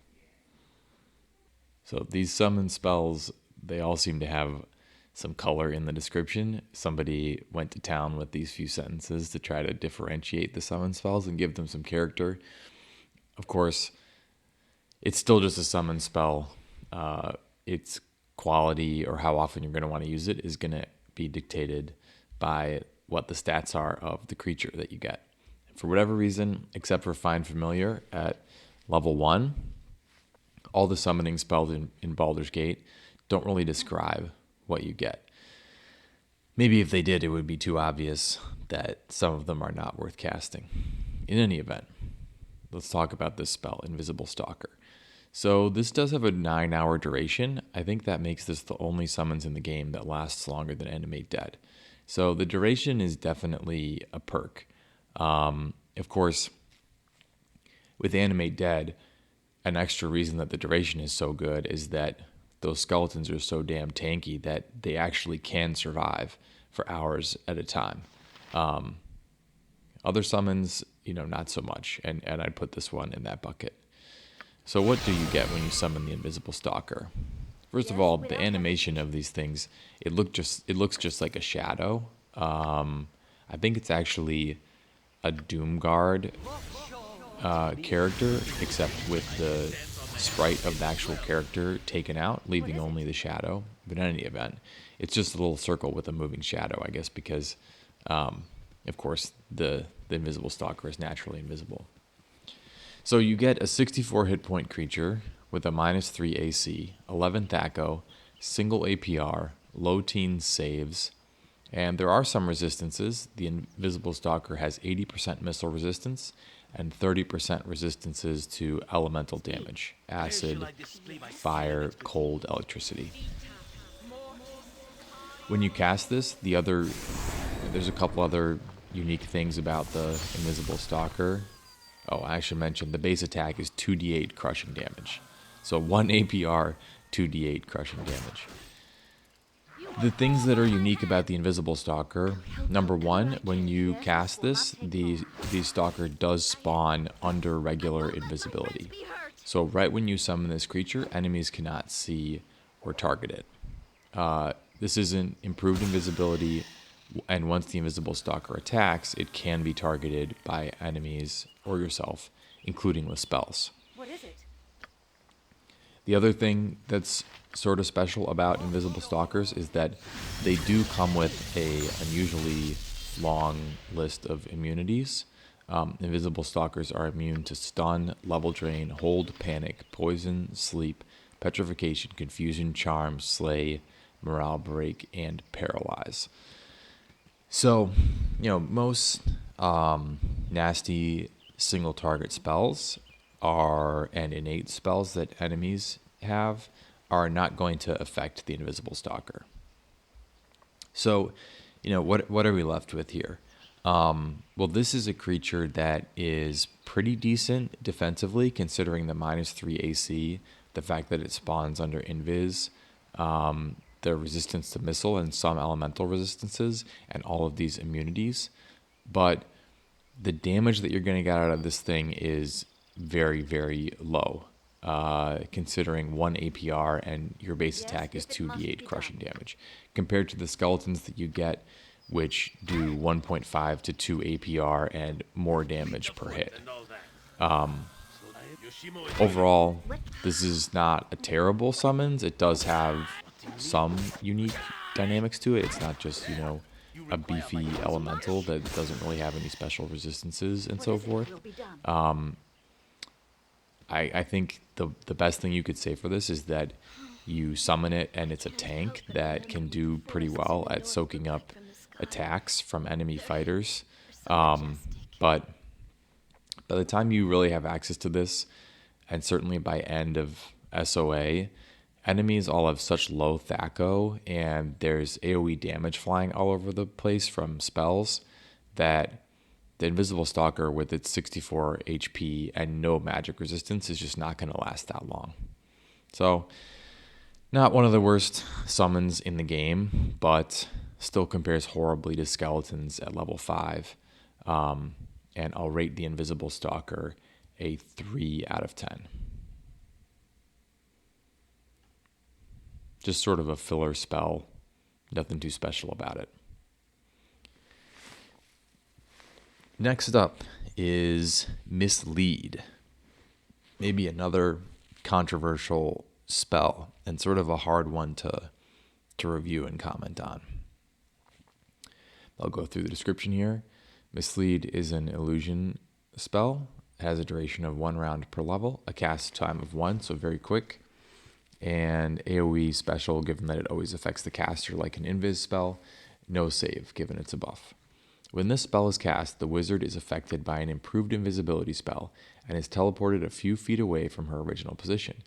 So these summon spells, they all seem to have some color in the description. Somebody went to town with these few sentences to try to differentiate the summon spells and give them some character. Of course, it's still just a summon spell. Its quality or how often you're going to want to use it is going to be dictated by what the stats are of the creature that you get. For whatever reason, except for Find Familiar at level 1, all the summoning spells in Baldur's Gate don't really describe what you get. Maybe if they did, it would be too obvious that some of them are not worth casting. In any event, let's talk about this spell, Invisible Stalker. So this does have a 9-hour duration. I think that makes this the only summons in the game that lasts longer than Animate Dead. So the duration is definitely a perk. Of course, with Animate Dead, an extra reason that the duration is so good is that those skeletons are so damn tanky that they actually can survive for hours at a time. Other summons, not so much, and I'd put this one in that bucket. So what do you get when you summon the Invisible Stalker? First of all, the animation of these things, it looks just like a shadow. I think it's actually a Doomguard character, except with the sprite of the actual character taken out, leaving only the shadow. But in any event, it's just a little circle with a moving shadow, I guess, because, of course, the Invisible Stalker is naturally invisible. So you get a 64 hit point creature with a -3 AC, 11 THAC0, single APR, low teens saves, and there are some resistances. The Invisible Stalker has 80% missile resistance and 30% resistances to elemental damage, acid, fire, cold, electricity. When you cast this, there's a couple other unique things about the Invisible Stalker. Oh, I should mention the base attack is 2d8 crushing damage. So 1 APR, 2d8 crushing damage. The things that are unique about the Invisible Stalker, number one, when you cast this, the Stalker does spawn under regular invisibility. So right when you summon this creature, enemies cannot see or target it. This isn't improved invisibility, and once the Invisible Stalker attacks, it can be targeted by enemies or yourself, including with spells. What is it? The other thing that's sort of special about Invisible Stalkers is that they do come with a unusually long list of immunities. Invisible Stalkers are immune to stun, level drain, hold, panic, poison, sleep, petrification, confusion, charm, slay, morale break, and paralyze. So, most nasty single target spells and innate spells that enemies have are not going to affect the Invisible Stalker. So, what are we left with here? Well, this is a creature that is pretty decent defensively, considering the -3 AC, the fact that it spawns under Invis, the resistance to missile and some elemental resistances, and all of these immunities. But the damage that you're going to get out of this thing is very, very low, considering 1 APR and your base attack is 2d8 crushing damage, compared to the skeletons that you get, which do 1.5 to 2 APR and more damage per hit. Overall, this is not a terrible summons. It does have some unique dynamics to it. It's not just, a beefy elemental that doesn't really have any special resistances and so forth. I think the best thing you could say for this is that you summon it and it's a tank that can do pretty well at soaking up attacks from enemy fighters. But by the time you really have access to this, and certainly by end of SOA, enemies all have such low THAC0 and there's AoE damage flying all over the place from spells that the Invisible Stalker with its 64 HP and no magic resistance is just not going to last that long. So, not one of the worst summons in the game, but still compares horribly to skeletons at level 5. And I'll rate the Invisible Stalker a 3 out of 10. Just sort of a filler spell, nothing too special about it. Next up is Mislead. Maybe another controversial spell and sort of a hard one to review and comment on. I'll go through the description here. Mislead is an illusion spell. It has a duration of 1 round per level, a cast time of 1, so very quick. and AoE special given that it always affects the caster like an invis spell, no save given it's a buff. When this spell is cast, the wizard is affected by an improved invisibility spell and is teleported a few feet away from her original position.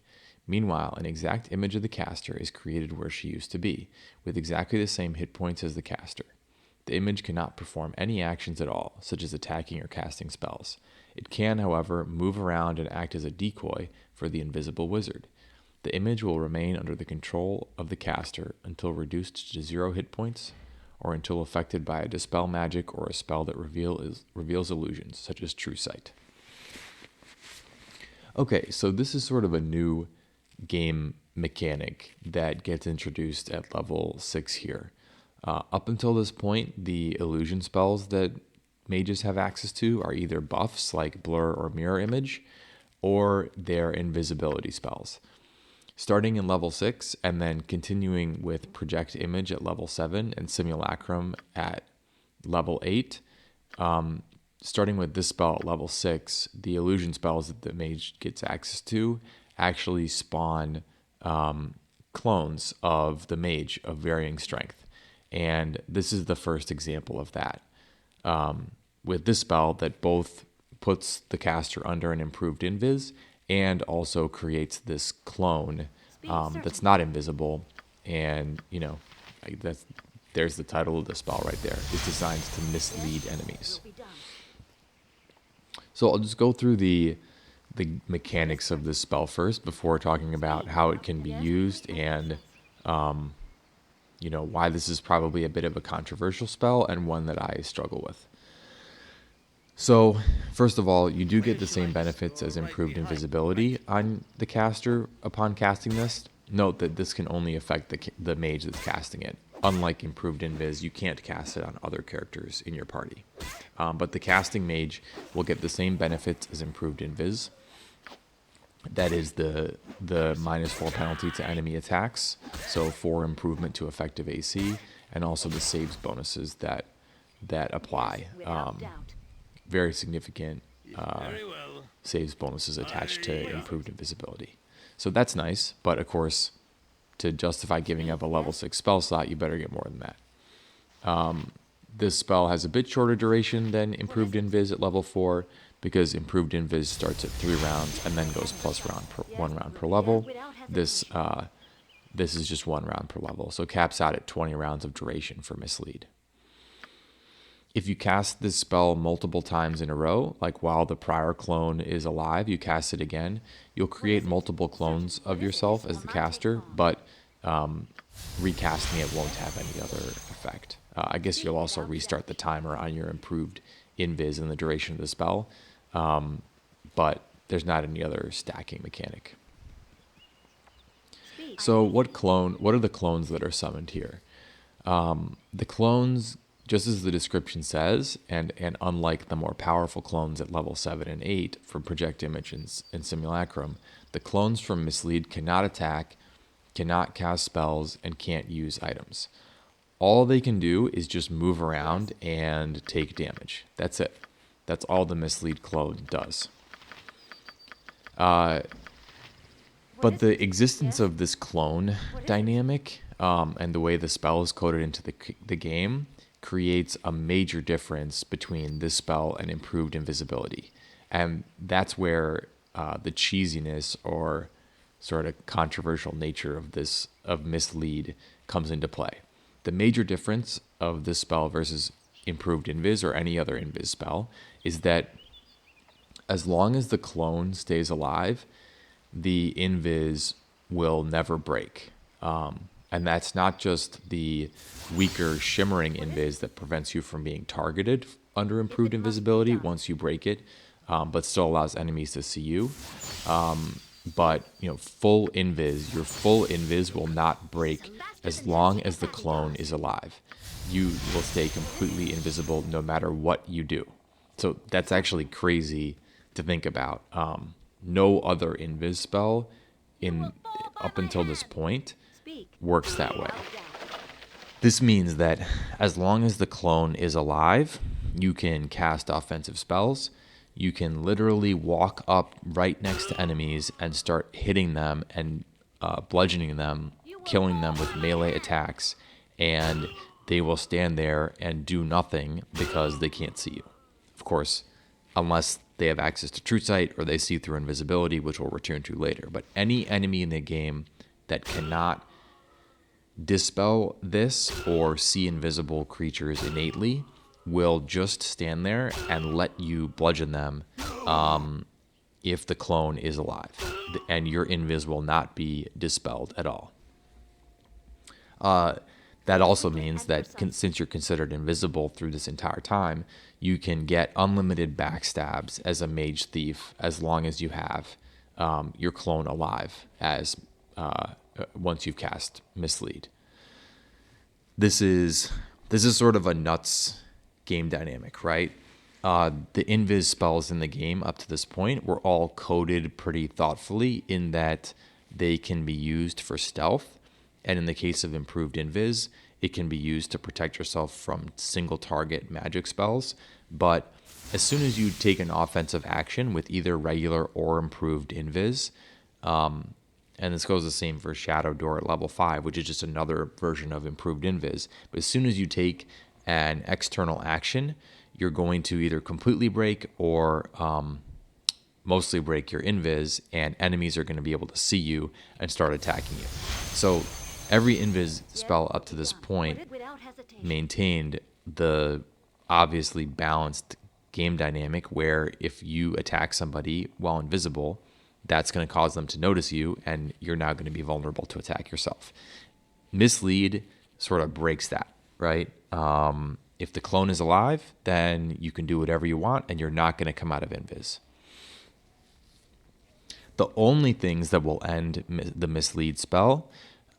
Meanwhile, an exact image of the caster is created where she used to be, with exactly the same hit points as the caster. The image cannot perform any actions at all, such as attacking or casting spells. It can, however, move around and act as a decoy for the invisible wizard. The image will remain under the control of the caster until reduced to 0 hit points, or until affected by a dispel magic or a spell that reveals illusions, such as True Sight. Okay, so this is sort of a new game mechanic that gets introduced at level 6 here. Up until this point, the illusion spells that mages have access to are either buffs like blur or mirror image, or they're invisibility spells. Starting in level 6 and then continuing with project image at level 7 and simulacrum at level 8, starting with this spell at level 6, the illusion spells that the mage gets access to actually spawn clones of the mage of varying strength. And this is the first example of that. With this spell that both puts the caster under an improved invis and also creates this clone that's not invisible. And, there's the title of the spell right there. It's designed to mislead enemies. So I'll just go through the mechanics of this spell first before talking about how it can be used and why this is probably a bit of a controversial spell and one that I struggle with. So, first of all, you do get the same benefits as improved invisibility on the caster upon casting this. Note that this can only affect the mage that's casting it. Unlike improved invis, you can't cast it on other characters in your party. But the casting mage will get the same benefits as improved invis. That is the -4 penalty to enemy attacks, so 4 improvement to effective AC, and also the saves bonuses that apply. Very significant saves bonuses attached to improved invisibility. So that's nice, but of course, to justify giving up a level 6 spell slot, you better get more than that. This spell has a bit shorter duration than improved invis at level 4, because improved invis starts at 3 rounds and then goes plus 1 round per level. This is just 1 round per level, so caps out at 20 rounds of duration for Mislead. If you cast this spell multiple times in a row, like while the prior clone is alive, you cast it again, you'll create multiple clones of yourself as the caster, but recasting it won't have any other effect. I guess you'll also restart the timer on your improved invis and the duration of the spell, but there's not any other stacking mechanic. So what are the clones that are summoned here? The clones, just as the description says, and unlike the more powerful clones at level 7 and 8 for Project Image and Simulacrum, the clones from Mislead cannot attack, cannot cast spells, and can't use items. All they can do is just move around and take damage. That's it. That's all the Mislead clone does. But the existence of this clone dynamic and the way the spell is coded into the game creates a major difference between this spell and improved invisibility. And that's where the cheesiness or sort of controversial nature of Mislead comes into play. The major difference of this spell versus improved invis or any other invis spell is that as long as the clone stays alive, the invis will never break. And that's not just the weaker shimmering invis that prevents you from being targeted under improved invisibility once you break it, but still allows enemies to see you. But full invis, your full invis will not break as long as the clone is alive. You will stay completely invisible no matter what you do. So that's actually crazy to think about. No other invis spell up until this point works that way. This means that as long as the clone is alive, you can cast offensive spells. You can literally walk up right next to enemies and start hitting them and bludgeoning them, killing them with melee attacks, and they will stand there and do nothing because they can't see you. Of course, unless they have access to True Sight or they see through invisibility, which we'll return to later. But any enemy in the game that cannot dispel this or see invisible creatures innately will just stand there and let you bludgeon them if the clone is alive, and your invis will not be dispelled at all. That also means that since you're considered invisible through this entire time, you can get unlimited backstabs as a mage thief as long as you have your clone alive as once you've cast Mislead. This is sort of a nuts game dynamic, right? The invis spells in the game up to this point were all coded pretty thoughtfully in that they can be used for stealth, and in the case of improved invis, it can be used to protect yourself from single target magic spells. But as soon as you take an offensive action with either regular or improved invis, and this goes the same for Shadow Door at level 5, which is just another version of improved invis. But as soon as you take an external action, you're going to either completely break or mostly break your invis, and enemies are going to be able to see you and start attacking you. So every invis spell up to this point maintained the obviously balanced game dynamic where if you attack somebody while invisible, that's going to cause them to notice you, and you're now going to be vulnerable to attack yourself. Mislead sort of breaks that, right? If the clone is alive, then you can do whatever you want, and you're not going to come out of invis. The only things that will end the Mislead spell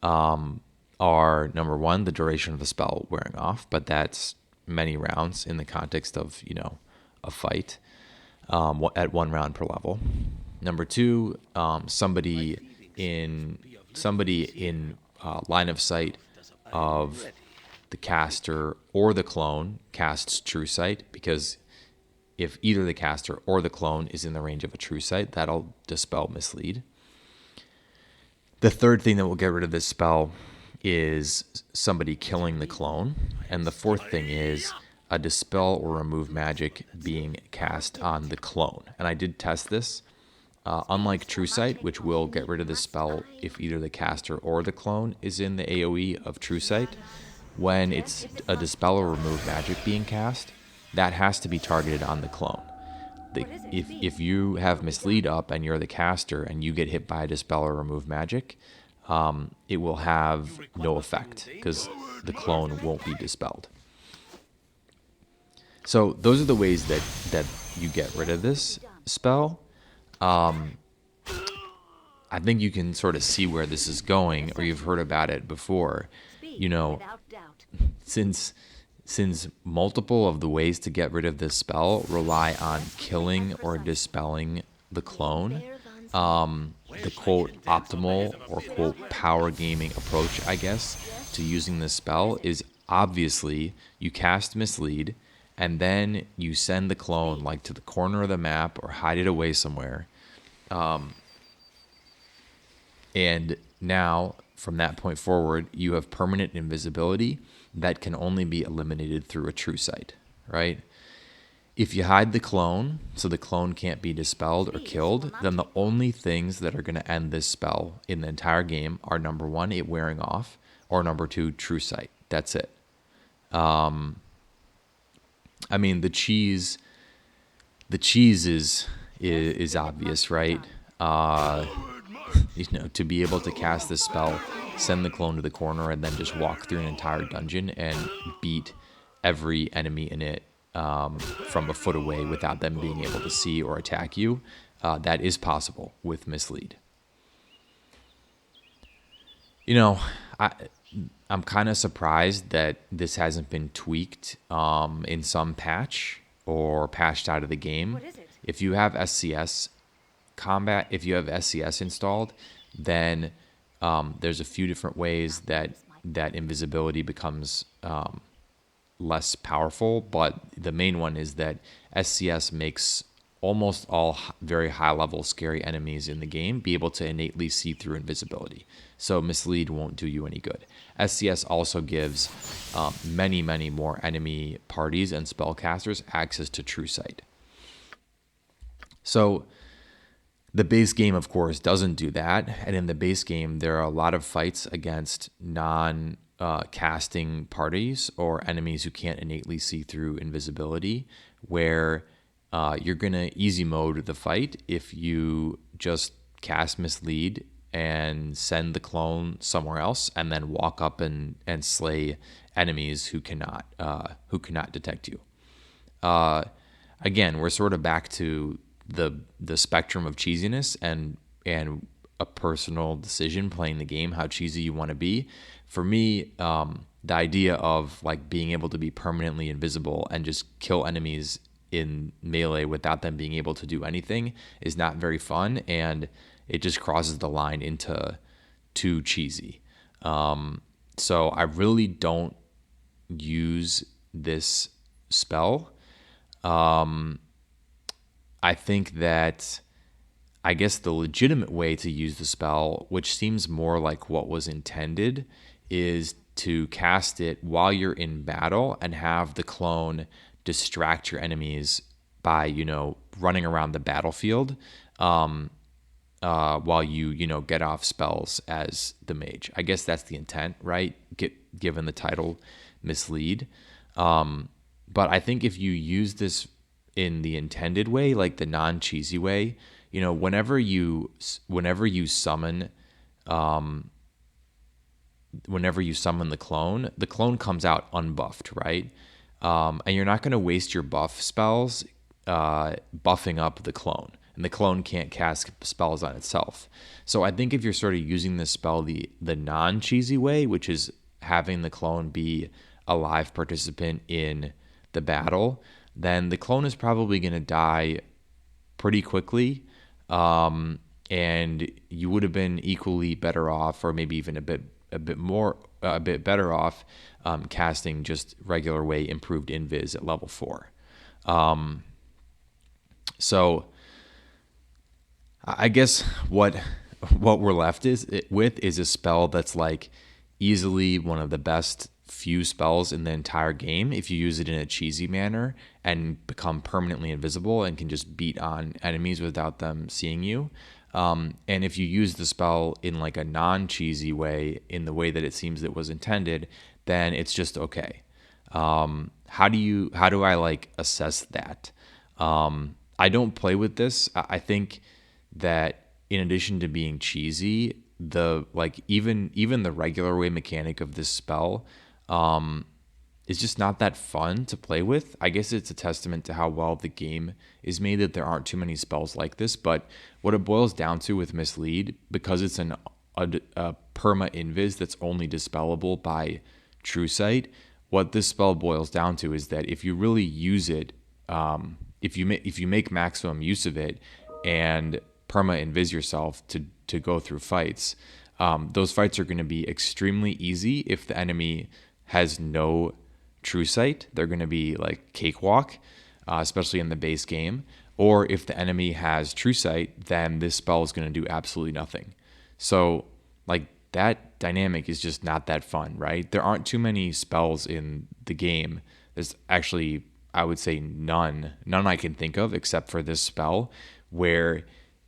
are, number one, the duration of the spell wearing off, but that's many rounds in the context of, a fight at 1 round per level. Number two, somebody in line of sight of the caster or the clone casts True Sight, because if either the caster or the clone is in the range of a True Sight, that'll dispel Mislead. The third thing that will get rid of this spell is somebody killing the clone. And the fourth thing is a dispel or remove magic being cast on the clone. And I did test this. Unlike True Sight, which will get rid of this spell if either the caster or the clone is in the AoE of True Sight, when it's a dispel or remove magic being cast, that has to be targeted on the clone. If you have Mislead up and you're the caster and you get hit by a dispel or remove magic, it will have no effect because the clone won't be dispelled. So those are the ways that you get rid of this spell. I think you can sort of see where this is going, or you've heard about it before. Since multiple of the ways to get rid of this spell rely on killing or dispelling the clone, the quote optimal or quote power gaming approach, I guess, to using this spell is obviously you cast Mislead and then you send the clone like to the corner of the map or hide it away somewhere. And now from that point forward, you have permanent invisibility that can only be eliminated through a True Sight, right? If you hide the clone, so the clone can't be dispelled or killed, then the only things that are going to end this spell in the entire game are, number one, it wearing off, or number two, True Sight. That's it. The cheese is obvious, right? To be able to cast this spell, send the clone to the corner, and then just walk through an entire dungeon and beat every enemy in it from a foot away without them being able to see or attack you. That is possible with Mislead. I'm kind of surprised that this hasn't been tweaked in some patch or patched out of the game. If you have SCS combat, if you have SCS installed, then there's a few different ways that invisibility becomes less powerful, but the main one is that SCS makes almost all very high level scary enemies in the game be able to innately see through invisibility. So Mislead won't do you any good. SCS also gives many more enemy parties and spellcasters access to True Sight. So the base game, of course, doesn't do that. And in the base game, there are a lot of fights against non-casting parties or enemies who can't innately see through invisibility, where you're going to easy mode the fight if you just cast Mislead and send the clone somewhere else and then walk up and slay enemies who cannot detect you. Again, we're sort of back to the spectrum of cheesiness and a personal decision playing the game, how cheesy you want to be. For me, the idea of like being able to be permanently invisible and just kill enemies in melee without them being able to do anything is not very fun, and it just crosses the line into too cheesy. So I really don't use this spell. I think that I guess the legitimate way to use the spell, which seems more like what was intended, is to cast it while you're in battle and have the clone distract your enemies by, running around the battlefield while you get off spells as the mage. I guess that's the intent, right? Given the title Mislead. But I think if you use this in the intended way, like the non-cheesy way, whenever you summon the clone comes out unbuffed, right? And you're not going to waste your buff spells buffing up the clone, and the clone can't cast spells on itself. So I think if you're sort of using this spell the non-cheesy way, which is having the clone be a live participant in the battle, then the clone is probably going to die pretty quickly, and you would have been equally better off, or maybe even a bit better off, casting just regular way improved invis at level 4. So I guess what we're left with is a spell that's like easily one of the best few spells in the entire game if you use it in a cheesy manner and become permanently invisible and can just beat on enemies without them seeing you. And if you use the spell in like a non-cheesy way, in the way that it seems it was intended, then it's just okay. How do I like assess that? I don't play with this. I think that in addition to being cheesy, even the regular way mechanic of this spell is just not that fun to play with. I guess it's a testament to how well the game is made that there aren't too many spells like this. But what it boils down to with Mislead, because it's a perma invis that's only dispellable by True Sight, what this spell boils down to is that if you really use it, if you make maximum use of it and perma invis yourself to go through fights, those fights are going to be extremely easy. If the enemy has no True Sight, they're going to be like cakewalk, especially in the base game. Or if the enemy has True Sight, then this spell is going to do absolutely nothing. So like that dynamic is just not that fun, right? There aren't too many spells in the game. There's actually, I would say, none I can think of except for this spell, where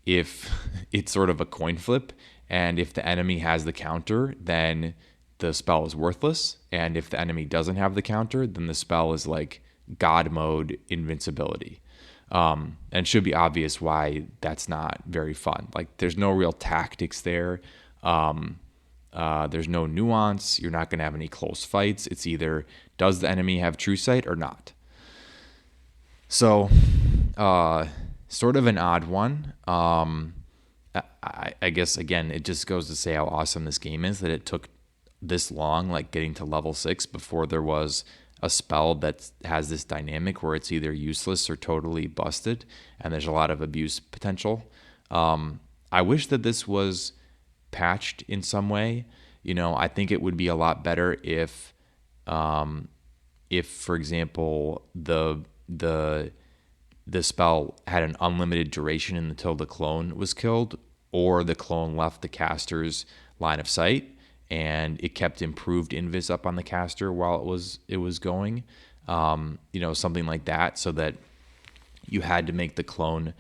if it's sort of a coin flip, and if the enemy has the counter, then the spell is worthless. And if the enemy doesn't have the counter, then the spell is like God mode invincibility. And it should be obvious why that's not very fun. Like there's no real tactics there. There's no nuance. You're not going to have any close fights. It's either does the enemy have True Sight or not. So, sort of an odd one. I guess, again, it just goes to say how awesome this game is that it took this long, like getting to level 6 before there was a spell that has this dynamic where it's either useless or totally busted, and there's a lot of abuse potential. I wish that this was patched in some way. I think it would be a lot better if for example, the the spell had an unlimited duration until the clone was killed, or the clone left the caster's line of sight, and it kept improved invis up on the caster while it was going, something like that, so that you had to make the clone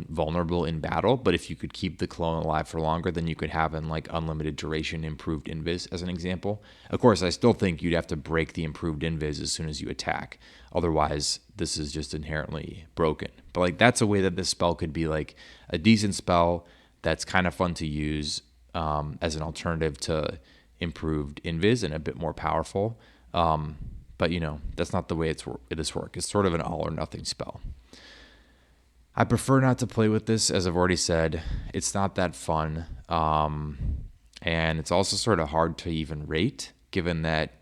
vulnerable in battle. But if you could keep the clone alive for longer, then you could have in like unlimited duration improved invis as an example. Of course, I still think you'd have to break the improved invis as soon as you attack. Otherwise, this is just inherently broken. But like that's a way that this spell could be like a decent spell that's kind of fun to use as an alternative to improved invis and a bit more powerful. But that's not the way this works. It's sort of an all or nothing spell. I prefer not to play with this, as I've already said. It's not that fun. And it's also sort of hard to even rate, given that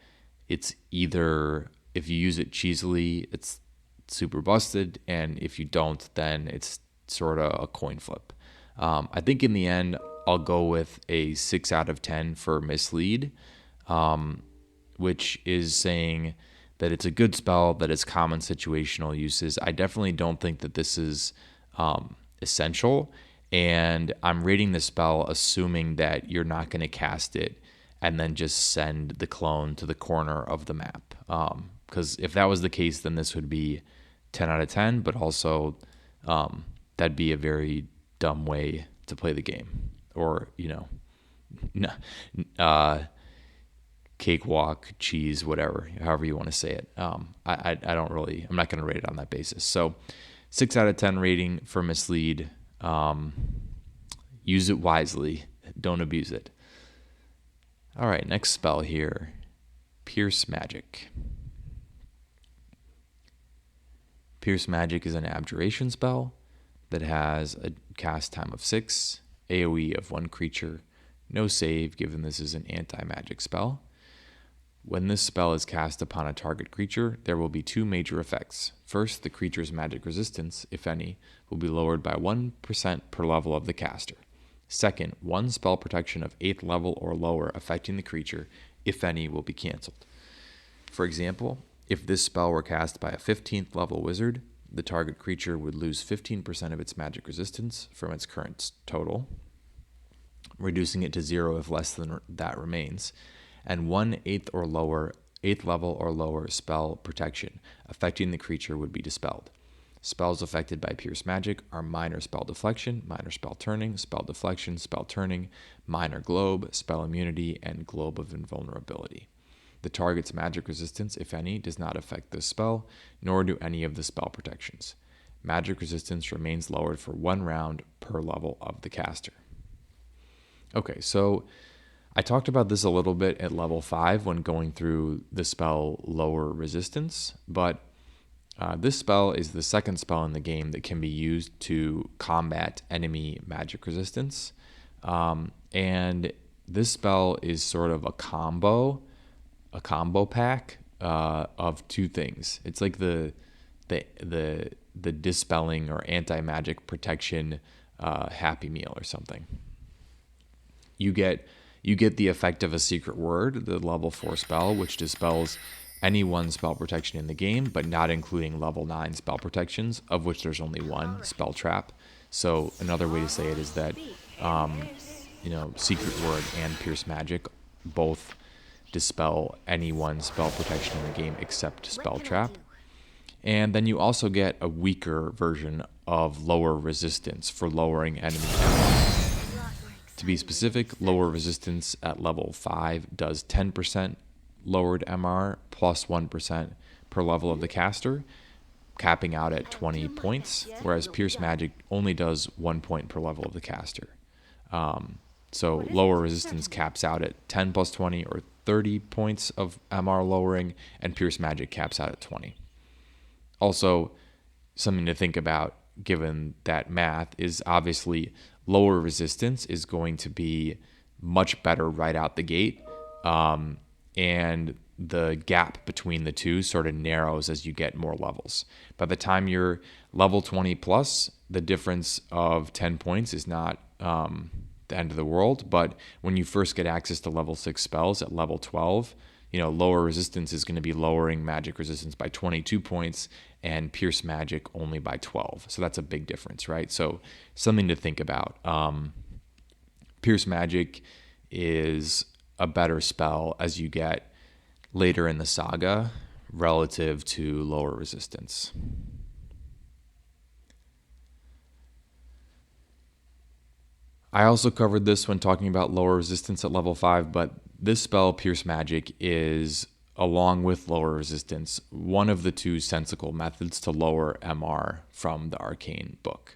it's either, if you use it cheesily, it's super busted, and if you don't, then it's sort of a coin flip. I think in the end, I'll go with a 6 out of 10 for Mislead, which is saying that it's a good spell, that it's common situational uses. I definitely don't think that this is essential, and I'm rating this spell assuming that you're not going to cast it and then just send the clone to the corner of the map. Because if that was the case, then this would be 10 out of 10, but also that'd be a very dumb way to play the game. Or, cakewalk, cheese, whatever, however you want to say it. I'm not going to rate it on that basis. So 6 out of 10 rating for Mislead. Use it wisely. Don't abuse it. All right, next spell here. Pierce Magic. Pierce Magic is an abjuration spell that has a cast time of 6, AoE of 1 creature, no save given this is an anti-magic spell. When this spell is cast upon a target creature, there will be 2 major effects. First, the creature's magic resistance, if any, will be lowered by 1% per level of the caster. Second, 1 spell protection of 8th level or lower affecting the creature, if any, will be cancelled. For example, if this spell were cast by a 15th level wizard, the target creature would lose 15% of its magic resistance from its current total, reducing it to 0 if less than that remains, and 1 8th level or lower spell protection affecting the creature would be dispelled. Spells affected by Pierce Magic are Minor Spell Deflection, Minor Spell Turning, Spell Deflection, Spell Turning, Minor Globe, Spell Immunity, and Globe of Invulnerability. The target's magic resistance, if any, does not affect this spell, nor do any of the spell protections. Magic resistance remains lowered for 1 round per level of the caster. Okay, so I talked about this a little bit at level 5 when going through the spell Lower Resistance, but this spell is the second spell in the game that can be used to combat enemy magic resistance. And this spell is sort of a combo pack of 2 things. It's like the dispelling or anti-magic protection Happy Meal or something. You get the effect of a secret word, the level 4 spell, which dispels any 1 spell protection in the game, but not including level 9 spell protections, of which there's only 1, Spell Trap. So another way to say it is that, secret word and Pierce Magic both dispel any 1 spell protection in the game except Spell Trap. And then you also get a weaker version of Lower Resistance for lowering enemy damage. To be specific, Lower Resistance at level 5 does 10% lowered MR plus 1% per level of the caster, capping out at 20 points, whereas Pierce Magic only does 1 point per level of the caster. So Lower Resistance caps out at 10 plus 20 or 30 points of MR lowering, and Pierce Magic caps out at 20. Also, something to think about, given that math, is obviously Lower Resistance is going to be much better right out the gate, and the gap between the two sort of narrows as you get more levels. By the time you're level 20 plus, the difference of 10 points is not the end of the world, but when you first get access to level 6 spells at level 12, lower resistance is going to be lowering magic resistance by 22 points and pierce magic only by 12. So that's a big difference, right? So something to think about. Pierce magic is a better spell as you get later in the saga relative to lower resistance. I also covered this when talking about lower resistance at level 5, but this spell, Pierce Magic, is, along with lower resistance, one of the two sensical methods to lower MR from the Arcane book.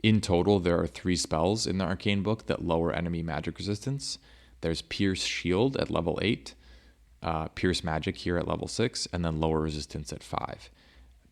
In total, there are 3 spells in the Arcane book that lower enemy magic resistance. There's Pierce Shield at level 8, Pierce Magic here at level 6, and then lower resistance at 5.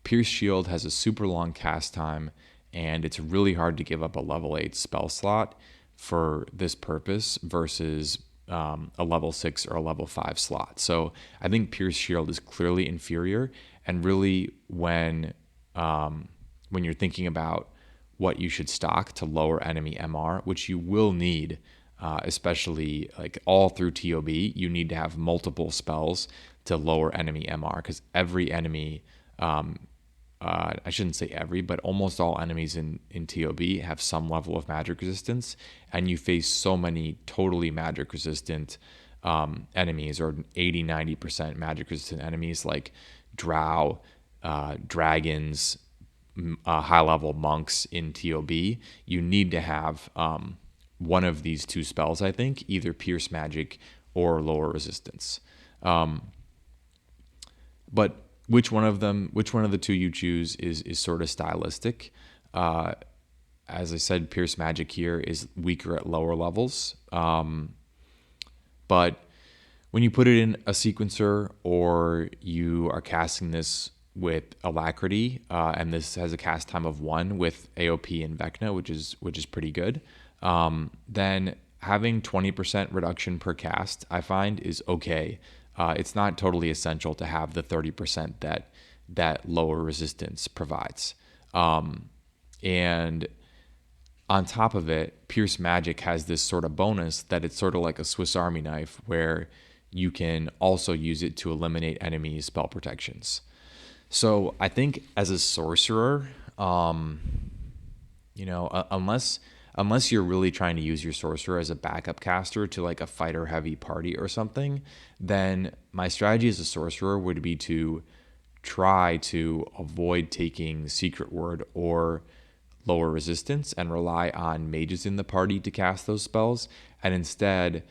Pierce Shield has a super long cast time, and it's really hard to give up a level 8 spell slot for this purpose versus a level 6 or a level 5 slot. So I think Pierce Shield is clearly inferior, and really when you're thinking about what you should stock to lower enemy MR, which you will need, especially like all through TOB, you need to have multiple spells to lower enemy MR, because every enemy, I shouldn't say every, but almost all enemies in TOB have some level of magic resistance, and you face so many totally magic resistant enemies, or 80-90% magic resistant enemies like drow, dragons, high level monks in TOB. You need to have one of these 2 spells, I think, either Pierce Magic or lower resistance. But which one of the 2 you choose is sort of stylistic. As I said, Pierce Magic here is weaker at lower levels. But when you put it in a sequencer, or you are casting this with Alacrity, and this has a cast time of 1 with AOP and Vecna, which is pretty good, then having 20% reduction per cast, I find, is okay. It's not totally essential to have the 30% that lower resistance provides. And on top of it, Pierce Magic has this sort of bonus that it's sort of like a Swiss Army knife, where you can also use it to eliminate enemy spell protections. So I think as a sorcerer, unless you're really trying to use your sorcerer as a backup caster to like a fighter heavy party or something, then my strategy as a sorcerer would be to try to avoid taking Secret Word or lower resistance and rely on mages in the party to cast those spells, and instead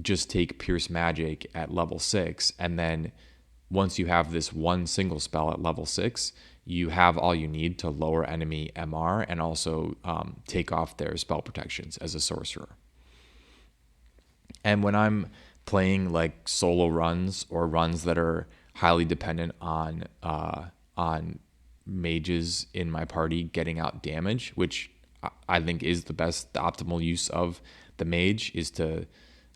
just take Pierce Magic at level 6, and then once you have this one single spell at level 6, you have all you need to lower enemy MR and also take off their spell protections as a sorcerer. And when I'm playing like solo runs or runs that are highly dependent on mages in my party getting out damage, which I think is the optimal use of the mage, is to,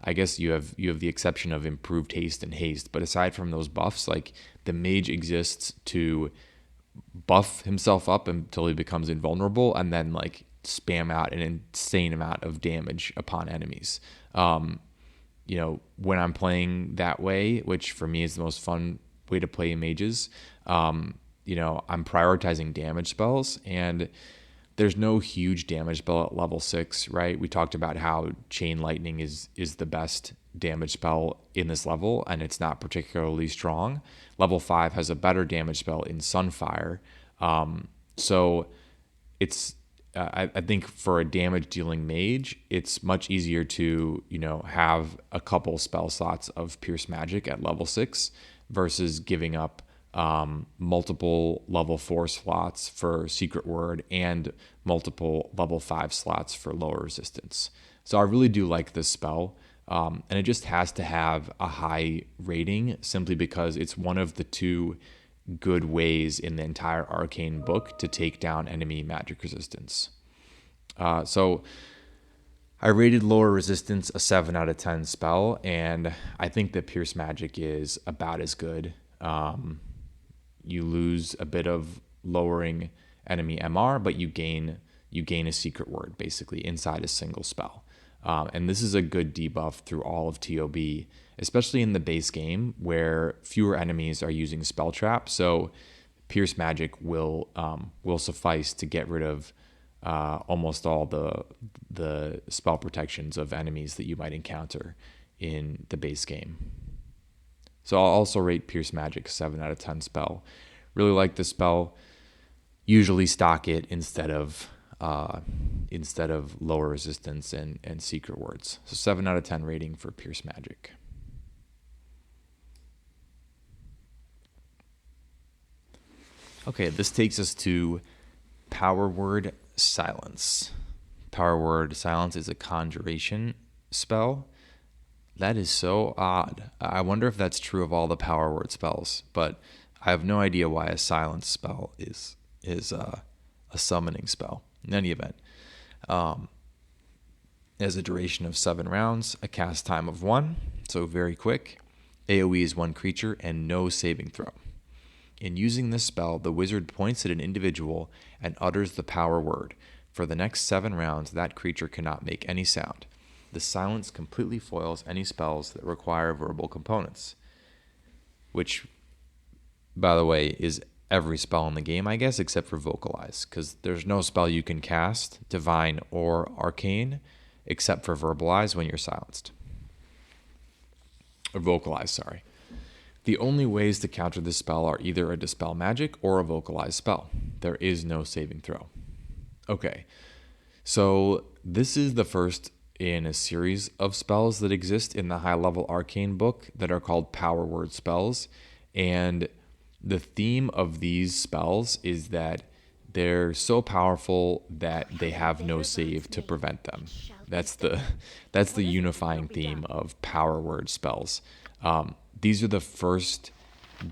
I guess you have the exception of improved haste and haste, but aside from those buffs, like the mage exists to buff himself up until he becomes invulnerable, and then like spam out an insane amount of damage upon enemies. When I'm playing that way, which for me is the most fun way to play mages, I'm prioritizing damage spells, and there's no huge damage spell at level 6, right? We talked about how Chain Lightning is the best damage spell in this level, and it's not particularly strong. Level 5 has a better damage spell in Sunfire. So it's, I think for a damage dealing mage, it's much easier to, have a couple spell slots of Pierce Magic at level 6 versus giving up multiple level 4 slots for Secret Word and multiple level 5 slots for lower resistance. So I really do like this spell, and it just has to have a high rating simply because it's one of the 2 good ways in the entire Arcane book to take down enemy magic resistance. So I rated lower resistance a 7 out of 10 spell, and I think that Pierce Magic is about as good. You lose a bit of lowering enemy MR, but you gain a Secret Word basically inside a single spell. And this is a good debuff through all of TOB, especially in the base game where fewer enemies are using spell trap. So Pierce Magic will suffice to get rid of almost all the spell protections of enemies that you might encounter in the base game. So I'll also rate Pierce Magic 7 out of 10 spell. Really like the spell. Usually stock it instead of lower resistance and secret words. So 7 out of 10 rating for Pierce Magic. Okay, this takes us to Power Word Silence. Power Word Silence is a conjuration spell. That is so odd. I wonder if that's true of all the Power Word spells, but I have no idea why a silence spell is a summoning spell. In any event, it has a duration of 7 rounds, a cast time of 1, so very quick. AoE is 1 creature and no saving throw. In using this spell, the wizard points at an individual and utters the power word. For the next 7 rounds, that creature cannot make any sound. The silence completely foils any spells that require verbal components, which, by the way, is every spell in the game, I guess, except for Vocalize, because there's no spell you can cast, Divine or Arcane, except for Verbalize when you're silenced. Or Vocalize, sorry. The only ways to counter this spell are either a Dispel Magic or a Vocalize spell. There is no saving throw. Okay, so this is the first in a series of spells that exist in the high-level Arcane book that are called Power Word spells, and the theme of these spells is that they're so powerful that they have no save to prevent them. That's the unifying theme of Power Word spells. These are the first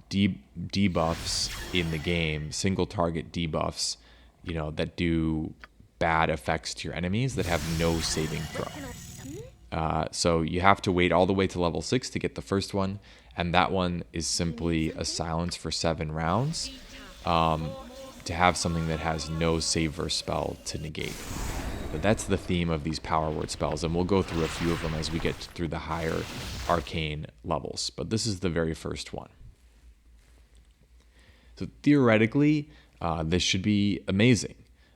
debuffs in the game, single target debuffs, that do bad effects to your enemies that have no saving throw. So you have to wait all the way to level 6 to get the first one, and that one is simply a silence for 7 rounds to have something that has no save or spell to negate. But that's the theme of these Power Word spells, and we'll go through a few of them as we get through the higher Arcane levels. But this is the very first one. So theoretically, this should be amazing.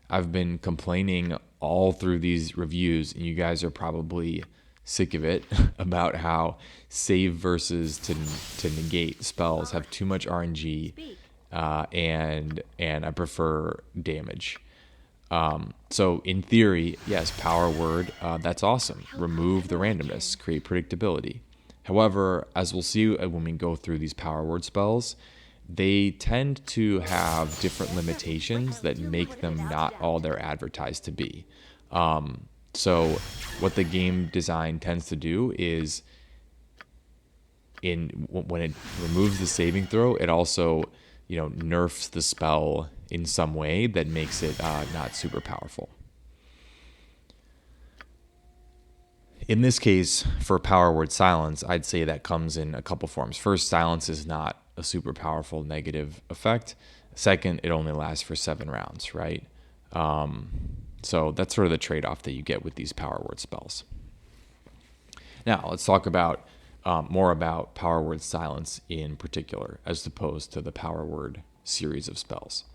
I've been complaining all through these reviews, and you guys are probably sick of it, about how save versus to negate spells have too much RNG, and I prefer damage. So in theory, yes, Power Word, that's awesome. Remove the randomness, create predictability. However, as we'll see when we go through these Power Word spells, they tend to have different limitations that make them not all they're advertised to be. So what the game design tends to do is when it removes the saving throw, it also nerfs the spell in some way that makes it not super powerful. In this case, for Power Word Silence, I'd say that comes in a couple forms. First, silence is not a super powerful negative effect. Second, it only lasts for 7 rounds, right? So that's sort of the trade-off that you get with these Power Word spells. Now, let's talk about more about Power Word Silence in particular, as opposed to the Power Word series of spells.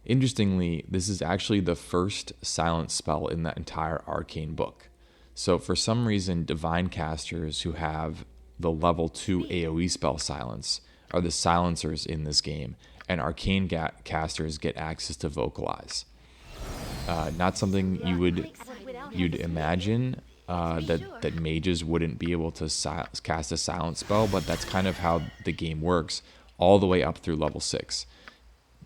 Interestingly, this is actually the first silence spell in the entire Arcane book. So for some reason, Divine casters who have the level 2 AoE spell Silence are the silencers in this game, and Arcane casters get access to Vocalize. Not something you'd imagine that mages wouldn't be able to cast a silence spell, but that's kind of how the game works all the way up through level 6.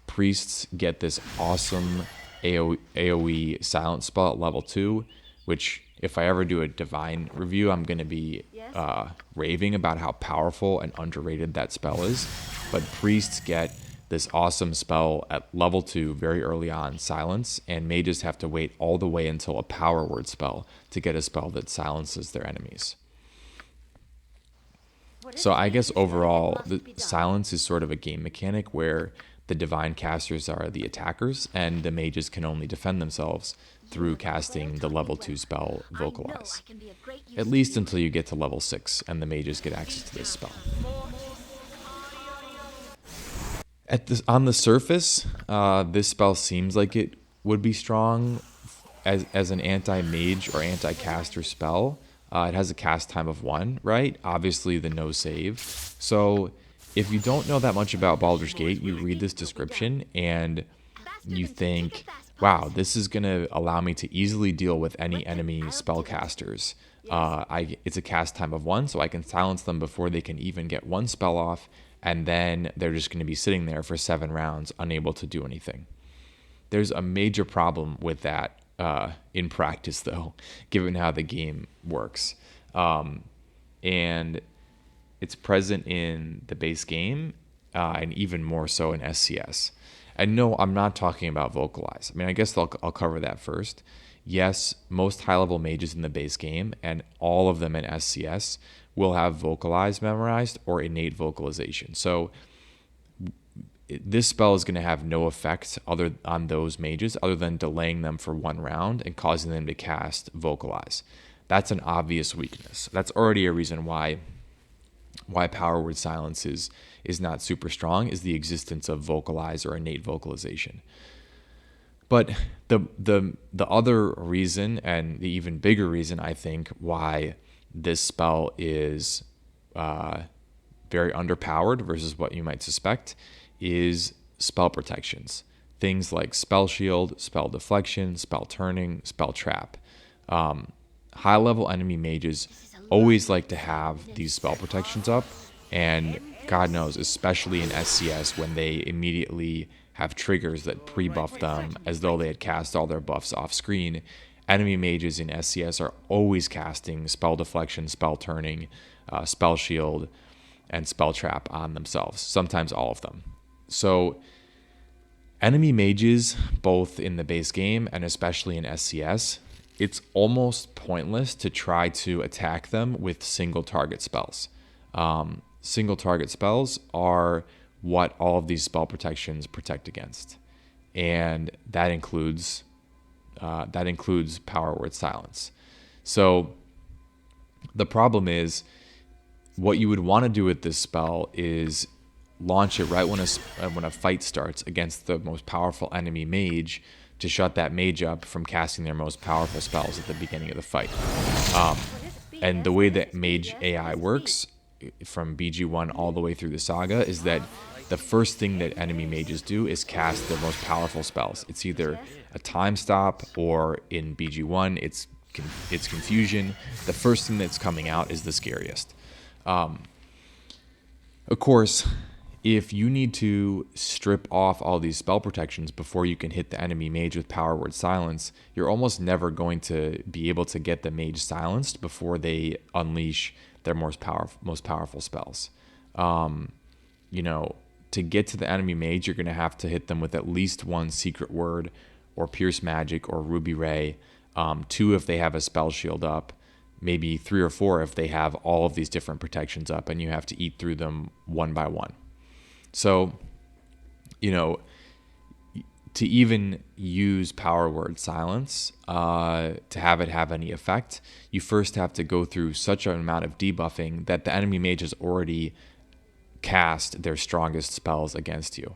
Priests get this awesome AoE silence spell at level 2, which if I ever do a Divine review, I'm going to be raving about how powerful and underrated that spell is. But priests get this awesome spell at level 2 very early on, silence, and mages have to wait all the way until a Power Word spell to get a spell that silences their enemies. So I guess overall, the silence is sort of a game mechanic where the Divine casters are the attackers and the mages can only defend themselves. through casting the level 2 spell I know Vocalize. I can be of great use At to least you. until you get to level 6 and the mages get access to this spell. On the surface, this spell seems like it would be strong as an anti-mage or anti-caster spell. It has a cast time of 1, right? Obviously the no save. So if you don't know that much about Baldur's Gate, you read this description and you think, wow, this is going to allow me to easily deal with any enemy spellcasters. It's a cast time of 1, so I can silence them before they can even get 1 spell off, and then they're just going to be sitting there for 7 rounds, unable to do anything. There's a major problem with that in practice, though, given how the game works. And it's present in the base game, and even more so in SCS. And no, I'm not talking about Vocalize. I mean, I guess I'll cover that first. Yes, most high-level mages in the base game, and all of them in SCS, will have Vocalize memorized or innate vocalization. So this spell is going to have no effect other on those mages other than delaying them for 1 round and causing them to cast Vocalize. That's an obvious weakness. That's already a reason why Power Word Silence is not super strong, is the existence of Vocalize or innate vocalization. But the other reason, and the even bigger reason, I think, why this spell is very underpowered versus what you might suspect, is spell protections. Things like spell shield, spell deflection, spell turning, spell trap. High-level enemy mages always like to have these spell protections up, and God knows, especially in SCS, when they immediately have triggers that pre-buff them as though they had cast all their buffs off screen. Enemy mages in SCS are always casting spell deflection, spell turning, spell shield, and spell trap on themselves, sometimes all of them. So enemy mages, both in the base game and especially in SCS, it's almost pointless to try to attack them with single target spells. Single target spells are what all of these spell protections protect against, and that includes Power Word Silence. So the problem is, what you would want to do with this spell is launch it right when a fight starts against the most powerful enemy mage, to shut that mage up from casting their most powerful spells at the beginning of the fight. And the way that mage AI works, from BG1 all the way through the saga, is that the first thing that enemy mages do is cast their most powerful spells. It's either a time stop, or in BG1, it's confusion. The first thing that's coming out is the scariest. Of course, if you need to strip off all these spell protections before you can hit the enemy mage with Power Word Silence, you're almost never going to be able to get the mage silenced before they unleash their most powerful spells. To get to the enemy mage, you're going to have to hit them with at least 1 secret word, or pierce magic, or ruby ray, 2 if they have a spell shield up, maybe 3 or 4 if they have all of these different protections up, and you have to eat through them one by one. So, to even use Power Word Silence, to have it have any effect, you first have to go through such an amount of debuffing that the enemy mage has already cast their strongest spells against you.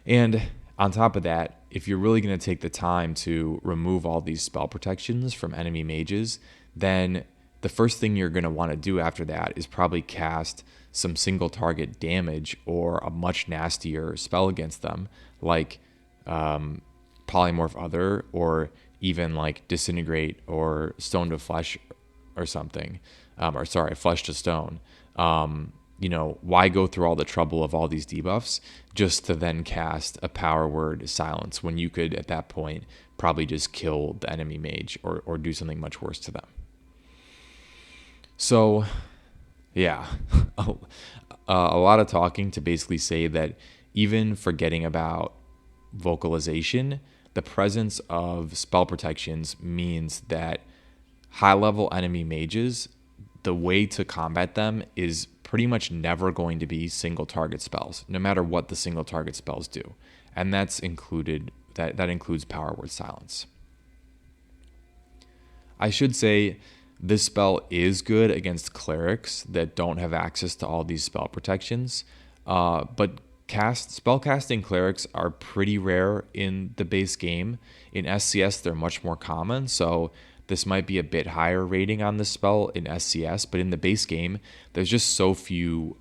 And on top of that, if you're really going to take the time to remove all these spell protections from enemy mages, then the first thing you're going to want to do after that is probably cast some single target damage or a much nastier spell against them, like Polymorph Other, or even like Disintegrate or Stone to Flesh or something, Flesh to Stone. Why go through all the trouble of all these debuffs just to then cast a Power Word Silence when you could, at that point, probably just kill the enemy mage or do something much worse to them? So, yeah, a lot of talking to basically say that even forgetting about vocalization, the presence of spell protections means that high-level enemy mages, the way to combat them is pretty much never going to be single target spells, no matter what the single target spells do. And that includes Power Word Silence. I should say this spell is good against clerics that don't have access to all these spell protections, but spellcasting clerics are pretty rare in the base game. In SCS, they're much more common, so this might be a bit higher rating on this spell in SCS, but in the base game, there's just so few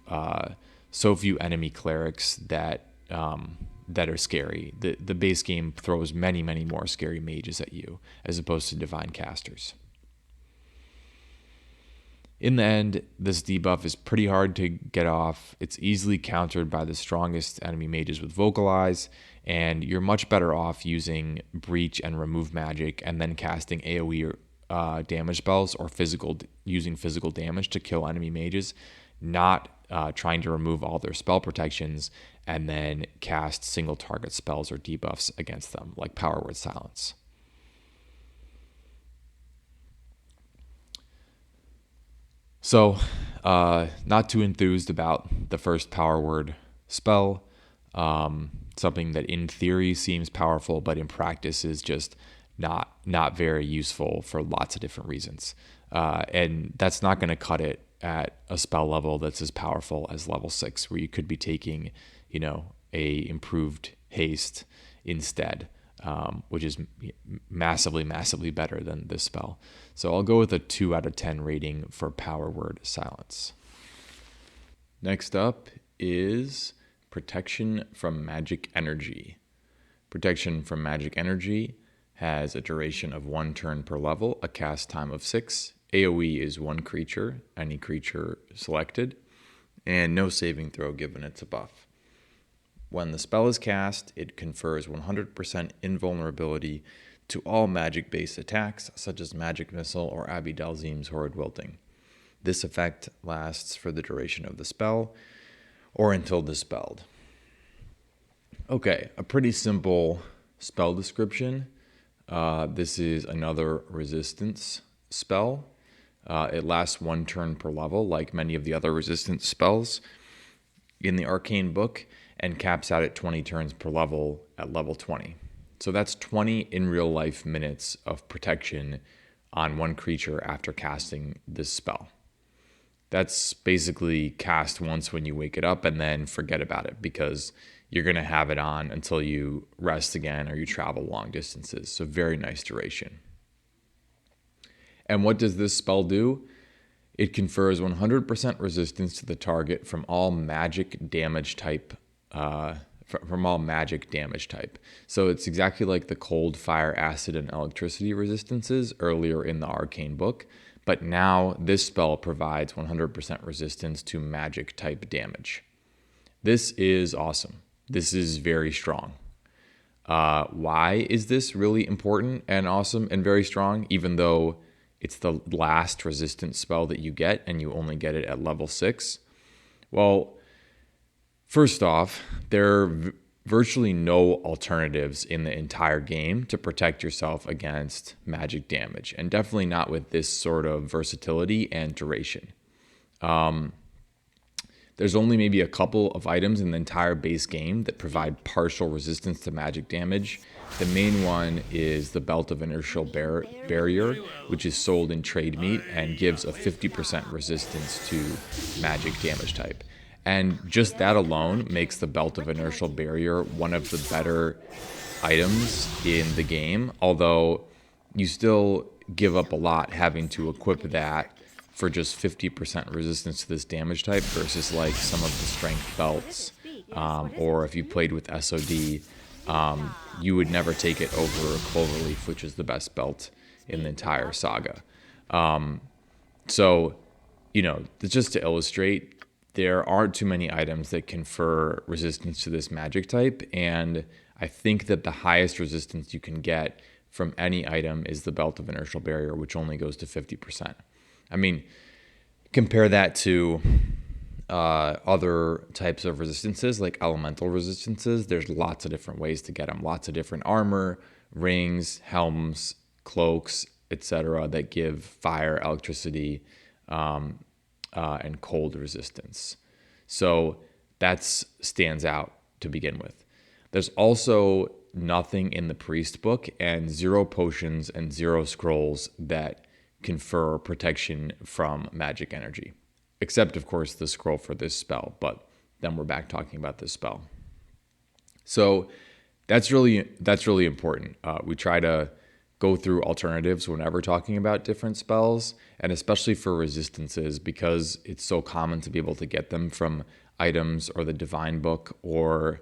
enemy clerics that are scary. The base game throws many more scary mages at you as opposed to divine casters. In the end, this debuff is pretty hard to get off. It's easily countered by the strongest enemy mages with Vocalize, and you're much better off using Breach and Remove Magic and then casting AoE damage spells or using physical damage to kill enemy mages, not trying to remove all their spell protections and then cast single target spells or debuffs against them, like Power Word Silence. So, not too enthused about the first Power Word spell. Something that in theory seems powerful, but in practice is just not very useful for lots of different reasons. And that's not going to cut it at a spell level that's as powerful as level 6, where you could be taking, a improved haste instead, which is massively better than this spell. So I'll go with a 2 out of 10 rating for Power Word Silence. Next up is Protection from Magic Energy. Protection from Magic Energy has a duration of 1 turn per level, a cast time of 6. AoE is 1 creature, any creature selected, and no saving throw given it's a buff. When the spell is cast, it confers 100% invulnerability to all magic-based attacks, such as Magic Missile or Abi Dalzim's Horrid Wilting. This effect lasts for the duration of the spell, or until dispelled. Okay, a pretty simple spell description. This is another resistance spell. It lasts 1 turn per level, like many of the other resistance spells in the Arcane book, and caps out at 20 turns per level at level 20. So that's 20 in real life minutes of protection on 1 creature after casting this spell. That's basically cast once when you wake it up and then forget about it, because you're going to have it on until you rest again or you travel long distances. So very nice duration. And what does this spell do? It confers 100% resistance to the target from all magic damage type. So it's exactly like the cold, fire, acid, and electricity resistances earlier in the Arcane book, but now this spell provides 100% resistance to magic type damage. This is awesome. This is very strong. Why is this really important and awesome and very strong, even though it's the last resistance spell that you get and you only get it at level 6? Well, first off, there are virtually no alternatives in the entire game to protect yourself against magic damage, and definitely not with this sort of versatility and duration. There's only maybe a couple of items in the entire base game that provide partial resistance to magic damage. The main one is the Belt of Inertial Barrier, which is sold in trade meat and gives a 50% resistance to magic damage type. And just that alone makes the Belt of Inertial Barrier one of the better items in the game, although you still give up a lot having to equip that for just 50% resistance to this damage type versus like some of the strength belts, or if you played with SOD, you would never take it over Cloverleaf, which is the best belt in the entire saga. So, just to illustrate, there aren't too many items that confer resistance to this magic type, and I think that the highest resistance you can get from any item is the Belt of Inertial Barrier, which only goes to 50%. I mean, compare that to other types of resistances, like elemental resistances. There's lots of different ways to get them, lots of different armor, rings, helms, cloaks, etc., that give fire, electricity, and cold resistance. So that stands out to begin with. There's also nothing in the priest book and 0 potions and 0 scrolls that confer protection from magic energy, except of course the scroll for this spell, but then we're back talking about this spell. So that's really important. We try to go through alternatives whenever talking about different spells, and especially for resistances, because it's so common to be able to get them from items or the divine book or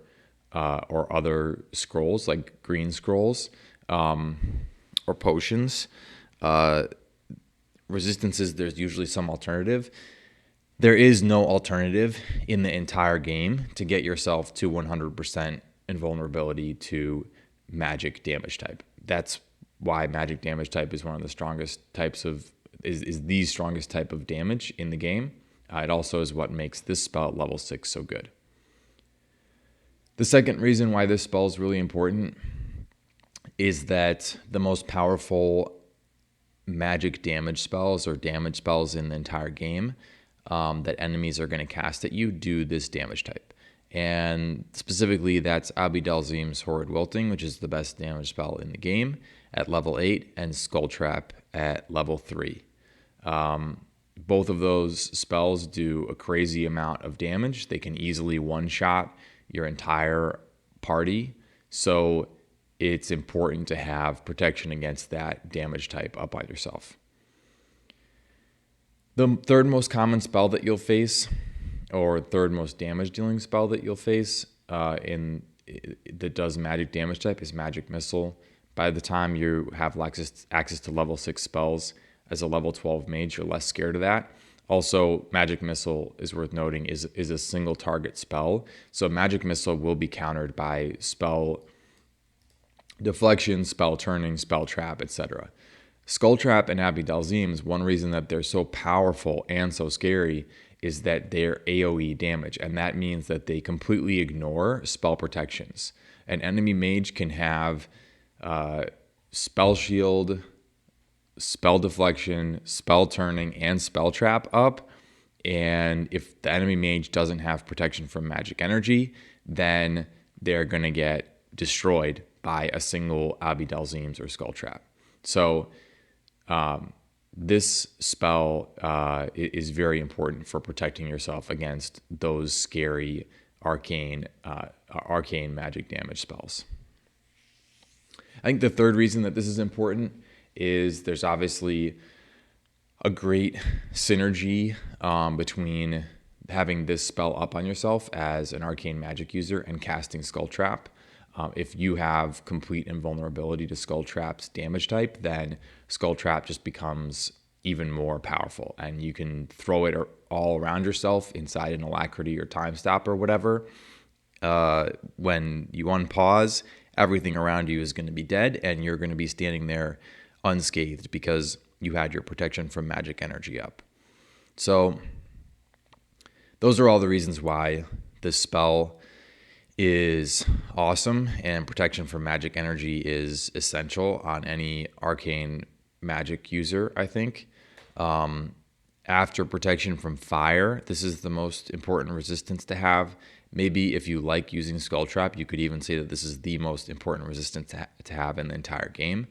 other scrolls like green scrolls or potions. Resistances, there's usually some alternative. There is no alternative in the entire game to get yourself to 100% invulnerability to magic damage type. That's why magic damage type is one of the strongest types of, is the strongest type of damage in the game. It also is what makes this spell at level 6 so good. The second reason why this spell is really important is that the most powerful magic damage spells or damage spells in the entire game that enemies are going to cast at you do this damage type. And specifically, that's Abidalzim's Horrid Wilting, which is the best damage spell in the game at level 8, and Skull Trap at level 3. Both of those spells do a crazy amount of damage. They can easily one-shot your entire party. So it's important to have protection against that damage type up on yourself. The third most common spell that you'll face, or third most damage dealing spell that you'll face that does magic damage type, is Magic Missile. By the time you have access to level 6 spells as a level 12 mage, you're less scared of that. Also, Magic Missile, is worth noting, is a single target spell. So Magic Missile will be countered by spell deflection, spell turning, spell trap, etc. Skull Trap and Abidalzim's, one reason that they're so powerful and so scary is that they're AoE damage, and that means that they completely ignore spell protections. An enemy mage can have spell shield, spell deflection, spell turning, and spell trap up, and if the enemy mage doesn't have protection from magic energy, then they're going to get destroyed by a single Abidalzim's or Skull Trap. So this spell is very important for protecting yourself against those scary arcane magic damage spells. I think the third reason that this is important is there's obviously a great synergy between having this spell up on yourself as an arcane magic user and casting Skull Trap. If you have complete invulnerability to Skull Trap's damage type, then Skull Trap just becomes even more powerful, and you can throw it all around yourself inside an alacrity or time stop or whatever. When you unpause, everything around you is going to be dead, and you're going to be standing there unscathed because you had your protection from magic energy up. So those are all the reasons why this spell is awesome, and protection from magic energy is essential on any arcane magic user, I think. After protection from fire, this is the most important resistance to have. Maybe if you like using Skull Trap, you could even say that this is the most important resistance to have in the entire game.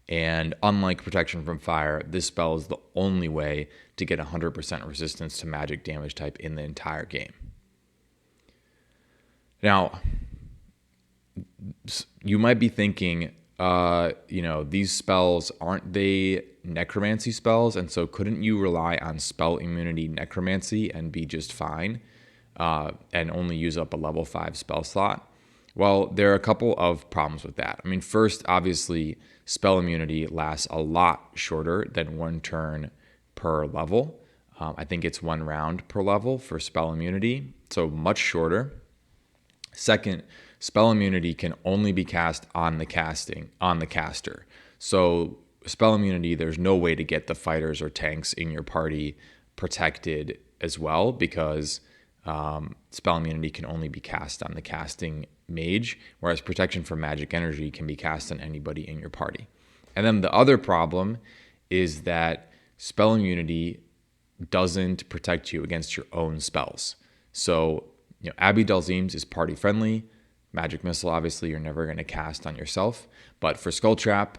And unlike protection from fire, this spell is the only way to get 100% resistance to magic damage type in the entire game. Now, you might be thinking, these spells, aren't they necromancy spells? And so couldn't you rely on spell immunity necromancy and be just fine and only use up a level 5 spell slot? Well, there are a couple of problems with that. I mean, first, obviously, spell immunity lasts a lot shorter than 1 turn per level. I think it's 1 round per level for spell immunity, so much shorter. Second, spell immunity can only be cast on the caster. So spell immunity, there's no way to get the fighters or tanks in your party protected as well, because spell immunity can only be cast on the casting mage, whereas protection from magic energy can be cast on anybody in your party. And then the other problem is that spell immunity doesn't protect you against your own spells. So, Abidalzim's is party friendly. Magic Missile, obviously, you're never going to cast on yourself. But for Skull Trap,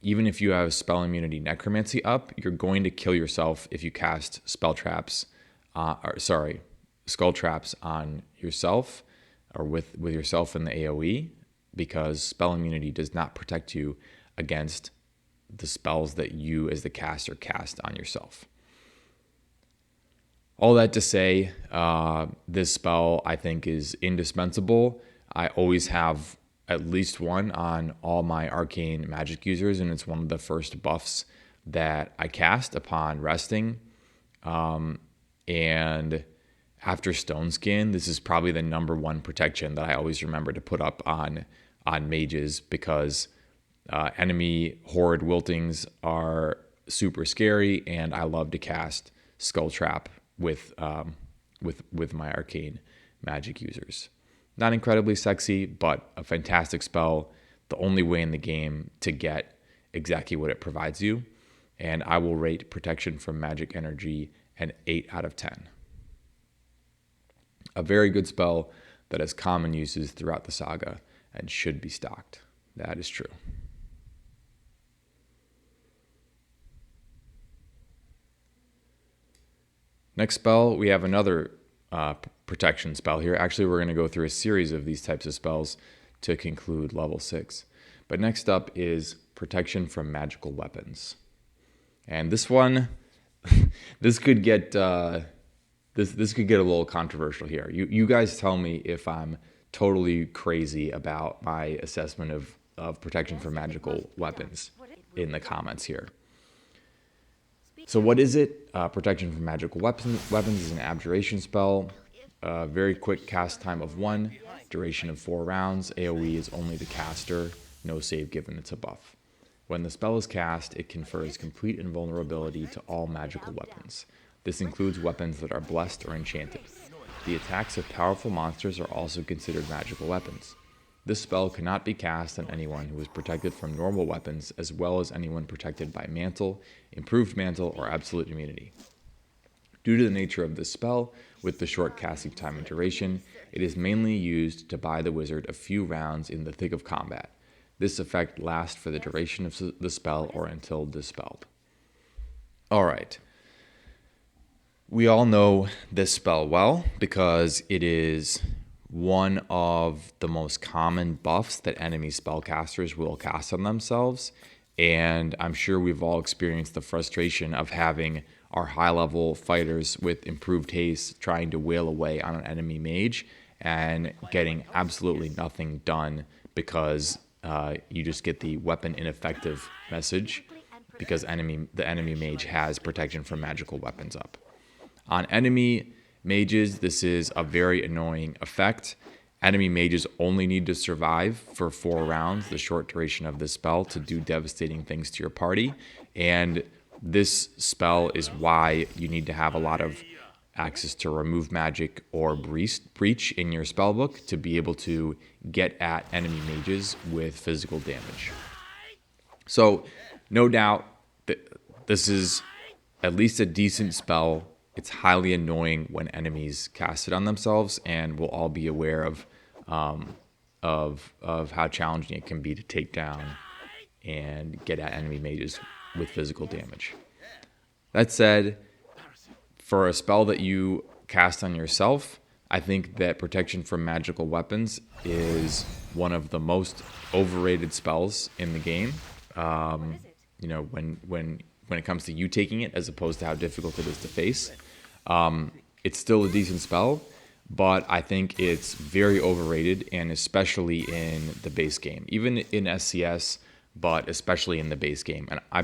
even if you have spell immunity necromancy up, you're going to kill yourself if you cast skull traps on yourself or with yourself in the AoE, because spell immunity does not protect you against the spells that you as the caster cast on yourself. All that to say, this spell I think is indispensable. I always have at least one on all my arcane magic users, and it's one of the first buffs that I cast upon resting. And after Stone Skin, this is probably the number one protection that I always remember to put up on mages, because enemy horde wiltings are super scary, and I love to cast Skull Trap with my arcane magic users. Not incredibly sexy, but a fantastic spell. The only way in the game to get exactly what it provides you. And I will rate Protection from Magic Energy an 8 out of 10. A very good spell that has common uses throughout the saga and should be stocked. That is true. Next spell, we have another protection spell here. Actually, we're going to go through a series of these types of spells to conclude level 6. But next up is Protection from Magical Weapons. And this one, this could get this could get a little controversial here. You guys tell me if I'm totally crazy about my assessment of Protection from Magical Weapons in the comments here. So what is it? Protection from Magical Weapons is an abjuration spell. Very quick cast time of 1, duration of 4 rounds. AoE is only the caster, no save given it's a buff. When the spell is cast, it confers complete invulnerability to all magical weapons. This includes weapons that are blessed or enchanted. The attacks of powerful monsters are also considered magical weapons. This spell cannot be cast on anyone who is protected from normal weapons, as well as anyone protected by Mantle, Improved Mantle, or Absolute Immunity. Due to the nature of this spell, with the short casting time and duration, it is mainly used to buy the wizard a few rounds in the thick of combat. This effect lasts for the duration of the spell or until dispelled. Alright. We all know this spell well because it is one of the most common buffs that enemy spellcasters will cast on themselves, and I'm sure we've all experienced the frustration of having our high-level fighters with improved haste trying to wail away on an enemy mage and getting absolutely nothing done because you just get the weapon ineffective message because the enemy mage has Protection from Magical Weapons up. On enemy mages, this is a very annoying effect. Enemy mages only need to survive for 4 rounds, the short duration of this spell, to do devastating things to your party. And this spell is why you need to have a lot of access to remove magic or breach in your spellbook to be able to get at enemy mages with physical damage. So, no doubt that this is at least a decent spell. It's highly annoying when enemies cast it on themselves, and we'll all be aware of how challenging it can be to take down and get at enemy mages with physical damage. That said, for a spell that you cast on yourself, I think that Protection from Magical Weapons is one of the most overrated spells in the game. You know, when it comes to you taking it, as opposed to how difficult it is to face. It's still a decent spell, but I think it's very overrated, and especially in the base game. Even in SCS, but especially in the base game. And I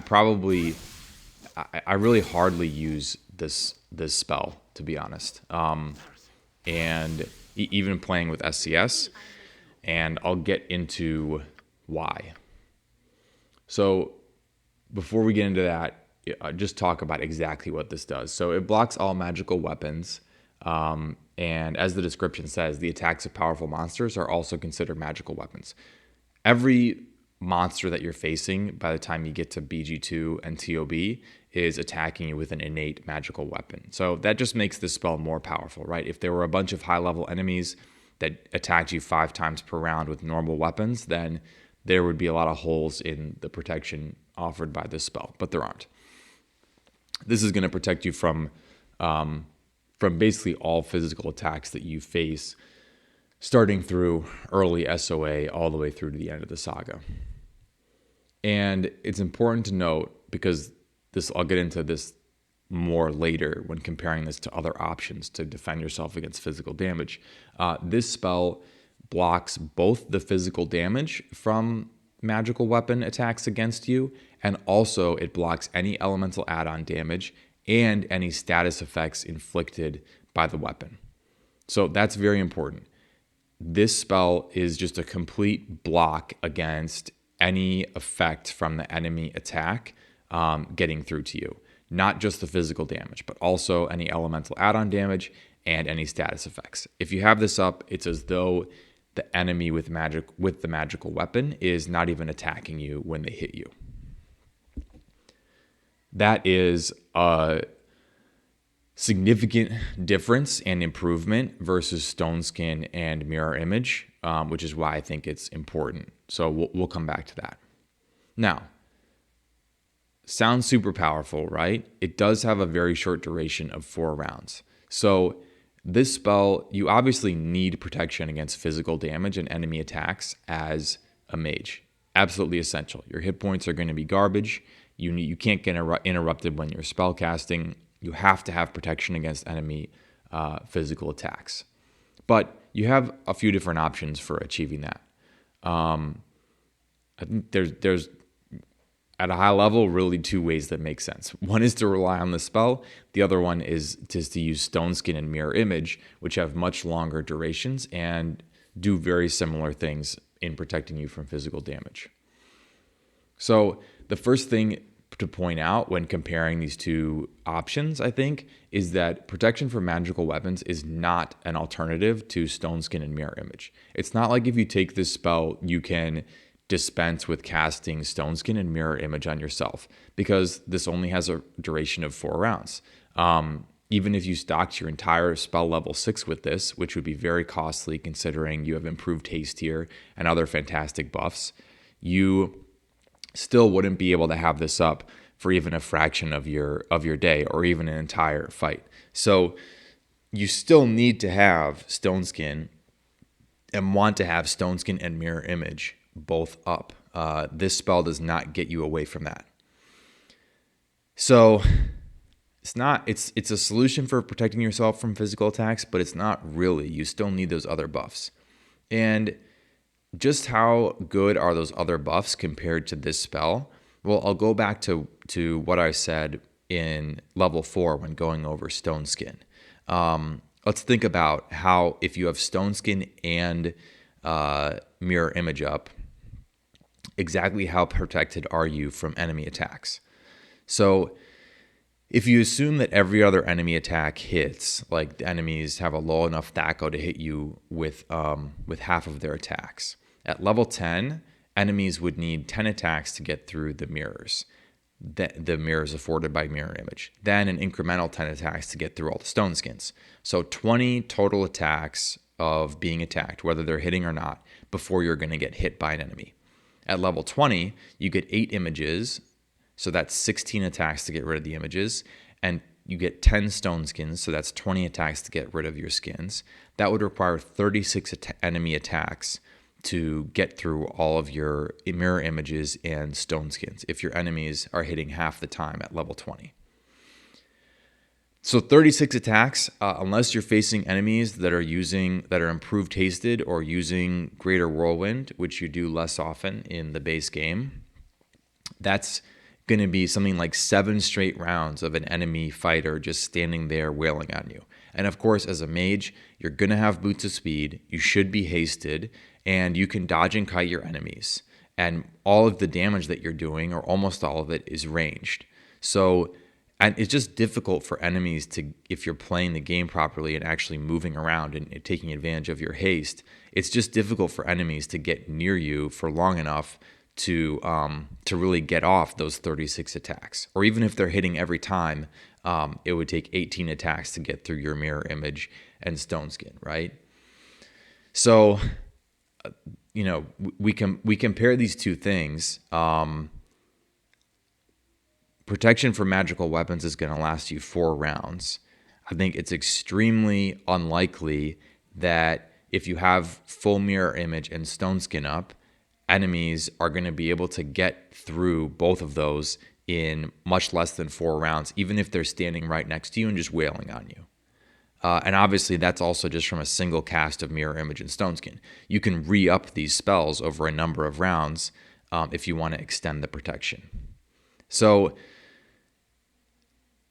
really hardly use this spell, to be honest. And even playing with SCS, and I'll get into why. So before we get into that, just talk about exactly what this does. So it blocks all magical weapons, and as the description says, the attacks of powerful monsters are also considered magical weapons. Every monster that you're facing by the time you get to BG2 and TOB is attacking you with an innate magical weapon. So that just makes this spell more powerful, right? If there were a bunch of high-level enemies that attacked you 5 times per round with normal weapons, then there would be a lot of holes in the protection offered by this spell, but there aren't. This is going to protect you from basically all physical attacks that you face, starting through early SOA all the way through to the end of the saga. And it's important to note, because I'll get into this more later when comparing this to other options to defend yourself against physical damage. This spell blocks both the physical damage from magical weapon attacks against you, and also it blocks any elemental add-on damage and any status effects inflicted by the weapon. So that's very important. This spell is just a complete block against any effect from the enemy attack getting through to you. Not just the physical damage, but also any elemental add-on damage and any status effects. If you have this up, it's as though the enemy with the magical weapon is not even attacking you when they hit you. That is a significant difference and improvement versus Stone Skin and Mirror Image, which is why I think it's important. So we'll come back to that. Now, sounds super powerful, right? It does have a very short duration of 4 rounds. So this spell, you obviously need protection against physical damage and enemy attacks as a mage. Absolutely essential. Your hit points are going to be garbage. You can't get interrupted when you're spell casting. You have to have protection against enemy physical attacks. But you have a few different options for achieving that. I think there's at a high level, really 2 ways that make sense. One is to rely on the spell. The other one is just to use Stone Skin and Mirror Image, which have much longer durations and do very similar things in protecting you from physical damage. So the first thing to point out when comparing these 2 options, I think, is that protection from magical weapons is not an alternative to Stone Skin and Mirror Image. It's not like if you take this spell, you can dispense with casting Stone Skin and Mirror Image on yourself, because this only has a duration of 4 rounds. Even if you stocked your entire spell level 6 with this, which would be very costly considering you have improved haste here and other fantastic buffs, you still wouldn't be able to have this up for even a fraction of your day or even an entire fight. So you still need to have Stone Skin and want to have Stone Skin and Mirror Image both up. This spell does not get you away from that. So it's a solution for protecting yourself from physical attacks, but it's not really. You still need those other buffs. And just how good are those other buffs compared to this spell? Well, I'll go back to what I said in level 4 when going over Stone Skin. Let's think about how, if you have Stone Skin and Mirror Image up, exactly how protected are you from enemy attacks? So if you assume that every other enemy attack hits, like the enemies have a low enough THAC0 to hit you with half of their attacks, at level 10, enemies would need 10 attacks to get through the mirrors, the mirrors afforded by Mirror Image. Then an incremental 10 attacks to get through all the Stone Skins. So 20 total attacks of being attacked, whether they're hitting or not, before you're going to get hit by an enemy. At level 20, you get 8 images, so that's 16 attacks to get rid of the images, and you get 10 Stone Skins, so that's 20 attacks to get rid of your skins. That would require 36 enemy attacks to get through all of your Mirror Images and Stone Skins if your enemies are hitting half the time at level 20. So 36 attacks, unless you're facing enemies that are improved hasted or using Greater Whirlwind, which you do less often in the base game, that's going to be something like 7 straight rounds of an enemy fighter just standing there wailing on you. And of course, as a mage, you're going to have boots of speed, you should be hasted, and you can dodge and kite your enemies. And all of the damage that you're doing, or almost all of it, is ranged. So, and it's just difficult for enemies to, if you're playing the game properly and actually moving around and taking advantage of your haste, it's just difficult for enemies to get near you for long enough to really get off those 36 attacks. Or even if they're hitting every time, it would take 18 attacks to get through your Mirror Image and Stone Skin, right? So, we compare these two things. protection from magical weapons is going to last you 4 rounds. I think it's extremely unlikely that if you have full mirror image and stone skin up, enemies are going to be able to get through both of those in much less than 4 rounds, even if they're standing right next to you and just wailing on you. And obviously, that's also just from a single cast of mirror image and stone skin. You can re-up these spells over a number of rounds if you want to extend the protection. So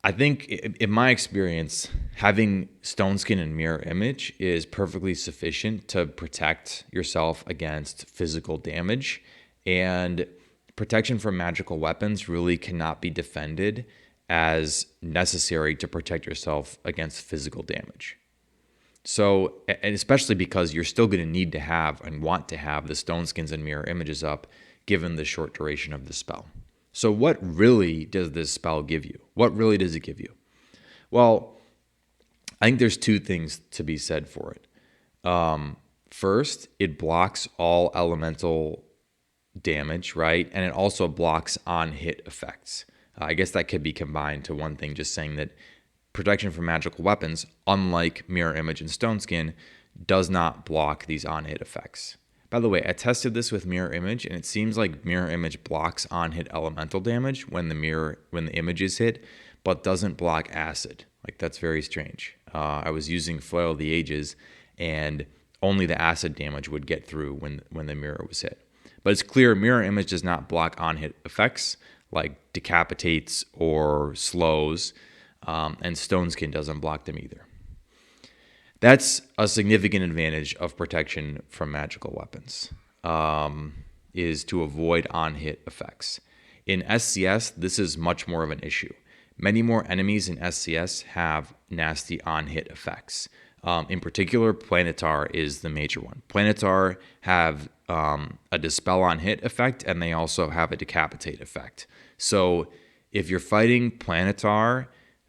I think, in my experience, having stone skin and mirror image is perfectly sufficient to protect yourself against physical damage, and protection from magical weapons really cannot be defended as necessary to protect yourself against physical damage. So, and especially because you're still going to need to have and want to have the stone skins and mirror images up given the short duration of the spell. So what really does this spell give you? What really does it give you? Well, I think there's 2 things to be said for it. First, it blocks all elemental damage, right? And it also blocks on-hit effects. I guess that could be combined to one thing, just saying that protection from magical weapons, unlike mirror image and stone skin, does not block these on-hit effects. By the way, I tested this with mirror image, and it seems like mirror image blocks on-hit elemental damage when the image is hit, but doesn't block acid. Like, that's very strange. I was using Flail of the Ages, and only the acid damage would get through when the mirror was hit. But it's clear mirror image does not block on-hit effects like decapitates or slows, and stone skin doesn't block them either. That's a significant advantage of protection from magical weapons, is to avoid on-hit effects. In SCS, this is much more of an issue. Many more enemies in SCS have nasty on-hit effects. In particular, Planetar is the major one. Planetar have a dispel on hit effect, and they also have a decapitate effect. So if you're fighting Planetar,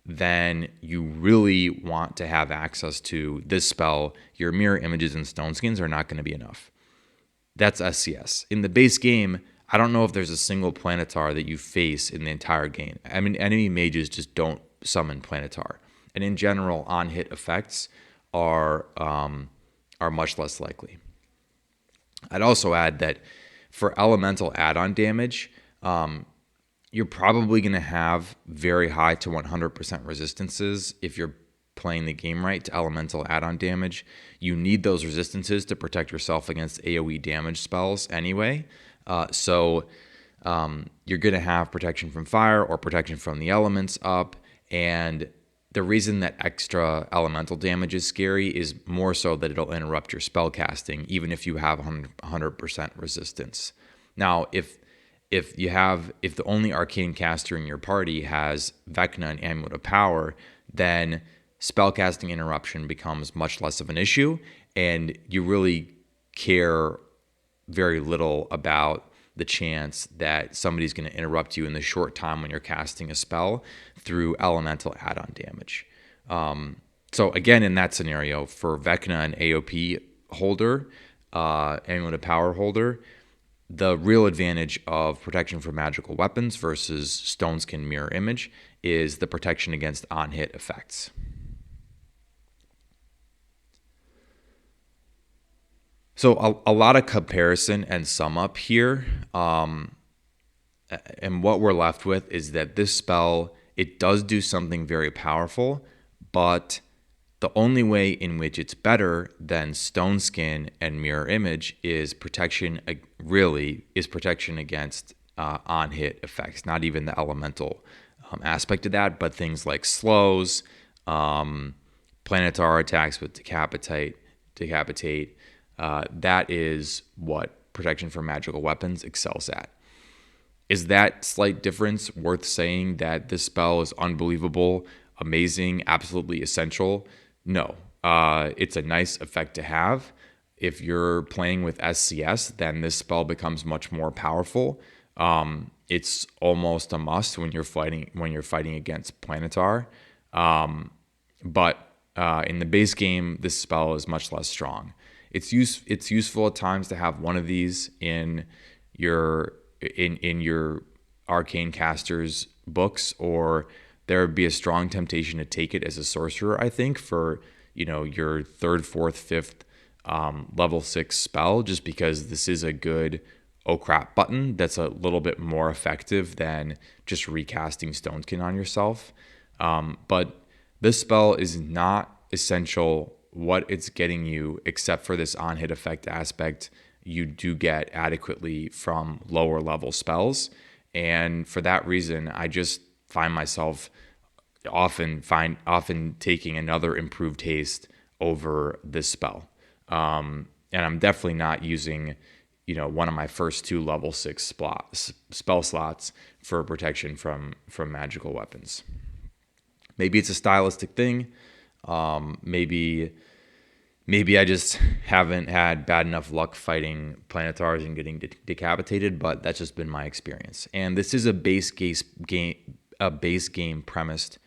then you really want to have access to this spell. Your mirror images and stone skins are not going to be enough. That's SCS. In the base game, I don't know if there's a single Planetar that you face in the entire game. I mean, enemy mages just don't summon Planetar. And in general, on-hit effects are much less likely. I'd also add that for elemental add-on damage, you're probably going to have very high to 100% resistances if you're playing the game right to elemental add-on damage. You need those resistances to protect yourself against AoE damage spells anyway. So you're going to have protection from fire or protection from the elements up, and the reason that extra elemental damage is scary is more so that it'll interrupt your spell casting, even if you have 100% resistance. Now, if the only arcane caster in your party has Vecna and Amulet of Power, then spellcasting interruption becomes much less of an issue, and you really care very little about the chance that somebody's going to interrupt you in the short time when you're casting a spell through elemental add-on damage. So again, in that scenario, for Vecna and AOP holder, Amulet of Power holder, the real advantage of protection from magical weapons versus stone skin mirror image is the protection against on-hit effects. So a lot of comparison and sum up here. And what we're left with is that this spell, it does do something very powerful, but the only way in which it's better than stone skin and mirror image is protection against on-hit effects, not even the elemental aspect of that, but things like slows, Planetar attacks with decapitate. That is what protection from magical weapons excels at. Is that slight difference worth saying that this spell is unbelievable, amazing, absolutely essential? No. It's a nice effect to have. If you're playing with SCS, then this spell becomes much more powerful. It's almost a must when you're fighting against Planetar. But in the base game, this spell is much less strong. It's useful at times to have one of these in your arcane casters books, or there would be a strong temptation to take it as a sorcerer, I think, for, your third, fourth, fifth level 6 spell, just because this is a good oh crap button that's a little bit more effective than just recasting Stoneskin on yourself. But this spell is not essential what it's getting you, except for this on-hit effect aspect you do get adequately from lower level spells. And for that reason, I just find myself often taking another improved haste over this spell. And I'm definitely not using, one of my first 2 level 6 spell slots for protection from magical weapons. Maybe it's a stylistic thing. Maybe I just haven't had bad enough luck fighting planetars and getting decapitated, but that's just been my experience. And this is a base game premised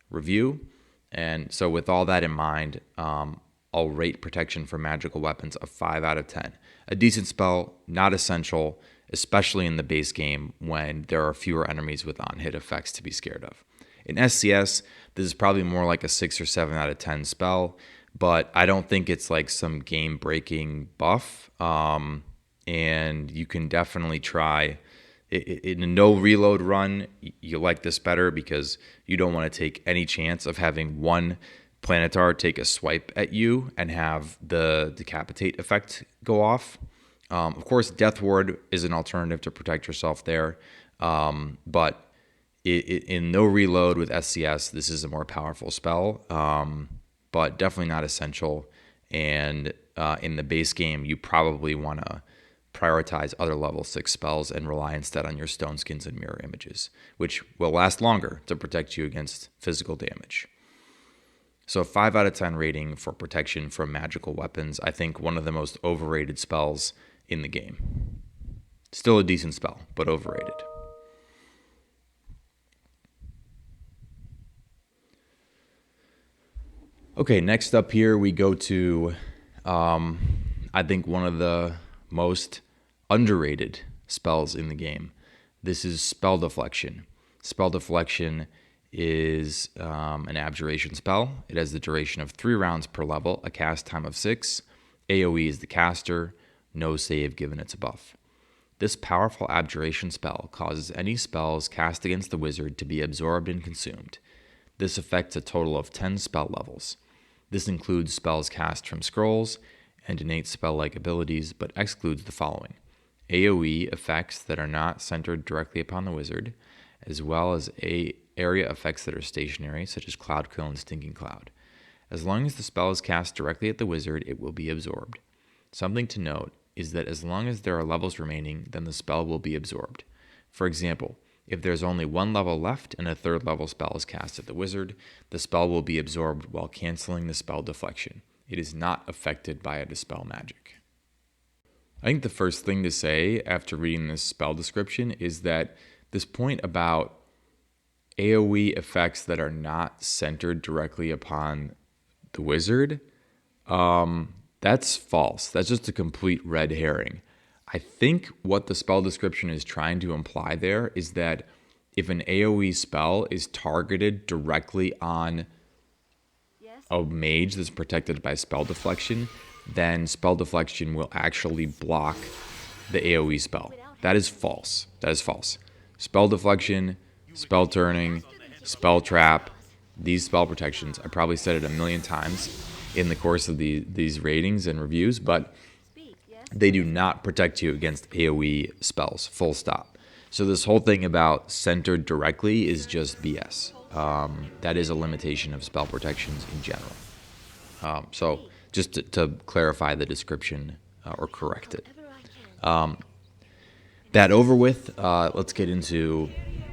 review. And so with all that in mind, I'll rate protection from magical weapons a 5 out of 10. A decent spell, not essential, especially in the base game when there are fewer enemies with on-hit effects to be scared of. In SCS, this is probably more like a 6 or 7 out of 10 spell, but I don't think it's like some game-breaking buff. And you can definitely try. In a no reload run, you like this better because you don't want to take any chance of having one Planetar take a swipe at you and have the decapitate effect go off. Of course, Death Ward is an alternative to protect yourself there, but in no reload with SCS, this is a more powerful spell, but definitely not essential. And in the base game, you probably want to prioritize other level 6 spells and rely instead on your stone skins and mirror images, which will last longer to protect you against physical damage. So a 5 out of 10 rating for protection from magical weapons. I think one of the most overrated spells in the game. Still a decent spell, but overrated. Okay, next up here we go to, I think one of the most underrated spells in the game. This is Spell Deflection. Spell Deflection is an abjuration spell. It has the duration of 3 rounds per level, a cast time of 6. AoE is the caster, no save given its buff. This powerful abjuration spell causes any spells cast against the wizard to be absorbed and consumed. This affects a total of 10 spell levels. This includes spells cast from scrolls and innate spell-like abilities, but excludes the following: AoE effects that are not centered directly upon the wizard, as well as area effects that are stationary, such as Cloud Kill and Stinking Cloud. As long as the spell is cast directly at the wizard, it will be absorbed. Something to note is that as long as there are levels remaining, then the spell will be absorbed. For example, if there's only 1 level left and a 3rd level spell is cast at the wizard, the spell will be absorbed while canceling the spell deflection. It is not affected by a dispel magic. I think the first thing to say after reading this spell description is that this point about AoE effects that are not centered directly upon the wizard, that's false. That's just a complete red herring. I think what the spell description is trying to imply there is that if an AoE spell is targeted directly on a mage that's protected by spell deflection, then spell deflection will actually block the AoE spell. That is false. That is false. Spell deflection, spell turning, spell trap, these spell protections, I probably said it a million times in the course of these ratings and reviews, but they do not protect you against AoE spells, full stop. So this whole thing about centered directly is just BS. That is a limitation of spell protections in general. So just to clarify the description or correct it. That over with, let's get into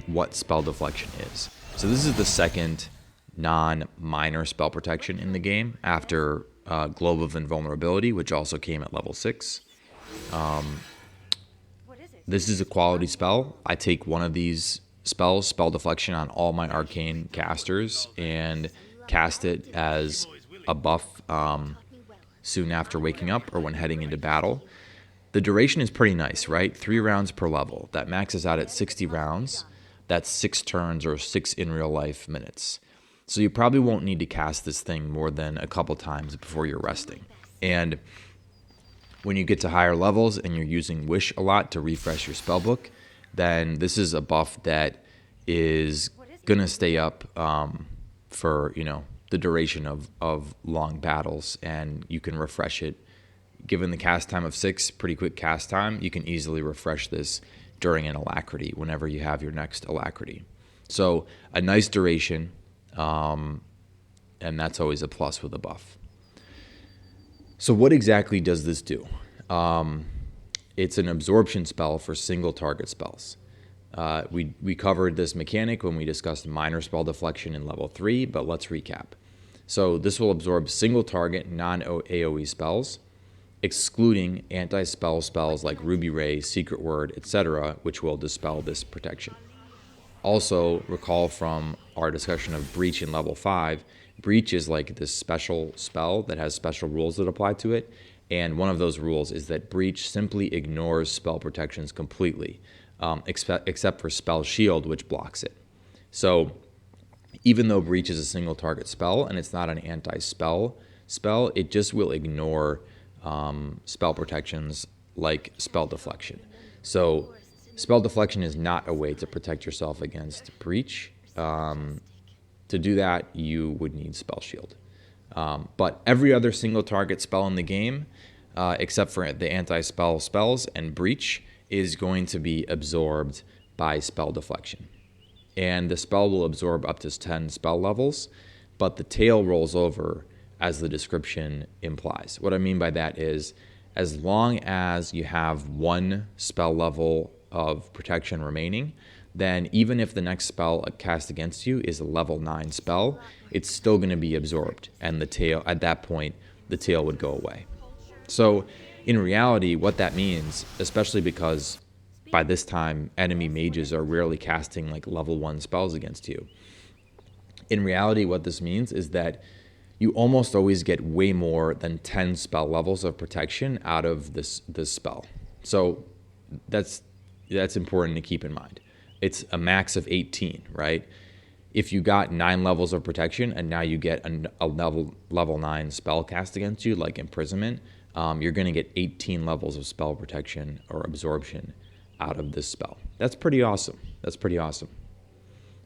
what spell deflection is. So this is the second non-minor spell protection in the game after Globe of Invulnerability, which also came at level 6. This is a quality spell. I take one of these spells, Spell Deflection, on all my arcane casters and cast it as a buff soon after waking up or when heading into battle. The duration is pretty nice, right? 3 rounds per level. That maxes out at 60 rounds. That's 6 turns or 6 in real life minutes. So you probably won't need to cast this thing more than a couple times before you're resting. And when you get to higher levels and you're using Wish a lot to refresh your spellbook, then this is a buff that is going to stay up for, the duration of long battles, and you can refresh it. Given the cast time of 6, pretty quick cast time, you can easily refresh this during an alacrity, whenever you have your next alacrity. So a nice duration, and that's always a plus with a buff. So what exactly does this do? It's an absorption spell for single target spells. We covered this mechanic when we discussed minor spell deflection in level 3, but let's recap. So this will absorb single target non-AoE spells, excluding anti-spell spells like Ruby Ray, Secret Word, etc., which will dispel this protection. Also, recall from our discussion of Breach in level 5, Breach is like this special spell that has special rules that apply to it, and one of those rules is that Breach simply ignores spell protections completely, except for Spell Shield, which blocks it. So even though Breach is a single target spell and it's not an anti-spell spell, it just will ignore spell protections like Spell Deflection. So Spell Deflection is not a way to protect yourself against Breach. To do that, you would need Spell Shield. But every other single target spell in the game, except for the anti-spell spells and Breach, is going to be absorbed by Spell Deflection. And the spell will absorb up to 10 spell levels, but the tail rolls over as the description implies. What I mean by that is, as long as you have 1 spell level of protection remaining, then even if the next spell cast against you is a level 9 spell, it's still going to be absorbed, and the tail, at that point, the tail would go away. So in reality, what that means, especially because by this time enemy mages are rarely casting like level 1 spells against you, in reality what this means is that you almost always get way more than 10 spell levels of protection out of this spell. So that's important to keep in mind. It's a max of 18, right? If you got 9 levels of protection and now you get a level 9 spell cast against you, like Imprisonment, you're going to get 18 levels of spell protection or absorption out of this spell. That's pretty awesome.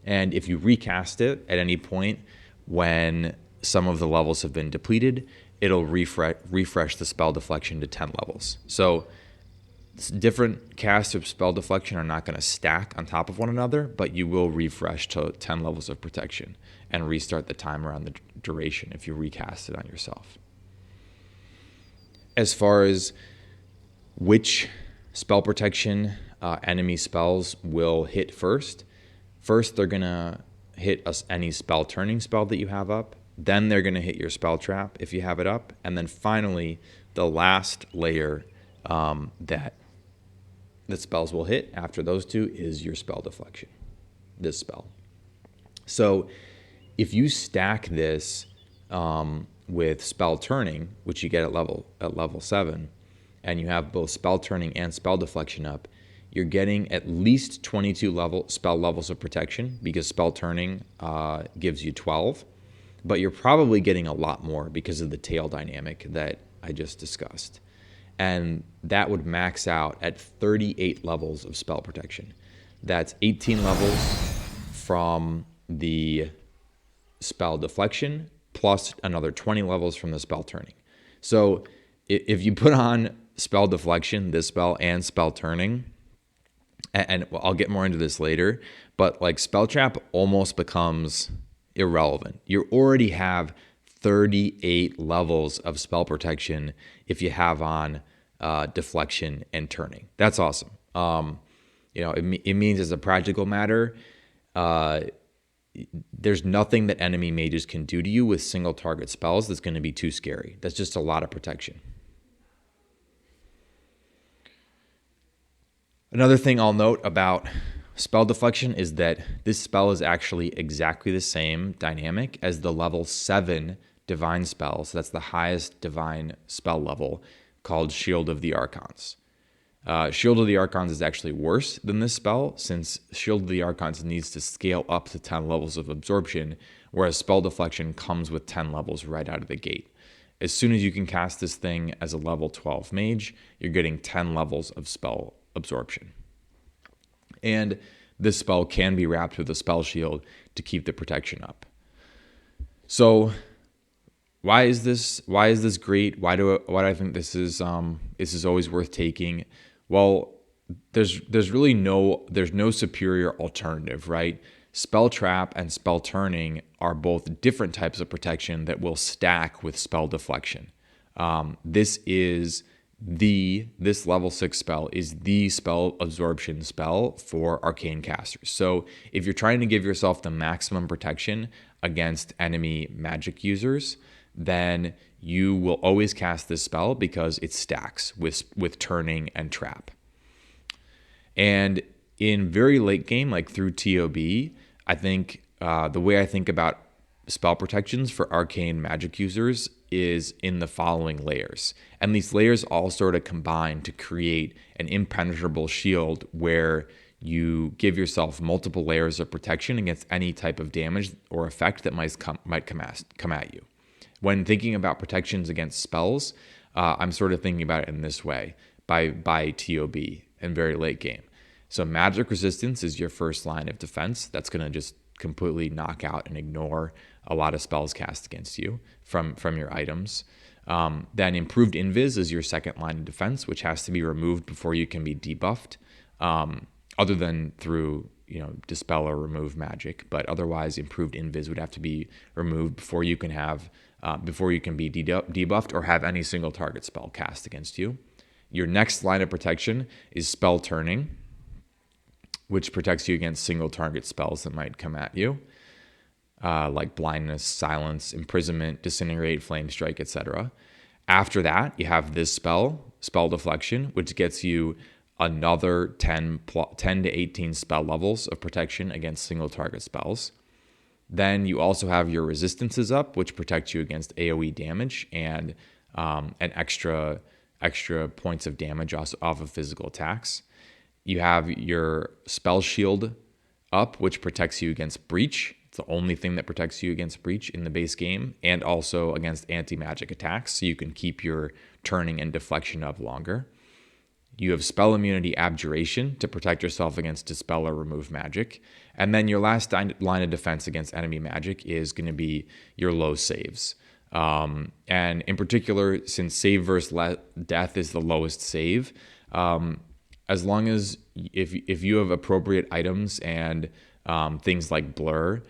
And if you recast it at any point when some of the levels have been depleted, it'll refresh the spell deflection to 10 levels. So different casts of spell deflection are not going to stack on top of one another, but you will refresh to 10 levels of protection and restart the timer on the duration if you recast it on yourself. As far as which spell protection enemy spells will hit first they're going to hit any spell turning spell that you have up. Then they're going to hit your spell trap if you have it up. And then finally, the last layer that spells will hit after those two is your spell deflection, this spell. So if you stack this with spell turning, which you get at level 7, and you have both spell turning and spell deflection up, you're getting at least 22 spell levels of protection, because spell turning gives you 12. But you're probably getting a lot more because of the tail dynamic that I just discussed. And that would max out at 38 levels of spell protection. That's 18 levels from the spell deflection, plus another 20 levels from the spell turning. So if you put on spell deflection, this spell, and spell turning, and I'll get more into this later, but like spell trap almost becomes irrelevant. You already have 38 levels of spell protection if you have on deflection and turning. That's awesome. It means, as a practical matter, there's nothing that enemy mages can do to you with single target spells that's going to be too scary. That's just a lot of protection. Another thing I'll note about spell deflection is that this spell is actually exactly the same dynamic as the level 7 divine spell. So that's the highest divine spell level, called Shield of the Archons. Shield of the Archons is actually worse than this spell, since Shield of the Archons needs to scale up to 10 levels of absorption, whereas Spell Deflection comes with 10 levels right out of the gate. As soon as you can cast this thing as a level 12 mage, you're getting 10 levels of spell absorption. And this spell can be wrapped with a spell shield to keep the protection up. So why is this great? Why do I think this is always worth taking? Well, there's no superior alternative, right? Spell Trap and Spell Turning are both different types of protection that will stack with Spell Deflection. This level 6 spell is the spell absorption spell for arcane casters. So if you're trying to give yourself the maximum protection against enemy magic users, then you will always cast this spell because it stacks with turning and trap. And in very late game, like through TOB, I think the way I think about spell protections for arcane magic users is in the following layers. And these layers all sort of combine to create an impenetrable shield where you give yourself multiple layers of protection against any type of damage or effect that might come at you. When thinking about protections against spells, I'm sort of thinking about it in this way, by TOB and very late game. So magic resistance is your first line of defense. That's going to just completely knock out and ignore a lot of spells cast against you from your items. Then improved invis is your second line of defense, which has to be removed before you can be debuffed, other than through dispel or remove magic. But otherwise, improved invis would have to be removed before you can be debuffed or have any single target spell cast against you. Your next line of protection is spell turning, which protects you against single target spells that might come at you, like blindness, silence, imprisonment, disintegrate, flame strike, etc. After that, you have this spell deflection, which gets you another 10 to 18 spell levels of protection against single target spells. Then you also have your resistances up, which protects you against AoE damage and an extra points of damage off of physical attacks. You have your spell shield up, which protects you against breach. It's the only thing that protects you against breach in the base game, and also against anti-magic attacks, so you can keep your turning and deflection up longer. You have spell immunity abjuration to protect yourself against dispel or remove magic. And then your last line of defense against enemy magic is going to be your low saves. And in particular, since save versus death is the lowest save, as long as if you have appropriate items and things like blur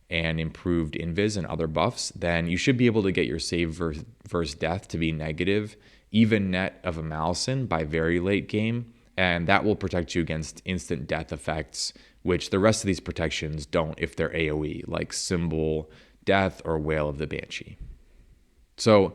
and improved invis and other buffs, then you should be able to get your save versus death to be negative, even net of a Malison by very late game, and that will protect you against instant death effects, which the rest of these protections don't if they're AoE, like Symbol Death or Wail of the Banshee. So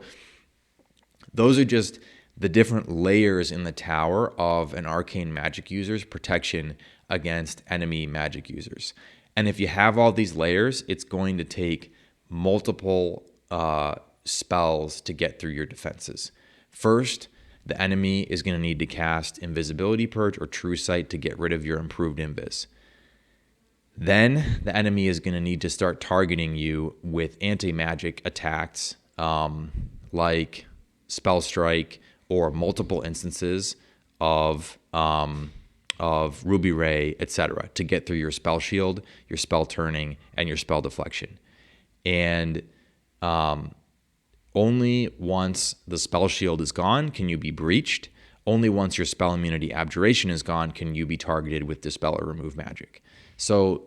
those are just the different layers in the tower of an arcane magic user's protection against enemy magic users. And if you have all these layers, it's going to take multiple spells to get through your defenses. First, the enemy is going to need to cast Invisibility Purge or True Sight to get rid of your improved invis. Then the enemy is going to need to start targeting you with anti-magic attacks like Spell Strike or multiple instances of Ruby Ray, etc., to get through your spell shield, your spell turning, and your spell deflection. And only once the spell shield is gone can you be breached. Only once your spell immunity abjuration is gone can you be targeted with dispel or remove magic. So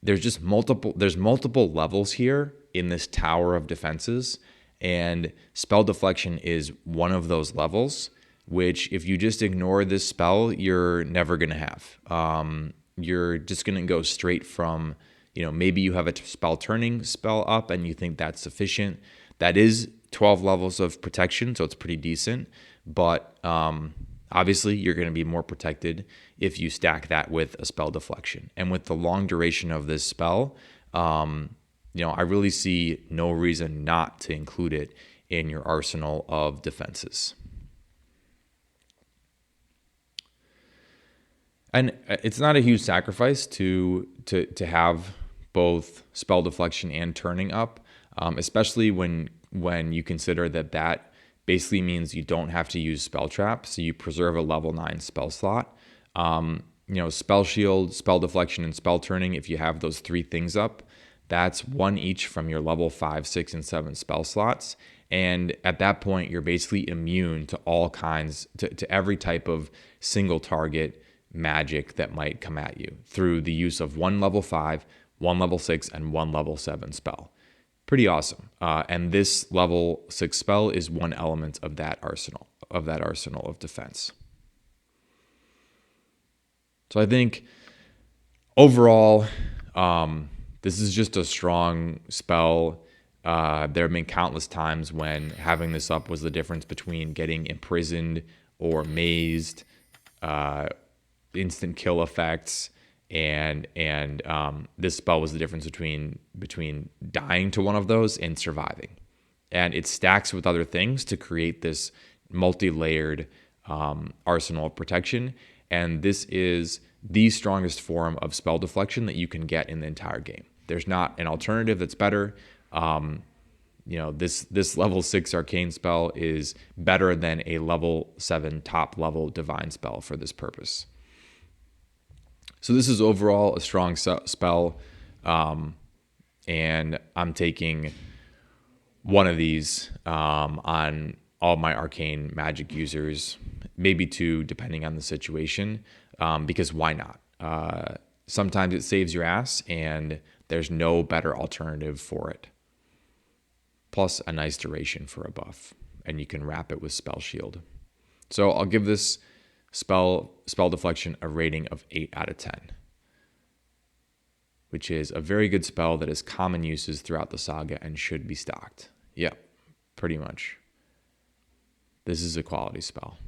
there's multiple levels here in this tower of defenses, and spell deflection is one of those levels, which if you just ignore this spell, you're never going to have. You're just going to go straight from, maybe you have a spell turning spell up and you think that's sufficient. That is 12 levels of protection, so it's pretty decent. But obviously, you're going to be more protected if you stack that with a spell deflection. And with the long duration of this spell, I really see no reason not to include it in your arsenal of defenses. And it's not a huge sacrifice to have both spell deflection and turning up, especially when you consider that basically means you don't have to use spell trap, so you preserve a level 9 spell slot. Spell shield, spell deflection, and spell turning, if you have those 3 things up, that's 1 each from your level 5, 6, and 7 spell slots. And at that point, you're basically immune to all kinds, to every type of single target magic that might come at you through the use of 1 level 5, 1 level 6, and 1 level 7 spell. Pretty awesome. And this level 6 spell is 1 element of that arsenal of defense. So I think overall, this is just a strong spell. There have been countless times when having this up was the difference between getting imprisoned or mazed, instant kill effects, and this spell was the difference between dying to one of those and surviving. And it stacks with other things to create this multi-layered arsenal of protection. And this is the strongest form of spell deflection that you can get in the entire game. There's not an alternative that's better. This level 6 arcane spell is better than a level 7 top level divine spell for this purpose. So this is overall a strong spell, and I'm taking one of these on all my arcane magic users, maybe 2 depending on the situation, because why not? Sometimes it saves your ass, and there's no better alternative for it. Plus a nice duration for a buff, and you can wrap it with spell shield. So I'll give this spell deflection a rating of 8 out of 10, which is a very good spell that has common uses throughout the saga and should be stocked. Yep, pretty much. This is a quality spell.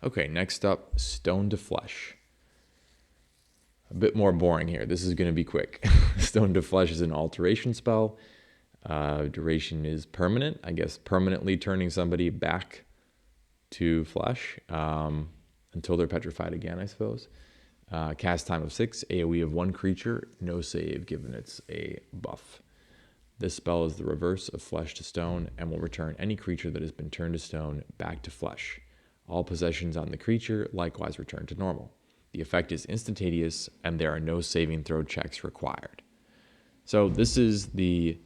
Okay, next up, Stone to Flesh. A bit more boring here. This is going to be quick. Stone to Flesh is an alteration spell. Duration is permanent. I guess permanently turning somebody back to flesh until they're petrified again, I suppose. Cast time of 6, AoE of 1 creature, no save given it's a buff. This spell is the reverse of Flesh to Stone and will return any creature that has been turned to stone back to flesh. All possessions on the creature likewise return to normal. The effect is instantaneous, and there are no saving throw checks required. So this is the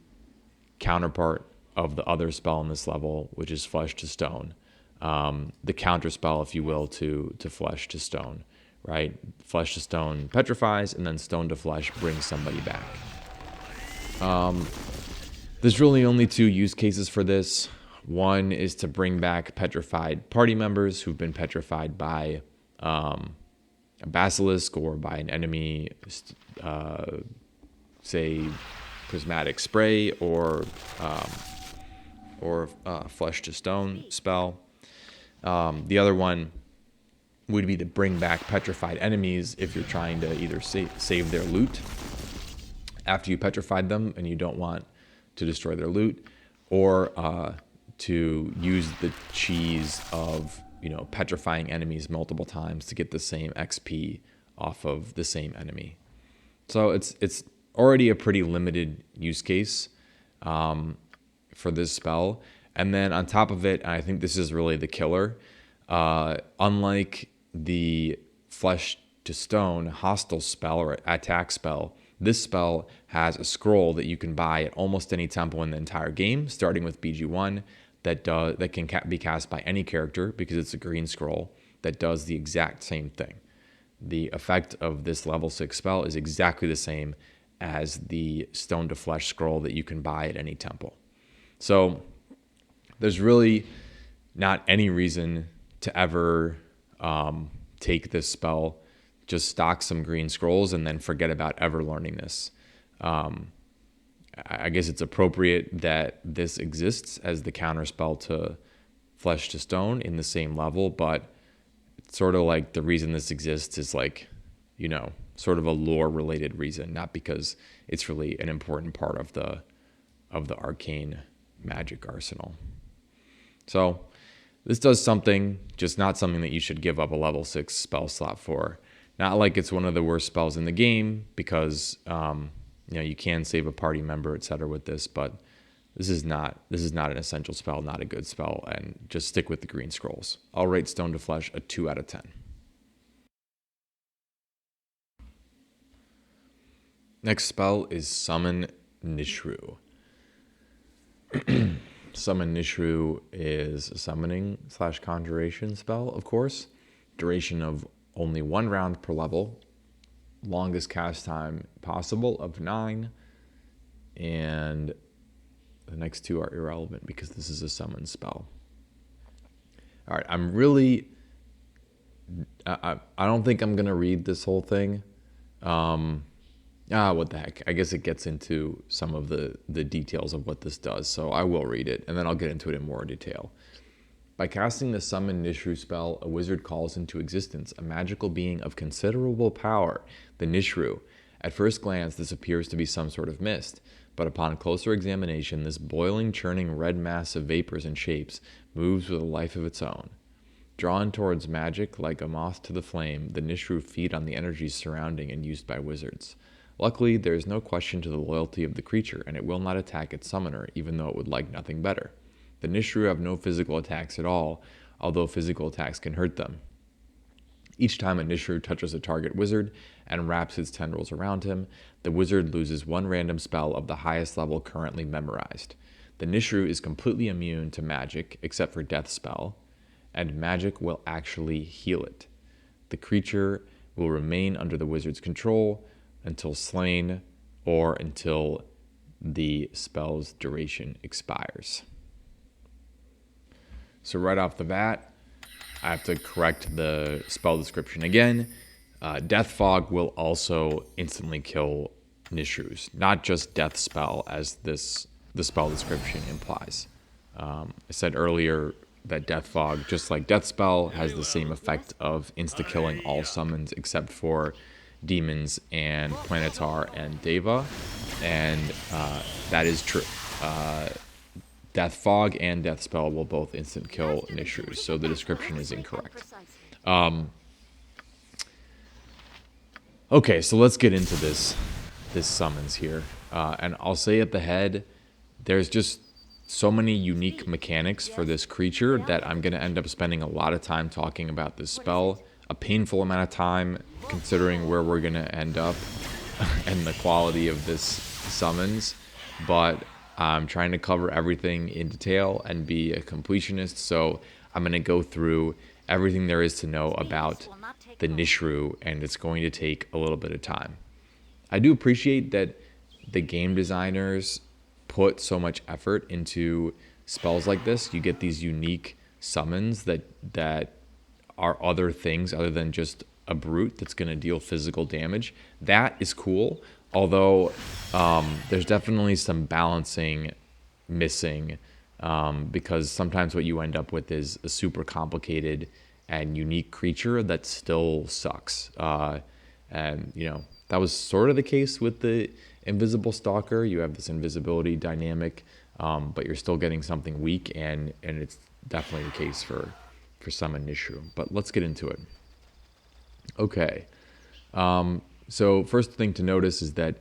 counterpart of the other spell in this level, which is Flesh to Stone. The counter spell, if you will, to Flesh to Stone, right? Flesh to Stone petrifies, and then Stone to Flesh brings somebody back. There's really only 2 use cases for this. One is to bring back petrified party members who've been petrified by a basilisk or by an enemy, say prismatic spray or Flesh to Stone spell. The other one would be to bring back petrified enemies if you're trying to either save their loot after you petrified them and you don't want to destroy their loot, or to use the cheese of petrifying enemies multiple times to get the same XP off of the same enemy. So it's already a pretty limited use case for this spell. And then on top of it, I think this is really the killer. Unlike the Flesh to Stone hostile spell or attack spell, this spell has a scroll that you can buy at almost any tempo in the entire game, starting with BG1, that can be cast by any character because it's a green scroll that does the exact same thing. The effect of this level 6 spell is exactly the same as the Stone to Flesh scroll that you can buy at any temple. So there's really not any reason to ever take this spell, just stock some green scrolls and then forget about ever learning this. I guess it's appropriate that this exists as the counter spell to Flesh to Stone in the same level, but it's sort of like the reason this exists is like, sort of a lore related reason, not because it's really an important part of the arcane magic arsenal. So This does something, just not something that you should give up a level 6 spell slot for. Not like it's one of the worst spells in the game, because you can save a party member, etc. with this, but this is not an essential spell, not a good spell, and just stick with the green scrolls. I'll rate Stone to Flesh a 2 out of 10. Next spell is Summon NIshruu. Summon NIshruu is a summoning / conjuration spell, of course. Duration of only 1 round per level. Longest cast time possible of 9. And the next 2 are irrelevant because this is a summon spell. All right, I don't think I'm going to read this whole thing. What the heck. I guess it gets into some of the details of what this does, so I will read it, and then I'll get into it in more detail. By casting the Summon NIshruu spell, a wizard calls into existence a magical being of considerable power, the NIshruu. At first glance, this appears to be some sort of mist, but upon closer examination, this boiling, churning red mass of vapors and shapes moves with a life of its own. Drawn towards magic like a moth to the flame, the NIshruu feed on the energies surrounding and used by wizards. Luckily, there is no question to the loyalty of the creature, and it will not attack its summoner, even though it would like nothing better. The NIshruu have no physical attacks at all, although physical attacks can hurt them. Each time a NIshruu touches a target wizard and wraps its tendrils around him, the wizard loses 1 random spell of the highest level currently memorized. The NIshruu is completely immune to magic, except for Death Spell, and magic will actually heal it. The creature will remain under the wizard's control until slain or until the spell's duration expires. So right off the bat, I have to correct the spell description again. Death Fog will also instantly kill NIshruu, not just Death Spell as the spell description implies. I said earlier that Death Fog, just like Death Spell, has the same effect of insta-killing all summons except for demons and Planetar and Deva, and that is true. Death Fog and Death Spell will both instant kill NIshruu, so the description is incorrect. Okay, so let's get into this summons here, and I'll say at the head, there's just so many unique mechanics for this creature that I'm going to end up spending a lot of time talking about this spell, a painful amount of time considering where we're going to end up and the quality of this summons, but I'm trying to cover everything in detail and be a completionist, so I'm going to go through everything there is to know about the NIshruu, and it's going to take a little bit of time. I do appreciate that the game designers put so much effort into spells like this. You get these unique summons that are other things other than just a brute that's going to deal physical damage. That is cool, although there's definitely some balancing missing, because sometimes what you end up with is a super complicated and unique creature that still sucks. And that was sort of the case with the Invisible Stalker. You have this invisibility dynamic, but you're still getting something weak, and it's definitely the case for Summon NIshruu. But let's get into it. Okay, so first thing to notice is that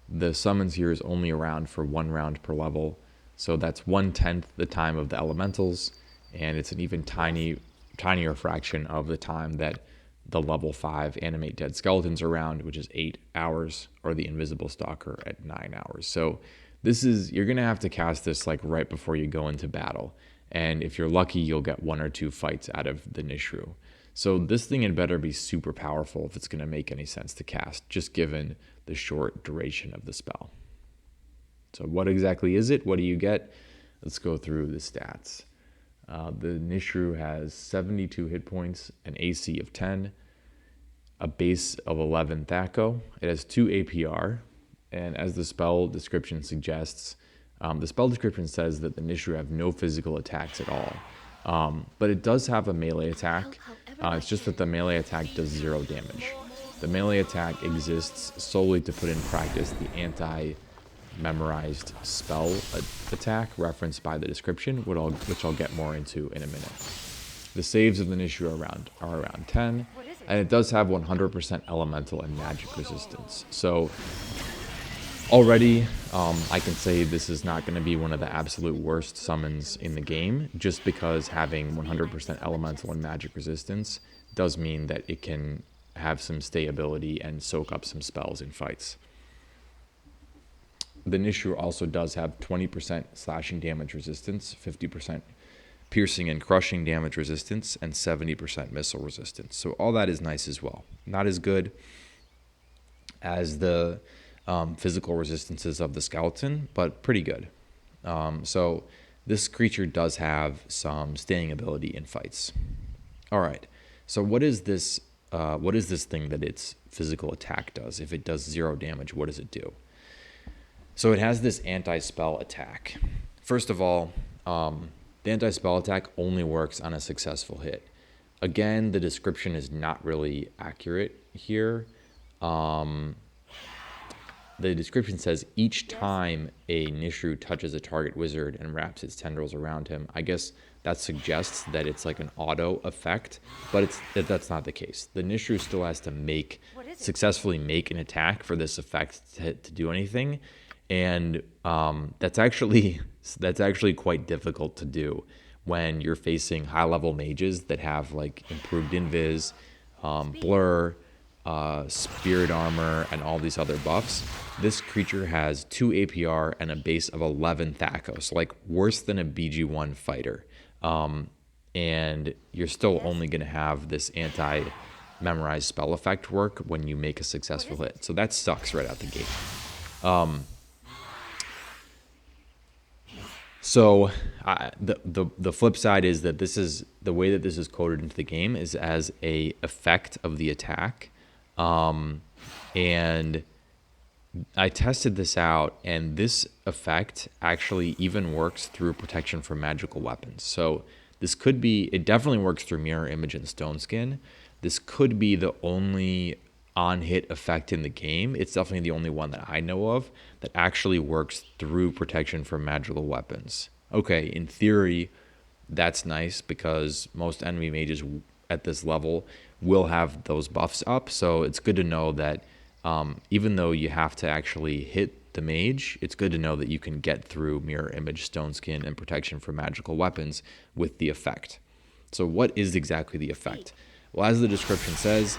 the summons here is only around for 1 round per level, so that's 1/10 the time of the elementals, and it's an even tinier fraction of the time that the level 5 animate dead skeletons around, which is 8 hours, or the Invisible Stalker at 9 hours. So you're gonna have to cast this like right before you go into battle, and if you're lucky, you'll get 1 or 2 fights out of the NIshruu. So this thing had better be super powerful if it's going to make any sense to cast, just given the short duration of the spell. So what exactly is it? What do you get? Let's go through the stats. The NIshruu has 72 hit points, an AC of 10, a base of 11 Thaco. It has 2 APR, and as the spell description suggests, the spell description says that the NIshruu have no physical attacks at all. But it does have a melee attack. It's just that the melee attack does 0 damage. The melee attack exists solely to put in practice the anti-memorized spell attack referenced by the description, which I'll get more into in a minute. The saves of the NIshruu are around 10, What is it? and it does have 100% elemental and magic resistance. So already, I can say this is not going to be one of the absolute worst summons in the game, just because having 100% elemental and magic resistance does mean that it can have some stayability and soak up some spells in fights. The NIshruu also does have 20% slashing damage resistance, 50% piercing and crushing damage resistance, and 70% missile resistance. So all that is nice as well. Not as good as the physical resistances of the skeleton, but pretty good. So this creature does have some staying ability in fights. All right. So what is this thing that its physical attack does? If it does 0 damage, what does it do? So it has this anti-spell attack. First of all, the anti-spell attack only works on a successful hit. Again, the description is not really accurate here. The description says each time a NIshruu touches a target wizard and wraps its tendrils around him. I guess that suggests that it's like an auto effect, but that's not the case. The NIshruu still has to successfully make an attack for this effect to do anything, and that's actually quite difficult to do when you're facing high-level mages that have like improved invis, blur, spirit armor, and all these other buffs. This creature has 2 APR and a base of 11 Thakos, like worse than a BG1 fighter. And you're still only going to have this anti-memorized spell effect work when you make a successful hit. So that sucks right out the gate. So the flip side is that this is the way that this is coded into the game is as a effect of the attack. And I tested this out, and this effect actually even works through protection from magical weapons. So this could be, it definitely works through Mirror Image and Stone Skin. This could be the only on-hit effect in the game. It's definitely the only one that I know of that actually works through protection from magical weapons. Okay, in theory, that's nice because most enemy mages at this level will have those buffs up. So it's good to know that even though you have to actually hit the mage, it's good to know that you can get through Mirror Image, Stone Skin, and protection from magical weapons with the effect. So what is exactly the effect? Well, as the description says,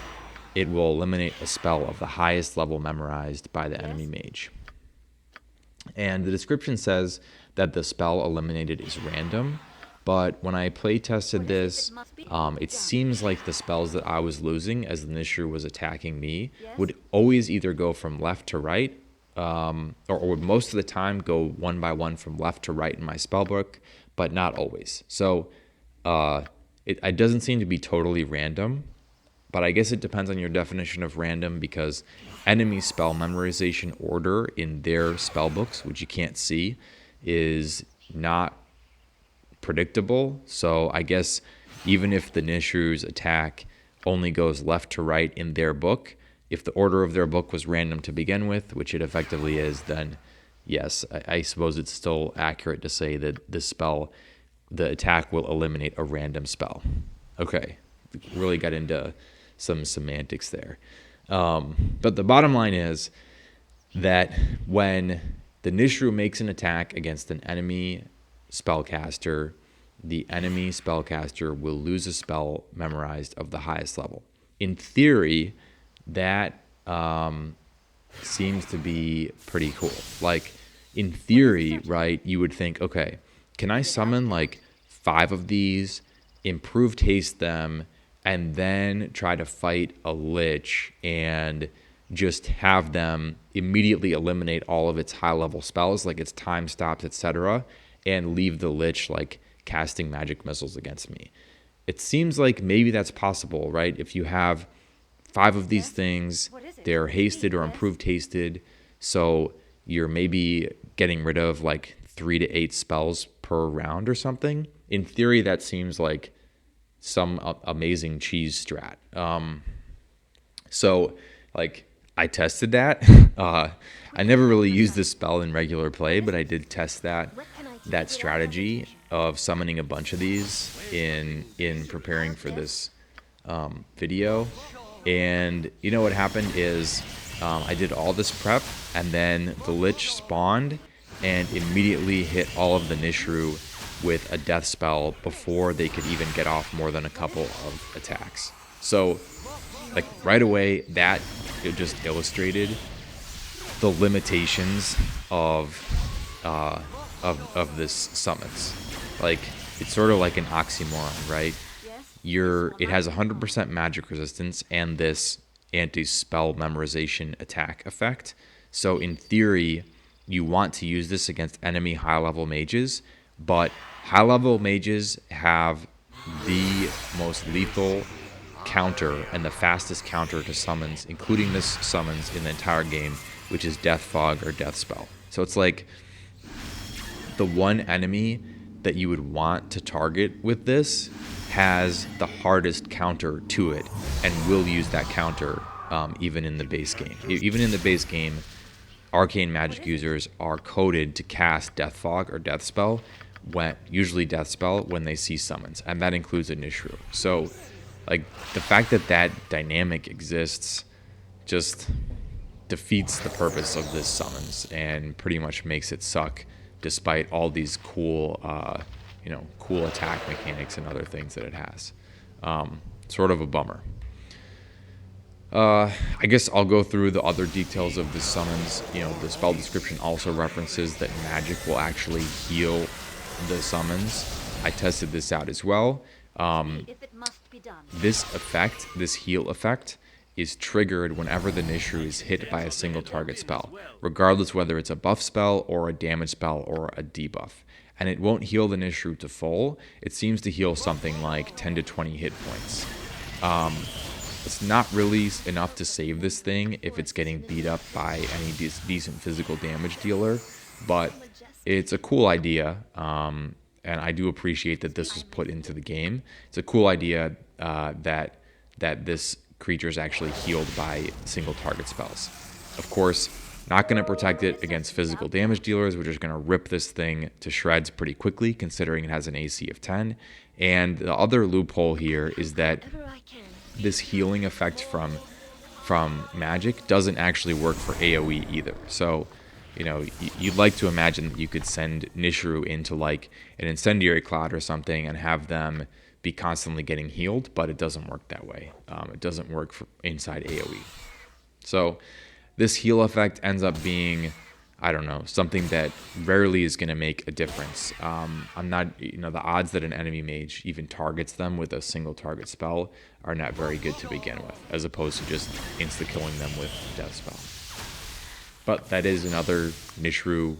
it will eliminate a spell of the highest level memorized by the enemy mage. And the description says that the spell eliminated is random, but when I play tested this, it seems like the spells that I was losing as the NIshruu was attacking me would always either go from left to right, or would most of the time go one by one from left to right in my spellbook, but not always. So it doesn't seem to be totally random, but I guess it depends on your definition of random, because enemy spell memorization order in their spellbooks, which you can't see, is not predictable. So I guess even if the NIshruu's attack only goes left to right in their book, if the order of their book was random to begin with, which it effectively is, then yes, I suppose it's still accurate to say that the attack will eliminate a random spell. Okay, really got into some semantics there. But the bottom line is that when the NIshruu makes an attack against an enemy spellcaster, the enemy spellcaster will lose a spell memorized of the highest level. In theory, that seems to be pretty cool. Like, in theory, right, you would think, okay, can I summon like 5 of these, improved haste them, and then try to fight a lich and just have them immediately eliminate all of its high-level spells, like its time stops, etc., and leave the lich like casting magic missiles against me? It seems like maybe that's possible, right? If you have 5 of these things, they're hasted or improved hasted, so you're maybe getting rid of like 3 to 8 spells per round or something. In theory, that seems like some amazing cheese strat. So like I tested that. I never really used this spell in regular play, but I did test that. that strategy of summoning a bunch of these in preparing for this video. And you know what happened is I did all this prep, and then the Lich spawned and immediately hit all of the NIshruu with a death spell before they could even get off more than a couple of attacks. So like right away, that it just illustrated the limitations of this summons. Like, it's sort of like an oxymoron, right? It has 100% magic resistance and this anti-spell memorization attack effect. So in theory, you want to use this against enemy high-level mages, but high-level mages have the most lethal counter and the fastest counter to summons, including this summons in the entire game, which is Death Fog or Death Spell. So it's like the one enemy that you would want to target with this has the hardest counter to it and will use that counter even in the base game. Even in the base game, Arcane magic users are coded to cast Death Fog or Death Spell, usually Death Spell, when they see summons, and that includes a NIshruu. So like the fact that that dynamic exists just defeats the purpose of this summons and pretty much makes it suck, despite all these cool attack mechanics and other things that it has. Sort of a bummer. I guess I'll go through the other details of the summons. The spell description also references that magic will actually heal the summons. I tested this out as well. This heal effect, is triggered whenever the NIshruu is hit by a single target spell, regardless whether it's a buff spell or a damage spell or a debuff. And it won't heal the NIshruu to full. It seems to heal something like 10 to 20 hit points. It's not really enough to save this thing if it's getting beat up by any decent physical damage dealer, but it's a cool idea, and I do appreciate that this was put into the game. It's a cool idea that this creature is actually healed by single target spells. Of course, not going to protect it against physical damage dealers, which is going to rip this thing to shreds pretty quickly, considering it has an AC of 10. And the other loophole here is that this healing effect from magic doesn't actually work for AoE either. So, you'd like to imagine that you could send NIshruu into like an incendiary cloud or something and have them be constantly getting healed, but it doesn't work that way. It doesn't work inside AoE. So this heal effect ends up being, I don't know, something that rarely is going to make a difference. I'm not, the odds that an enemy mage even targets them with a single target spell are not very good to begin with, as opposed to just insta-killing them with Death Spell. But that is another NIshruu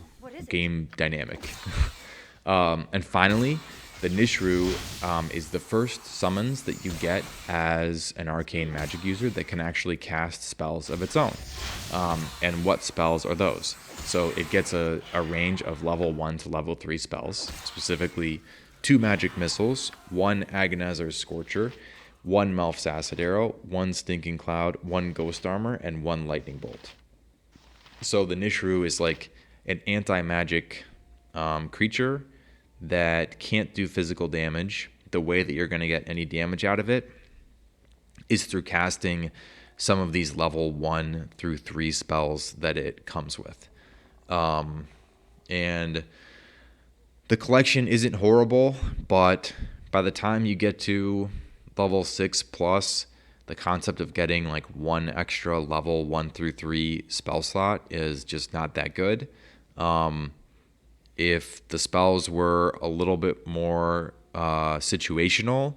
game dynamic. And finally, the NIshruu is the first summons that you get as an arcane magic user that can actually cast spells of its own. And what spells are those? So it gets a range of level 1 to level 3 spells, specifically 2 magic missiles, 1 Agonizer's Scorcher, 1 Melf's Acid Arrow, 1 Stinking Cloud, 1 Ghost Armor, and 1 Lightning Bolt. So the NIshruu is like an anti-magic creature that can't do physical damage. The way that you're going to get any damage out of it is through casting some of these level 1 through 3 spells that it comes with. And the collection isn't horrible, but by the time you get to level 6 plus, the concept of getting like 1 extra level 1 through 3 spell slot is just not that good. If the spells were a little bit more situational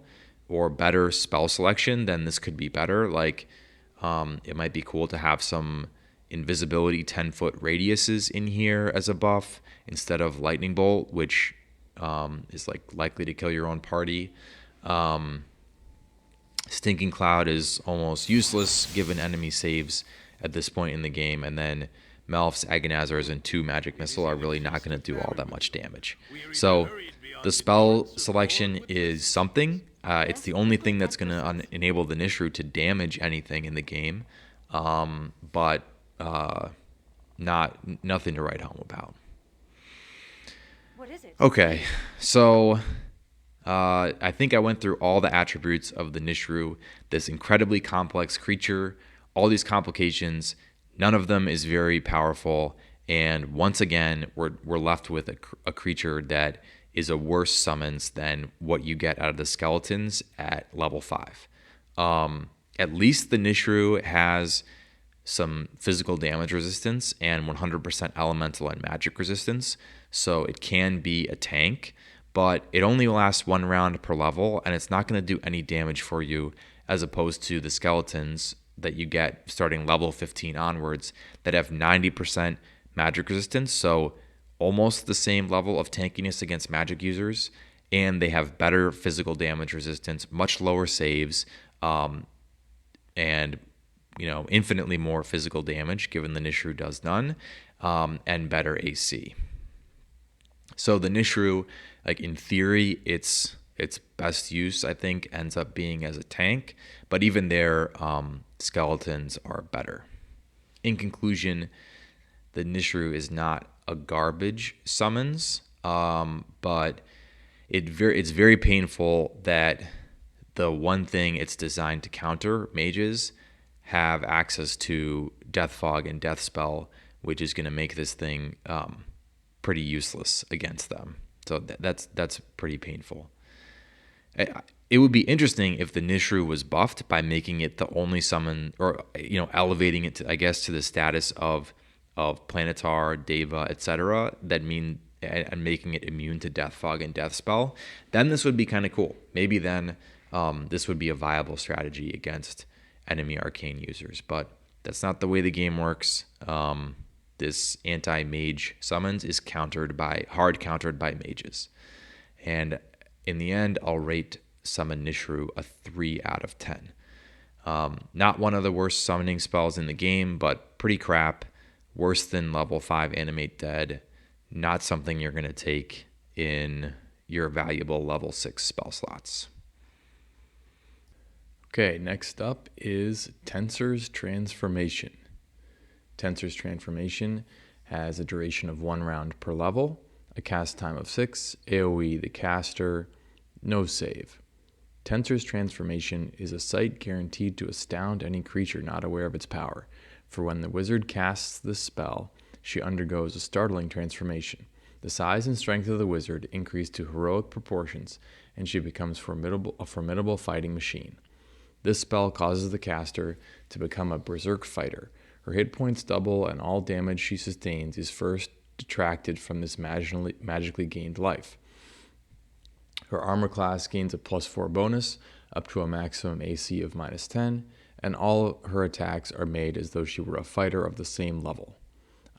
or better spell selection, then this could be better. Like, it might be cool to have some invisibility 10-foot radiuses in here as a buff instead of Lightning Bolt, which is like likely to kill your own party. Stinking Cloud is almost useless given enemy saves at this point in the game, and then Melf's Agonizers and 2 Magic Missile are really not going to do all that much damage. So the spell selection is something. It's the only thing that's going to enable the NIshruu to damage anything in the game, but nothing to write home about. What is it? Okay, so I think I went through all the attributes of the NIshruu, this incredibly complex creature, all these complications. None of them is very powerful. And once again, we're left with a creature that is a worse summons than what you get out of the skeletons at level 5. At least the NIshruu has some physical damage resistance and 100% elemental and magic resistance, so it can be a tank, but it only lasts 1 round per level, and it's not going to do any damage for you, as opposed to the skeletons that you get starting level 15 onwards that have 90% magic resistance, so almost the same level of tankiness against magic users, and they have better physical damage resistance, much lower saves, and infinitely more physical damage, given the NIshruu does none, and better AC. So the NIshruu, like in theory, its best use, I think, ends up being as a tank, but even there, skeletons are better. In conclusion, the NIshruu is not a garbage summons, but it's very painful that the one thing it's designed to counter, mages, have access to Death Fog and Death Spell, which is going to make this thing pretty useless against them. So that's pretty painful. It would be interesting if the NIshruu was buffed by making it the only summon, or elevating it to, I guess, to the status of Planetar, Deva, etc. And making it immune to Death Fog and Death Spell. Then this would be kind of cool. Maybe then this would be a viable strategy against enemy arcane users, but that's not the way the game works. This anti-mage summons is hard countered by mages, and in the end, I'll rate Summon NIshruu a 3 out of 10. Not one of the worst summoning spells in the game, but pretty crap. Worse than level 5 Animate Dead. Not something you're going to take in your valuable level 6 spell slots. Okay, next up is Tensor's Transformation. Tensor's Transformation has a duration of 1 round per level, a cast time of 6, AoE the caster, no save. Tensor's Transformation is a sight guaranteed to astound any creature not aware of its power, for when the wizard casts this spell, she undergoes a startling transformation. The size and strength of the wizard increase to heroic proportions, and she becomes a formidable fighting machine. This spell causes the caster to become a berserk fighter. Her hit points double, and all damage she sustains is first detracted from this magically gained life. Her armor class gains a +4 bonus, up to a maximum AC of -10, and all her attacks are made as though she were a fighter of the same level,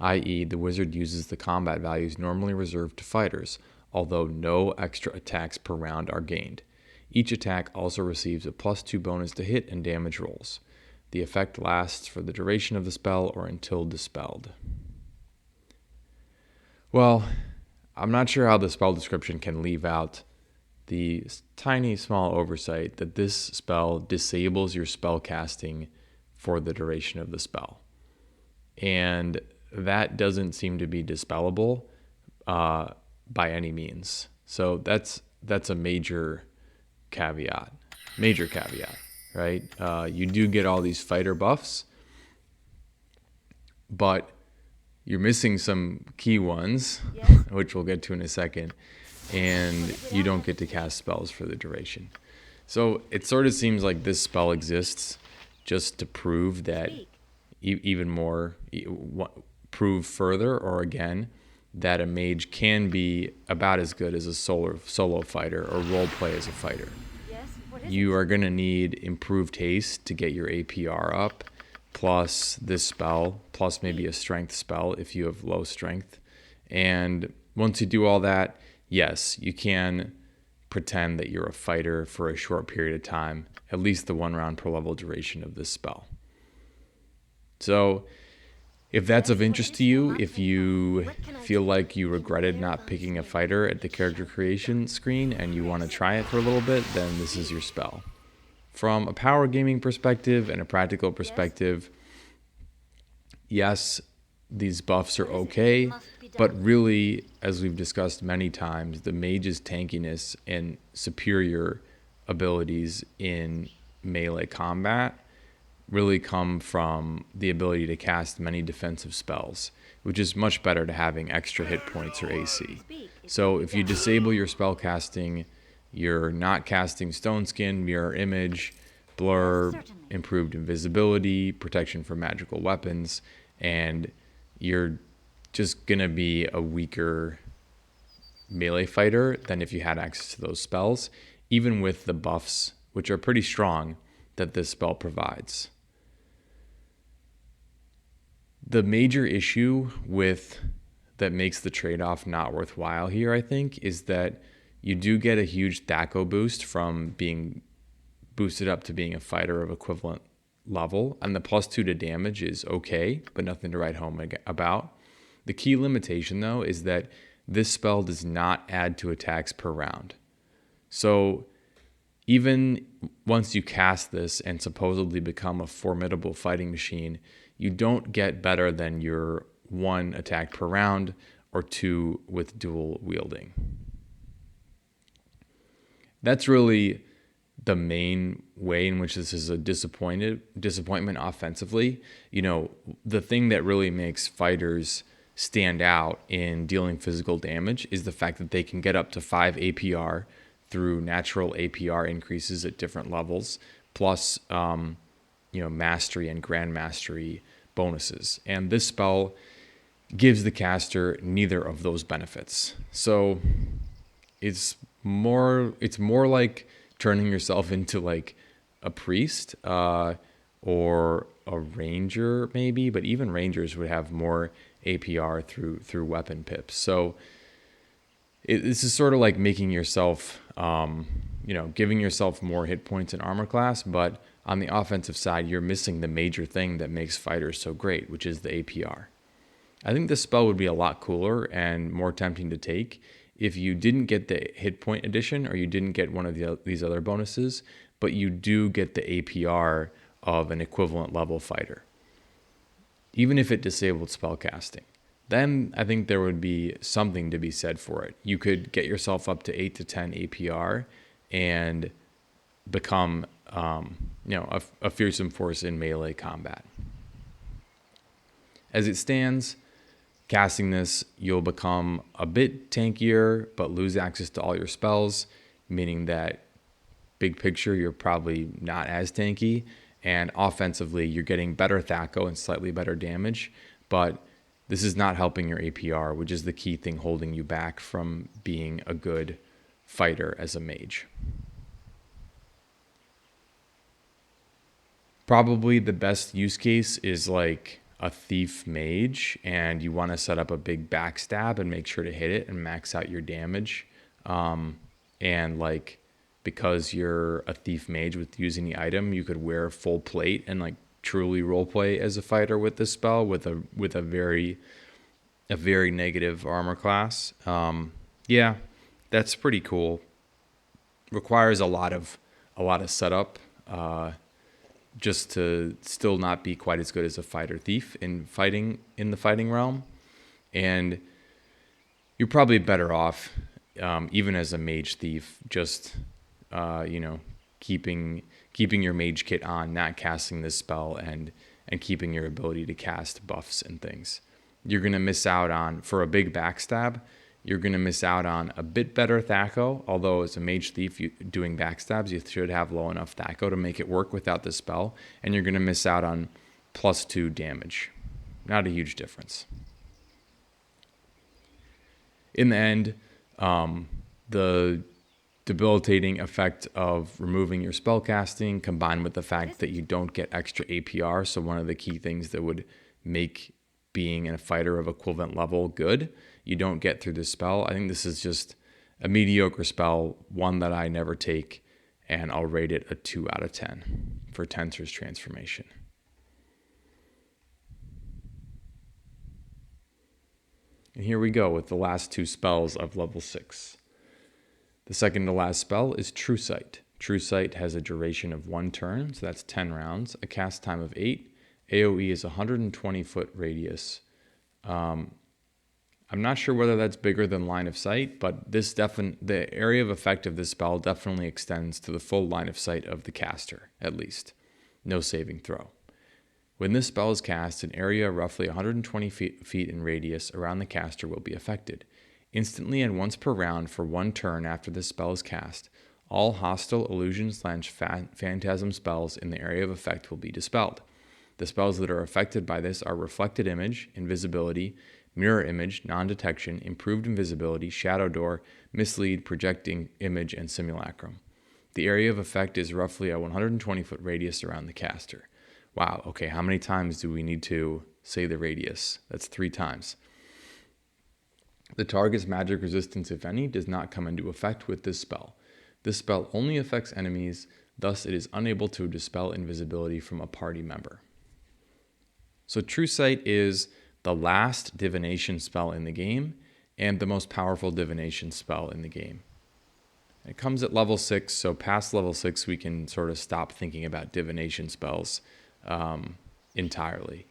i.e. the wizard uses the combat values normally reserved to fighters, although no extra attacks per round are gained. Each attack also receives a +2 bonus to hit and damage rolls. The effect lasts for the duration of the spell or until dispelled. Well, I'm not sure how the spell description can leave out the tiny small oversight that this spell disables your spell casting for the duration of the spell. And that doesn't seem to be dispellable by any means. So that's a major caveat, right? You do get all these fighter buffs, but you're missing some key ones, Yes? which we'll get to in a second, and you don't get to cast spells for the duration. So it sort of seems like this spell exists just to prove that prove further, or again, that a mage can be about as good as a solo fighter or role play as a fighter. Yes? What is You it? are going to need improved haste to get your APR up, plus this spell, plus maybe a strength spell if you have low strength. And once you do all that, yes, you can pretend that you're a fighter for a short period of time, at least the 1 round per level duration of this spell. So if that's of interest to you, if you feel like you regretted not picking a fighter at the character creation screen and you want to try it for a little bit, then this is your spell. From a power gaming perspective and a practical perspective, yes, these buffs are okay, but really, as we've discussed many times, the mage's tankiness and superior abilities in melee combat really come from the ability to cast many defensive spells, which is much better to having extra hit points or AC. So if you disable your spell casting, you're not casting Stone Skin, Mirror Image, Blur, improved invisibility, protection from magical weapons, and you're just going to be a weaker melee fighter than if you had access to those spells, even with the buffs, which are pretty strong, that this spell provides. The major issue that makes the trade-off not worthwhile here, I think, is that you do get a huge THAC0 boost from being boosted up to being a fighter of equivalent level, and the +2 to damage is okay, but nothing to write home about. The key limitation, though, is that this spell does not add to attacks per round. So even once you cast this and supposedly become a formidable fighting machine, you don't get better than your 1 attack per round or 2 with dual wielding. That's really the main way in which this is a disappointment offensively. You know, the thing that really makes fighters stand out in dealing physical damage is the fact that they can get up to 5 APR through natural APR increases at different levels, plus mastery and grand mastery bonuses. And this spell gives the caster neither of those benefits. So it's more like turning yourself into like a priest or a ranger maybe, but even rangers would have more APR through weapon pips. So this is sort of like making yourself, giving yourself more hit points in armor class, but on the offensive side, you're missing the major thing that makes fighters so great, which is the APR. I think this spell would be a lot cooler and more tempting to take if you didn't get the hit point addition or you didn't get one of these other bonuses, but you do get the APR of an equivalent level fighter, even if it disabled spellcasting. Then I think there would be something to be said for it. You could get yourself up to 8 to 10 APR and become a fearsome force in melee combat. As it stands, casting this, you'll become a bit tankier, but lose access to all your spells, meaning that big picture, you're probably not as tanky. And offensively, you're getting better THAC0 and slightly better damage, but this is not helping your APR, which is the key thing holding you back from being a good fighter as a mage. Probably the best use case is like a thief mage, and you want to set up a big backstab and make sure to hit it and max out your damage. And like, because you're a thief mage with using the item, you could wear full plate and like truly roleplay as a fighter with this spell with a very negative armor class. Yeah, that's pretty cool. Requires a lot of setup, just to still not be quite as good as a fighter thief in the fighting realm. And you're probably better off, even as a mage thief, just keeping your mage kit on, not casting this spell, and keeping your ability to cast buffs and things. You're going to miss out on, for a big backstab, you're going to miss out on a bit better THAC0, although as a mage thief doing backstabs, you should have low enough THAC0 to make it work without the spell, and you're going to miss out on +2 damage. Not a huge difference. In the end, the debilitating effect of removing your spellcasting combined with the fact that you don't get extra APR, so one of the key things that would make being a fighter of equivalent level good, you don't get through this spell. I think this is just a mediocre spell, one that I never take, and I'll rate it a 2 out of 10 for Tensor's Transformation. And here we go with the last 2 spells of level 6. The second to last spell is True Sight. True Sight has a duration of 1 turn, so that's 10 rounds, a cast time of 8. AoE is 120-foot radius, I'm not sure whether that's bigger than line of sight, but the area of effect of this spell definitely extends to the full line of sight of the caster, at least. No saving throw. When this spell is cast, an area roughly 120 feet in radius around the caster will be affected. Instantly and once per round for 1 turn after this spell is cast, all hostile illusion/phantasm spells in the area of effect will be dispelled. The spells that are affected by this are Reflected Image, Invisibility, Mirror Image, Non-Detection, Improved Invisibility, Shadow Door, Mislead, Projecting Image, and Simulacrum. The area of effect is roughly a 120-foot radius around the caster. Wow, okay, how many times do we need to say the radius? That's 3 times. The target's magic resistance, if any, does not come into effect with this spell. This spell only affects enemies, thus it is unable to dispel invisibility from a party member. So True Sight is the last divination spell in the game and the most powerful divination spell in the game. It comes at level 6, so past level 6 we can sort of stop thinking about divination spells entirely.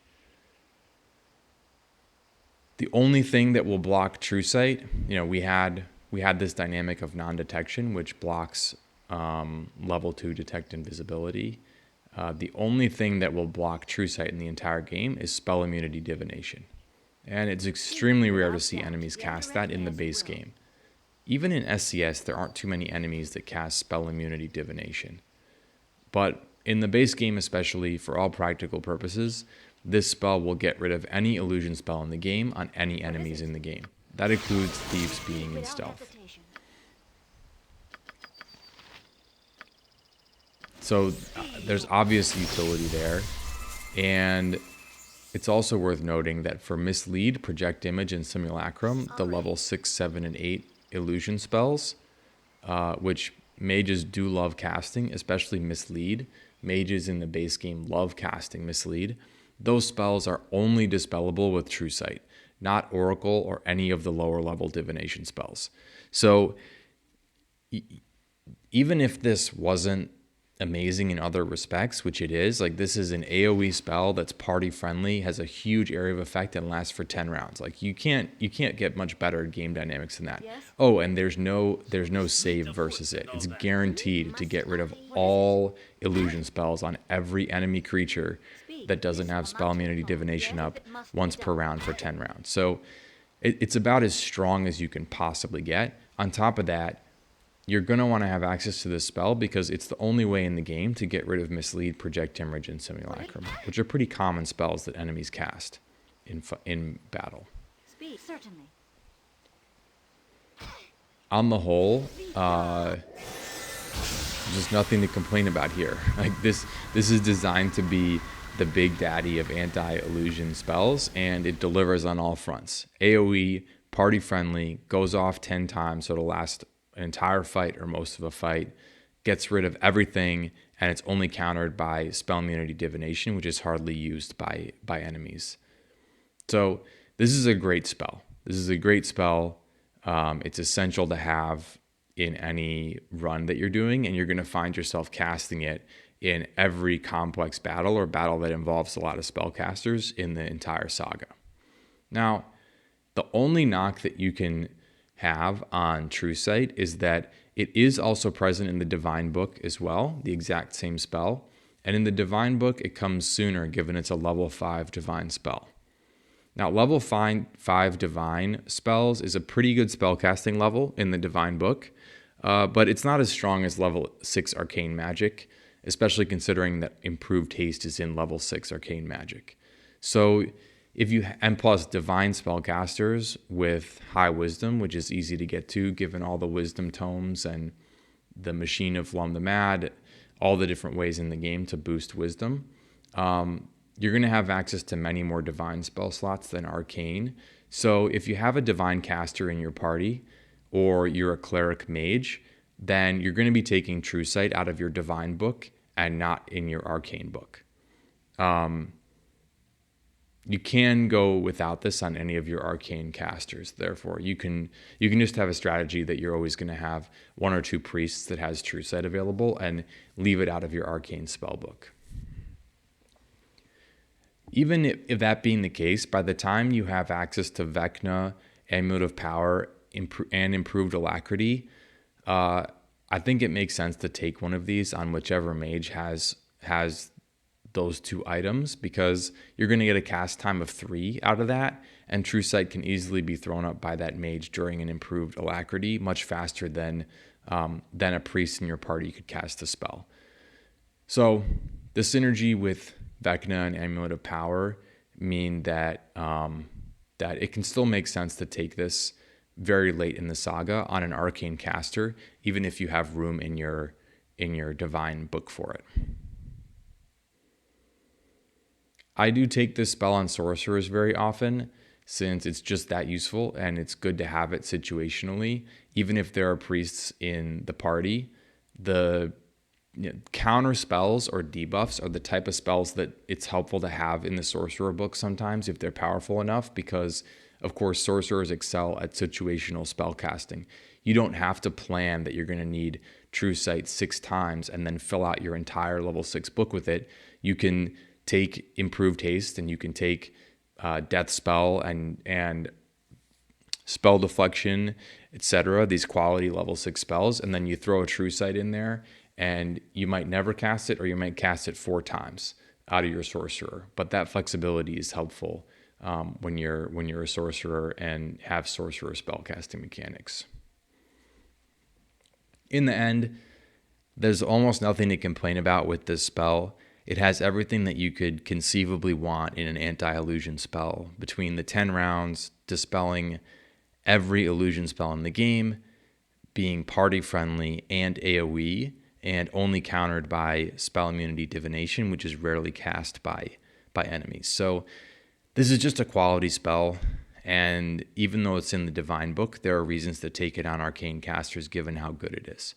The only thing that will block True Sight, we had this dynamic of non-detection, which blocks level 2 detect invisibility. The only thing that will block True Sight in the entire game is spell immunity divination. And it's extremely rare to see enemies cast that in the base game. Even in SCS, there aren't too many enemies that cast spell immunity divination. But in the base game especially, for all practical purposes, this spell will get rid of any illusion spell in the game on any enemies in the game. That includes thieves being in stealth. So there's obvious utility there. And it's also worth noting that for Mislead, Project Image, and Simulacrum, the level 6, 7, and 8 illusion spells, which mages do love casting, especially Mislead. Mages in the base game love casting Mislead. Those spells are only dispellable with True Sight, not Oracle or any of the lower level divination spells. So even if this wasn't amazing in other respects, which it is, like this is an AoE spell that's party friendly, has a huge area of effect, and lasts for 10 rounds. Like you can't get much better game dynamics than that. Yes? Oh, and there's no save versus it. It's guaranteed to get rid of all illusion spells on every enemy creature that doesn't have spell immunity divination up once per round for 10 rounds. So it's about as strong as you can possibly get. On top of that, you're going to want to have access to this spell because it's the only way in the game to get rid of Mislead, Project Image, and Simulacrum, which are pretty common spells that enemies cast in battle. Speed, certainly. On the whole, just nothing to complain about here. Like this is designed to be the big daddy of anti-illusion spells, and it delivers on all fronts. AoE, party friendly, goes off 10 times, so it'll last an entire fight or most of a fight, gets rid of everything, and it's only countered by spell immunity divination, which is hardly used by enemies. So this is a great spell. It's essential to have in any run that you're doing, and you're going to find yourself casting it in every complex battle or battle that involves a lot of spellcasters in the entire saga. Now, the only knock that you can have on True Sight is that it is also present in the Divine Book as well, the exact same spell. And in the Divine Book, it comes sooner given it's a level 5 Divine spell. Now, level 5 Divine spells is a pretty good spellcasting level in the Divine Book, but it's not as strong as level 6 Arcane Magic, especially considering that Improved Haste is in level 6 Arcane Magic. So and plus divine spellcasters with high wisdom, which is easy to get to given all the wisdom tomes and the machine of Lum the Mad, all the different ways in the game to boost wisdom, you're going to have access to many more divine spell slots than arcane. So if you have a divine caster in your party, or you're a cleric mage, then you're going to be taking True Sight out of your divine book and not in your arcane book. You can go without this on any of your arcane casters. Therefore, you can just have a strategy that you're always going to have 1 or 2 priests that has True Sight available and leave it out of your arcane spell book. Even if that being the case, by the time you have access to Vecna, Amulet of Power, and Improved Alacrity, I think it makes sense to take one of these on whichever mage has those two items, because you're going to get a cast time of 3 out of that, and True Sight can easily be thrown up by that mage during an Improved Alacrity much faster than a priest in your party could cast a spell. So the synergy with Vecna and Amulet of Power mean that that it can still make sense to take this very late in the saga on an Arcane caster, even if you have room in your divine book for it. I do take this spell on sorcerers very often, since it's just that useful and it's good to have it situationally. Even if there are priests in the party, the counter spells or debuffs are the type of spells that it's helpful to have in the sorcerer book sometimes if they're powerful enough, because of course sorcerers excel at situational spell casting. You don't have to plan that you're going to need True Sight 6 times and then fill out your entire level 6 book with it. You can take Improved Haste, and you can take Death Spell and Spell Deflection, etc., these quality level 6 spells, and then you throw a True Sight in there, and you might never cast it, or you might cast it 4 times out of your sorcerer. But that flexibility is helpful when you're a sorcerer and have sorcerer spell casting mechanics. In the end, there's almost nothing to complain about with this spell. It has everything that you could conceivably want in an anti-illusion spell, between the 10 rounds, dispelling every illusion spell in the game, being party friendly and AoE, and only countered by spell immunity divination, which is rarely cast by enemies. So this is just a quality spell, and even though it's in the divine book, there are reasons to take it on arcane casters given how good it is.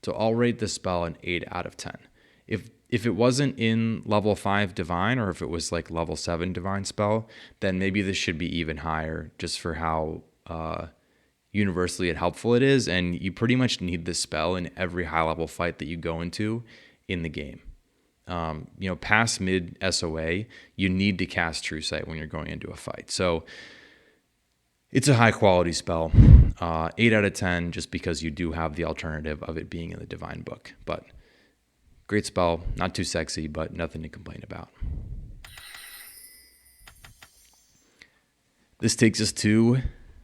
So I'll rate this spell an 8 out of 10. If it wasn't in level 5 divine, or if it was like level 7 divine spell, then maybe this should be even higher, just for how universally helpful it is. And you pretty much need this spell in every high level fight that you go into in the game. Past mid SOA, you need to cast True Sight when you're going into a fight. So it's a high quality spell. 8 out of 10, just because you do have the alternative of it being in the divine book. But great spell, not too sexy, but nothing to complain about. This takes us to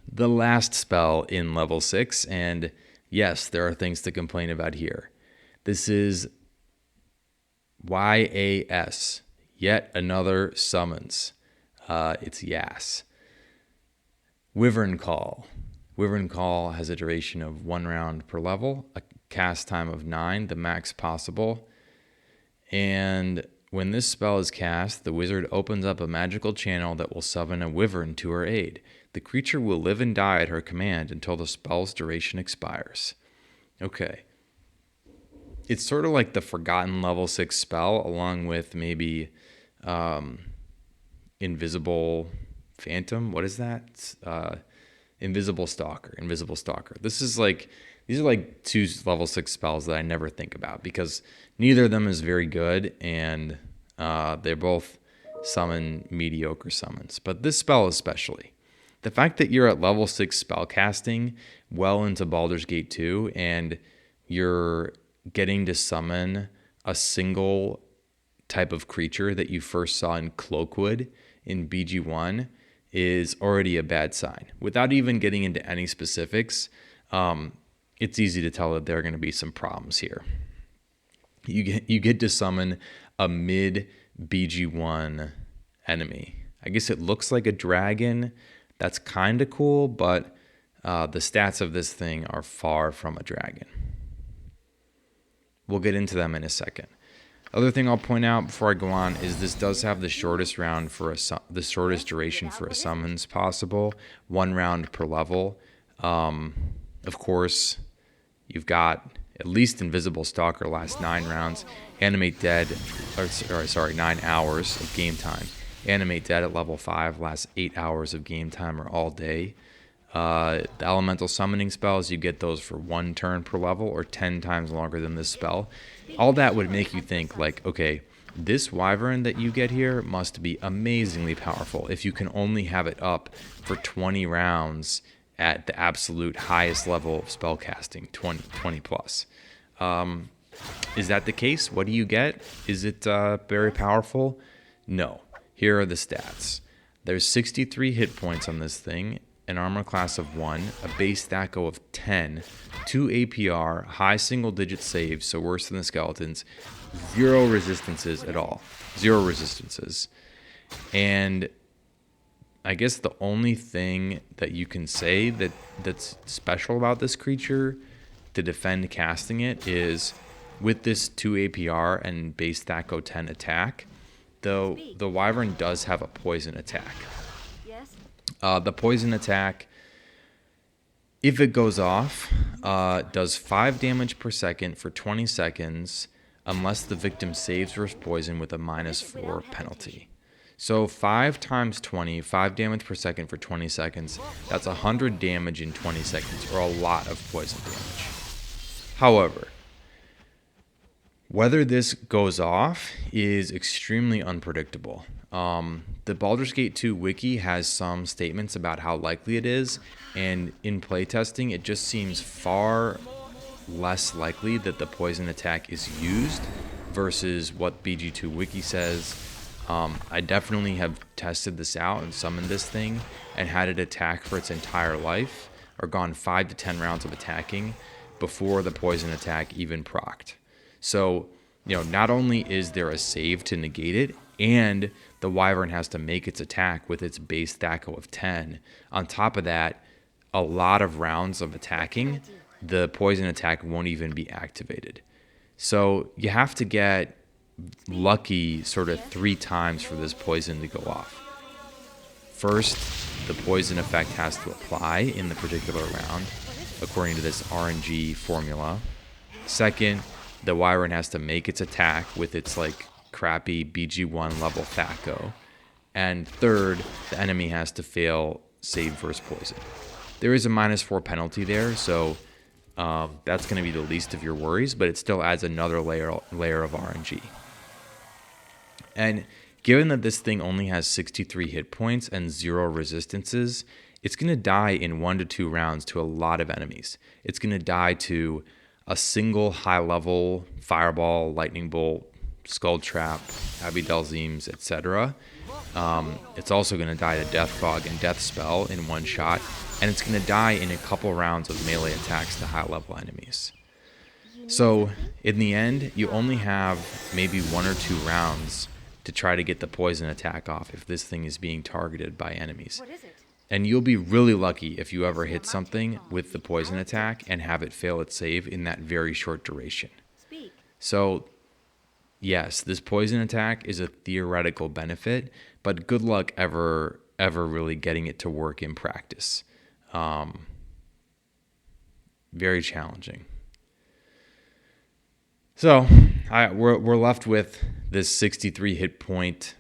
the last spell in level 6, and yes, there are things to complain about here. This is YAS, yet another summons. It's Yas. Wyvern Call. Wyvern Call has a duration of 1 round per level, a cast time of 9, the max possible. And when this spell is cast, the wizard opens up a magical channel that will summon a wyvern to her aid. The creature will live and die at her command until the spell's duration expires. Okay. It's sort of like the forgotten level 6 spell, along with maybe Invisible Phantom. What is that? Invisible Stalker. These are like 2 level 6 spells that I never think about, because neither of them is very good, and they both summon mediocre summons. But this spell especially. The fact that you're at level 6 spell casting well into Baldur's Gate 2, and you're getting to summon a single type of creature that you first saw in Cloakwood in BG1 is already a bad sign. Without even getting into any specifics, it's easy to tell that there are going to be some problems here. You get to summon a mid BG1 enemy. I guess it looks like a dragon. That's kind of cool, but the stats of this thing are far from a dragon. We'll get into them in a second. Other thing I'll point out before I go on is this does have the shortest round for the shortest duration for a summons possible, 1 round per level. Of course, you've got at least Invisible Stalker lasts 9 rounds. Animate Dead, 9 hours of game time. Animate Dead at level 5 lasts 8 hours of game time, or all day. The elemental summoning spells, you get those for 1 turn per level, or 10 times longer than this spell. All that would make you think, like, okay, This Wyvern that you get here must be amazingly powerful if you can only have it up for 20 rounds at the absolute highest level of spellcasting, 20 plus. Is that the case? What do you get? Is it very powerful? No. Here are the stats. There's 63 hit points on this thing, an armor class of 1, a base THAC0 of 10, 2 APR, high single-digit saves, so worse than the skeletons, 0 resistances at all. 0 resistances. And I guess the only thing that you can say that's special about this creature to defend casting it is with this 2 APR and base THAC0 10 attack, though the Wyvern does have a poison attack. Yes? The poison attack, if it goes off, does 5 damage per second for 20 seconds unless the victim saves versus poison with a -4 penalty. So 5 times 20, 5 damage per second for 20 seconds. That's 100 damage in 20 seconds, or a lot of poison damage. However, whether this goes off is extremely unpredictable. The Baldur's Gate 2 wiki has some statements about how likely it is, and in playtesting, it just seems far less likely that the poison attack is used versus what BG2 wiki says. I definitely have tested this out and summoned this thing and had it attack for its entire life, or gone 5 to 10 rounds of attacking before the poison attack even procced. So, not only is there a save to negate it, and the Wyvern has to make its attack with its base THAC0 of 10. On top of that, a lot of rounds of attacking, the poison attack won't even be activated. So you have to get lucky sort of 3 times for this poison to go off. First, the poison effect has to apply in the particular round, according to this RNG formula. Second, the Wyvern has to make its attack with its crappy BG1 level THAC0. And third, the enemy has to fail save versus poison. There is a -4 penalty there, so that's going to be the least of your worries, but it still adds another layer of RNG. And given that this thing only has 63 hit points and 0 resistances, it's going to die in 1 to 2 rounds to a lot of enemies. It's going to die to a single high-level fireball, lightning bolt, skull trap, Abidelzims, etc. It's also going to die to death fog and death spell in one shot, and it's going to die in a couple rounds of melee attacks to high-level enemies. So in the end, you only have maybe 1 or 2 rounds to try to get the poison attack off if this thing is being targeted by enemies. What is it? And you'll be really lucky if you ever hit something with the poison attack and have it fail its save in that very short duration. Speak. So, yes, this poison attack is a theoretical benefit, but good luck ever really getting it to work in practice. Very challenging. So, we're left with this 63 hit point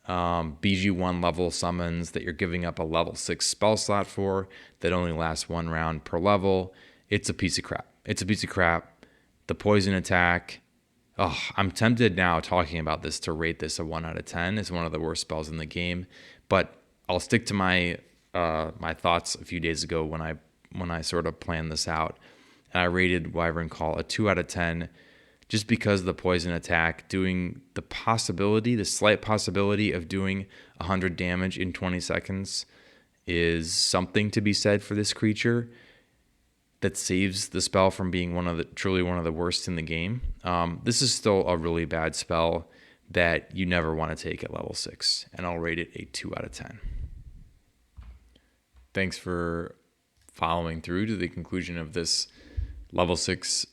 BG1 level summons that you're giving up a level 6 spell slot for that only lasts 1 round per level. It's a piece of crap. The poison attack, I'm tempted now talking about this to rate this a 1 out of 10. It's one of the worst spells in the game, but I'll stick to my thoughts a few days ago when I sort of planned this out. And I rated Wyvern Call a 2 out of 10 just because the poison attack doing the slight possibility of doing 100 damage in 20 seconds is something to be said for this creature that saves the spell from being truly one of the worst in the game. This is still a really bad spell that you never want to take at level 6, and I'll rate it a 2 out of 10. Thanks for following through to the conclusion of this level 6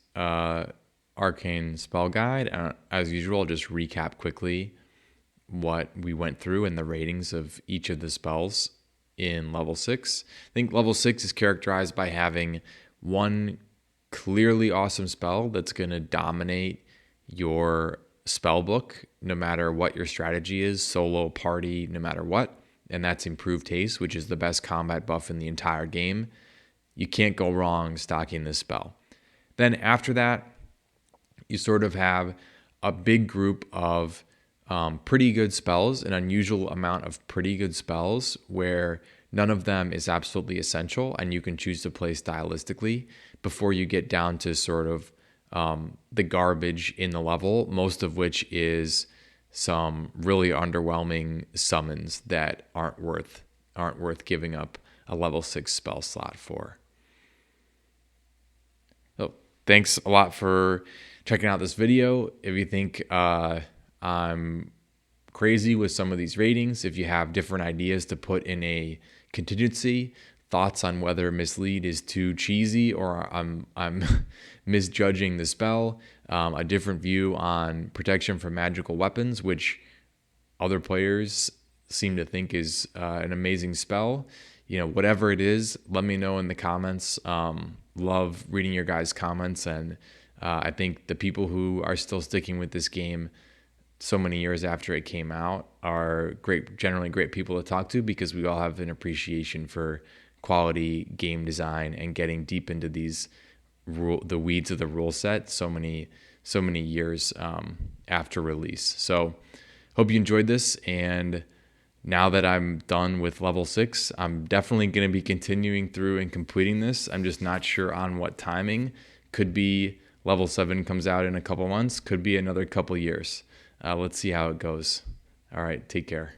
Arcane spell guide. As usual, I'll just recap quickly what we went through and the ratings of each of the spells in level 6. I think level 6 is characterized by having one clearly awesome spell that's going to dominate your spell book no matter what your strategy is, solo, party, no matter what, and that's Improved Haste, which is the best combat buff in the entire game. You can't go wrong stocking this spell. Then after that, you sort of have a big group of pretty good spells, an unusual amount of pretty good spells where none of them is absolutely essential and you can choose to play stylistically before you get down to sort of the garbage in the level, most of which is some really underwhelming summons that aren't worth giving up a level 6 spell slot for. So thanks a lot for checking out this video. If you think I'm crazy with some of these ratings, if you have different ideas to put in a contingency, thoughts on whether Mislead is too cheesy or I'm misjudging the spell, a different view on protection from magical weapons, which other players seem to think is an amazing spell. Whatever it is, let me know in the comments. Love reading your guys' comments, and I think the people who are still sticking with this game so many years after it came out are generally great people to talk to, because we all have an appreciation for quality game design and getting deep into the weeds of the rule set so many years after release. So hope you enjoyed this, and now that I'm done with level 6, I'm definitely going to be continuing through and completing this. I'm just not sure on what timing. Could be level 7 comes out in a couple months, could be another couple years. Let's see how it goes. All right, take care.